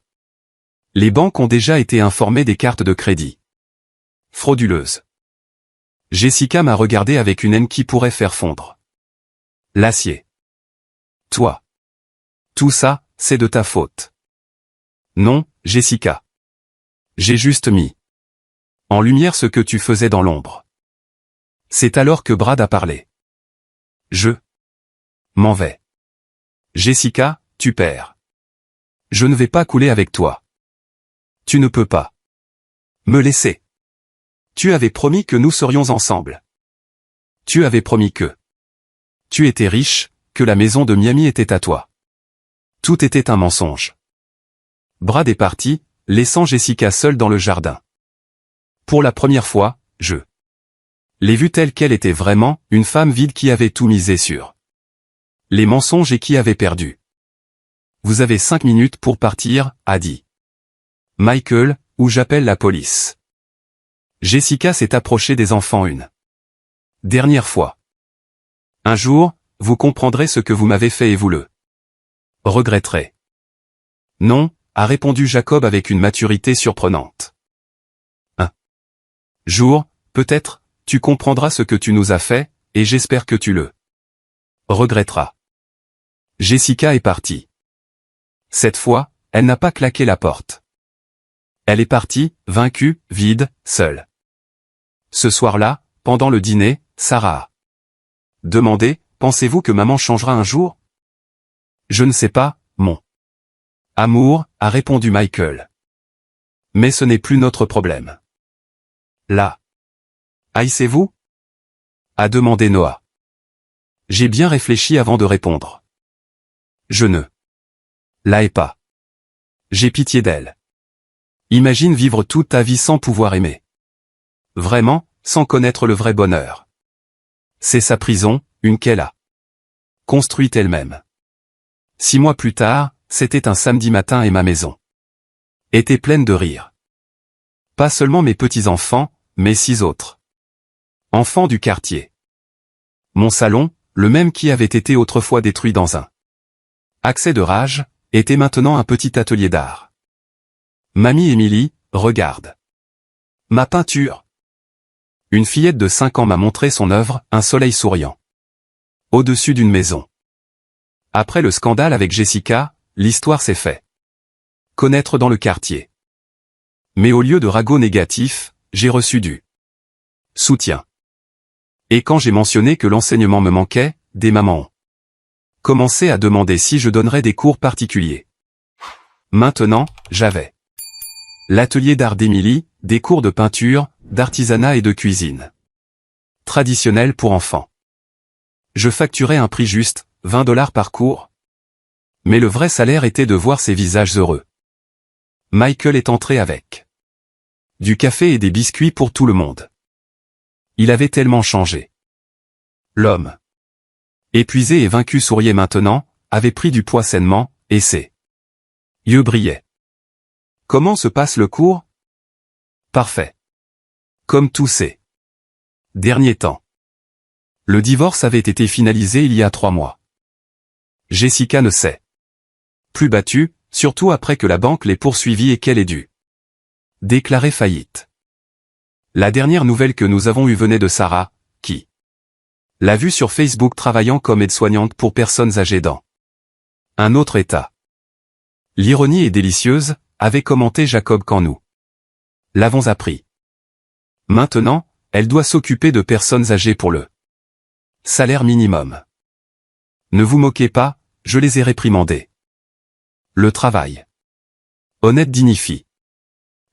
Les banques ont déjà été informées des cartes de crédit frauduleuses. Jessica m'a regardé avec une haine qui pourrait faire fondre l'acier. Toi. Tout ça, c'est de ta faute. Non, Jessica. J'ai juste mis en lumière ce que tu faisais dans l'ombre. C'est alors que Brad a parlé. Je m'en vais. Jessica, tu perds. Je ne vais pas couler avec toi. Tu ne peux pas me laisser. Tu avais promis que nous serions ensemble. Tu avais promis que tu étais riche, que la maison de Miami était à toi. Tout était un mensonge. Brad est parti, laissant Jessica seule dans le jardin. Pour la première fois, je l'ai vue telle qu'elle était vraiment, une femme vide qui avait tout misé sur les mensonges et qui avait perdu. Vous avez 5 minutes pour partir, a dit Michael, ou j'appelle la police. Jessica s'est approchée des enfants une dernière fois. Un jour, vous comprendrez ce que vous m'avez fait et vous le regretterez. Non, a répondu Jacob avec une maturité surprenante. Un jour, peut-être, tu comprendras ce que tu nous as fait, et j'espère que tu le regretteras. Jessica est partie. Cette fois, elle n'a pas claqué la porte. Elle est partie, vaincue, vide, seule. Ce soir-là, pendant le dîner, Sarah a demandé, pensez-vous que maman changera un jour? Je ne sais pas, mon amour, a répondu Michael. Mais ce n'est plus notre problème. Là. Haïssez-vous? A demandé Noah. J'ai bien réfléchi avant de répondre. Je ne la hais pas. J'ai pitié d'elle. Imagine vivre toute ta vie sans pouvoir aimer. Vraiment, sans connaître le vrai bonheur. C'est sa prison, une qu'elle a construite elle-même. 6 mois plus tard, c'était un samedi matin et ma maison était pleine de rire. Pas seulement mes petits-enfants, mais 6 autres enfants du quartier. Mon salon, le même qui avait été autrefois détruit dans un accès de rage, était maintenant un petit atelier d'art. Mamie Émilie, regarde ma peinture. Une fillette de 5 ans m'a montré son œuvre, un soleil souriant au-dessus d'une maison. Après le scandale avec Jessica, l'histoire s'est fait connaître dans le quartier. Mais au lieu de ragots négatifs, j'ai reçu du soutien. Et quand j'ai mentionné que l'enseignement me manquait, des mamans ont commencé à demander si je donnerais des cours particuliers. Maintenant, j'avais l'atelier d'art d'Émilie, des cours de peinture, d'artisanat et de cuisine traditionnels pour enfants. Je facturais un prix juste, 20 $ par cours. Mais le vrai salaire était de voir ces visages heureux. Michael est entré avec du café et des biscuits pour tout le monde. Il avait tellement changé. L'homme, épuisé et vaincu, souriait maintenant, avait pris du poids sainement, et ses yeux brillaient. Comment se passe le cours? Parfait. Comme tous ces derniers temps. Le divorce avait été finalisé il y a 3 mois. Jessica ne s'est plus battue, surtout après que la banque l'ait poursuivie et qu'elle ait dû déclarer faillite. La dernière nouvelle que nous avons eue venait de Sarah, qui l'a vue sur Facebook travaillant comme aide-soignante pour personnes âgées dans un autre état. L'ironie est délicieuse, avait commenté Jacob quand nous l'avons appris. Maintenant, elle doit s'occuper de personnes âgées pour le salaire minimum. Ne vous moquez pas, je les ai réprimandés. Le travail honnête dignifie.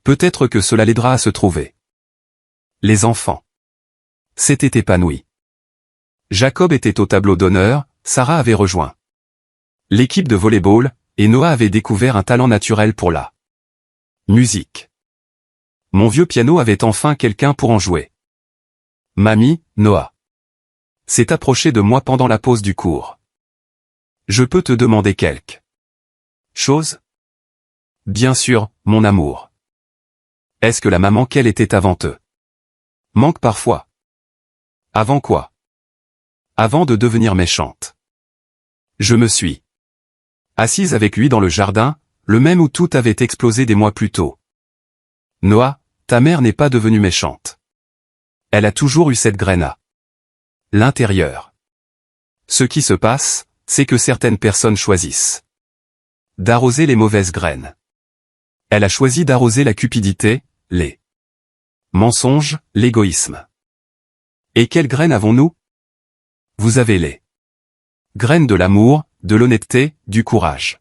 Peut-être que cela l'aidera à se trouver. Les enfants s'étaient épanouis. Jacob était au tableau d'honneur, Sarah avait rejoint l'équipe de volley-ball, et Noah avait découvert un talent naturel pour la musique. Mon vieux piano avait enfin quelqu'un pour en jouer. Mamie, Noah s'est approché de moi pendant la pause du cours. Je peux te demander quelque chose? Bien sûr, mon amour. Est-ce que la maman qu'elle était avant eux manque parfois? Avant quoi? Avant de devenir méchante. Je me suis assise avec lui dans le jardin, le même où tout avait explosé des mois plus tôt. Noah, ta mère n'est pas devenue méchante. Elle a toujours eu cette graine à l'intérieur. Ce qui se passe, c'est que certaines personnes choisissent d'arroser les mauvaises graines. Elle a choisi d'arroser la cupidité, les mensonges, l'égoïsme. Et quelles graines avons-nous? Vous avez les graines de l'amour, de l'honnêteté, du courage.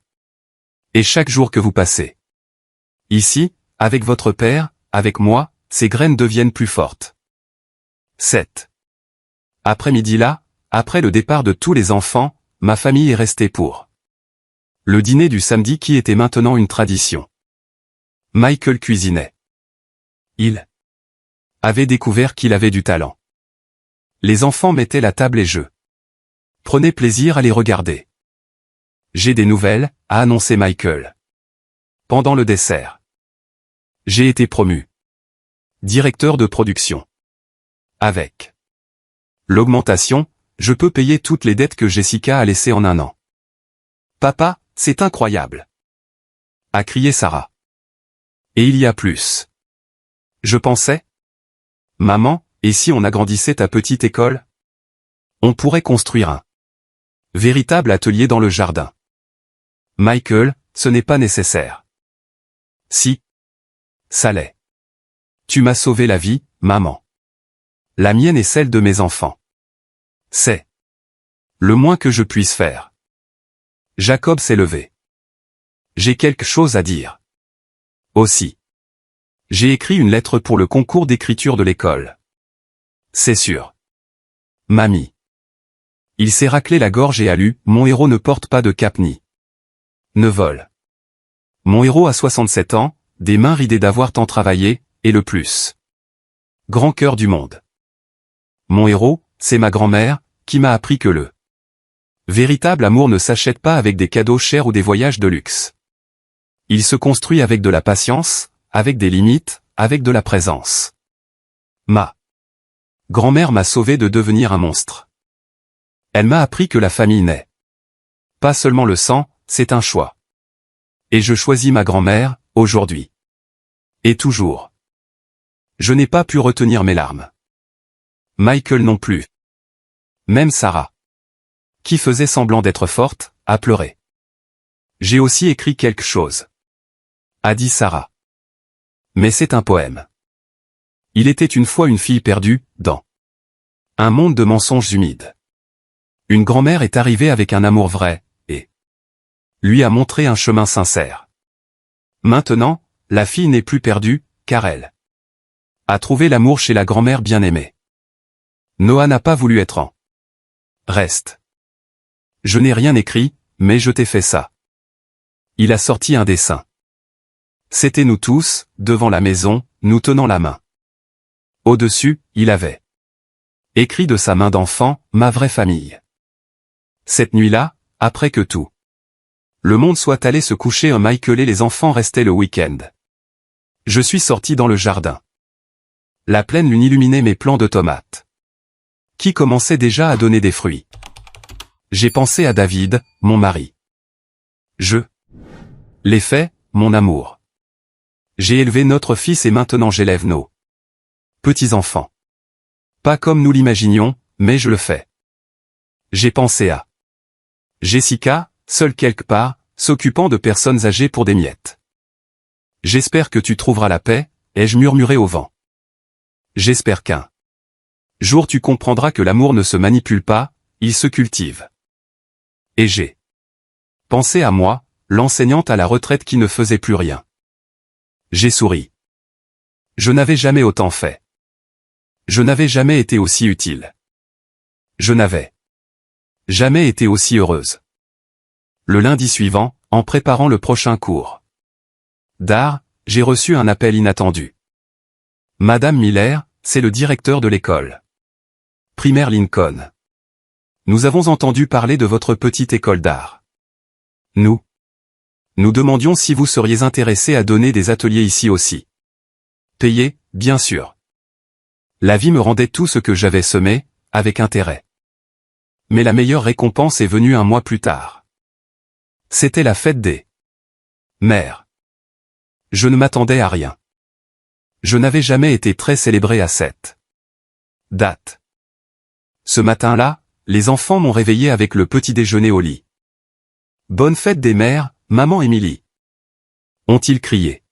Et chaque jour que vous passez ici, avec votre père, avec moi, ces graines deviennent plus fortes. 7. Après-midi-là, après le départ de tous les enfants, ma famille est restée pour le dîner du samedi qui était maintenant une tradition. Michael cuisinait. Il avait découvert qu'il avait du talent. Les enfants mettaient la table et je prenais plaisir à les regarder. J'ai des nouvelles, a annoncé Michael. Pendant le dessert. J'ai été promu directeur de production. Avec l'augmentation, je peux payer toutes les dettes que Jessica a laissées en un an. Papa, c'est incroyable, a crié Sarah. Et il y a plus. Je pensais. Maman, et si on agrandissait ta petite école? On pourrait construire un véritable atelier dans le jardin. Michael, ce n'est pas nécessaire. Si. Ça l'est. Tu m'as sauvé la vie, maman. La mienne et celle de mes enfants. C'est le moins que je puisse faire. Jacob s'est levé. J'ai quelque chose à dire. Aussi. J'ai écrit une lettre pour le concours d'écriture de l'école. C'est sûr. Mamie. Il s'est raclé la gorge et a lu « Mon héros ne porte pas de cape ni ne vole. Mon héros a 67 ans, des mains ridées d'avoir tant travaillé, et le plus grand cœur du monde. Mon héros, c'est ma grand-mère, qui m'a appris que le véritable amour ne s'achète pas avec des cadeaux chers ou des voyages de luxe. Il se construit avec de la patience, avec des limites, avec de la présence. Ma grand-mère m'a sauvé de devenir un monstre. Elle m'a appris que la famille n'est pas seulement le sang, c'est un choix. Et je choisis ma grand-mère, aujourd'hui. Et toujours. Je n'ai pas pu retenir mes larmes. Michael non plus. Même Sarah, qui faisait semblant d'être forte, a pleuré. J'ai aussi écrit quelque chose, a dit Sarah. Mais c'est un poème. Il était une fois une fille perdue, dans un monde de mensonges humides. Une grand-mère est arrivée avec un amour vrai, et lui a montré un chemin sincère. Maintenant, la fille n'est plus perdue, car elle a trouvé l'amour chez la grand-mère bien-aimée. Noah n'a pas voulu être en reste. Je n'ai rien écrit, mais je t'ai fait ça. Il a sorti un dessin. C'était nous tous, devant la maison, nous tenant la main. Au-dessus, il avait écrit de sa main d'enfant, ma vraie famille. Cette nuit-là, après que tout le monde soit allé se coucher, Michael et les enfants restaient le week-end. Je suis sorti dans le jardin. La pleine lune illuminait mes plants de tomates, qui commençaient déjà à donner des fruits. J'ai pensé à David, mon mari. Je l'ai fait, mon amour. J'ai élevé notre fils et maintenant j'élève nos petits-enfants. Pas comme nous l'imaginions, mais je le fais. J'ai pensé à Jessica, seule quelque part, s'occupant de personnes âgées pour des miettes. J'espère que tu trouveras la paix, ai-je murmuré au vent. J'espère qu'un jour tu comprendras que l'amour ne se manipule pas, il se cultive. Et j'ai pensé à moi, l'enseignante à la retraite qui ne faisait plus rien. J'ai souri. Je n'avais jamais autant fait. Je n'avais jamais été aussi utile. Je n'avais jamais été aussi heureuse. Le lundi suivant, en préparant le prochain cours d'art, j'ai reçu un appel inattendu. Madame Miller, c'est le directeur de l'école primaire Lincoln. Nous avons entendu parler de votre petite école d'art. Nous demandions si vous seriez intéressé à donner des ateliers ici aussi. Payé, bien sûr. La vie me rendait tout ce que j'avais semé, avec intérêt. Mais la meilleure récompense est venue un mois plus tard. C'était la fête des mères. Je ne m'attendais à rien. Je n'avais jamais été très célébré à cette date. Ce matin-là, les enfants m'ont réveillé avec le petit déjeuner au lit. Bonne fête des mères, maman Émilie, ont-ils crié.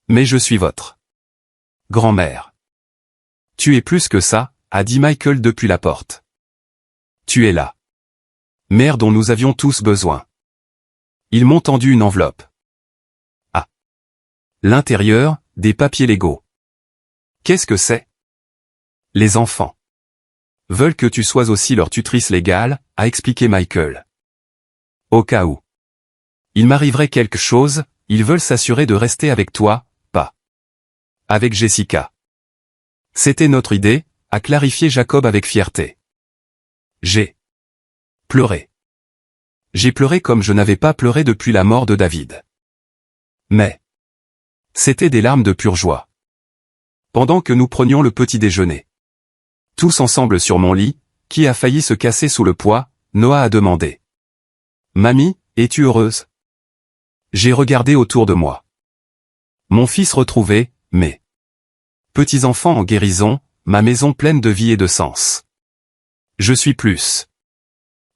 Mais je suis votre grand-mère. Tu es plus que ça, a dit Michael depuis la porte. Tu es la mère dont nous avions tous besoin. Ils m'ont tendu une enveloppe. À l'intérieur, des papiers légaux. Qu'est-ce que c'est? Les enfants veulent que tu sois aussi leur tutrice légale, a expliqué Michael. Au cas où il m'arriverait quelque chose, ils veulent s'assurer de rester avec toi, pas avec Jessica. C'était notre idée, a clarifié Jacob avec fierté. J'ai pleuré. J'ai pleuré comme je n'avais pas pleuré depuis la mort de David. Mais c'était des larmes de pure joie. Pendant que nous prenions le petit déjeuner, tous ensemble sur mon lit, qui a failli se casser sous le poids, Noah a demandé. Mamie, es-tu heureuse? J'ai regardé autour de moi. Mon fils retrouvé, mes petits-enfants en guérison, ma maison pleine de vie et de sens. Je suis plus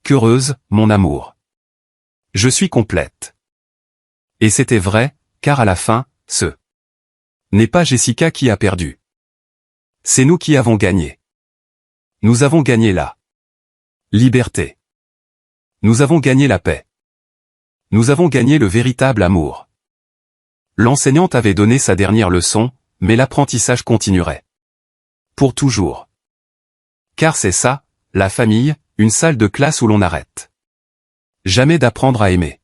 qu'heureuse, mon amour. Je suis complète. Et c'était vrai, car à la fin, ce n'est pas Jessica qui a perdu. C'est nous qui avons gagné. Nous avons gagné la liberté. Nous avons gagné la paix. Nous avons gagné le véritable amour. L'enseignante avait donné sa dernière leçon, mais l'apprentissage continuerait. Pour toujours. Car c'est ça, la famille, une salle de classe où l'on n'arrête jamais d'apprendre à aimer.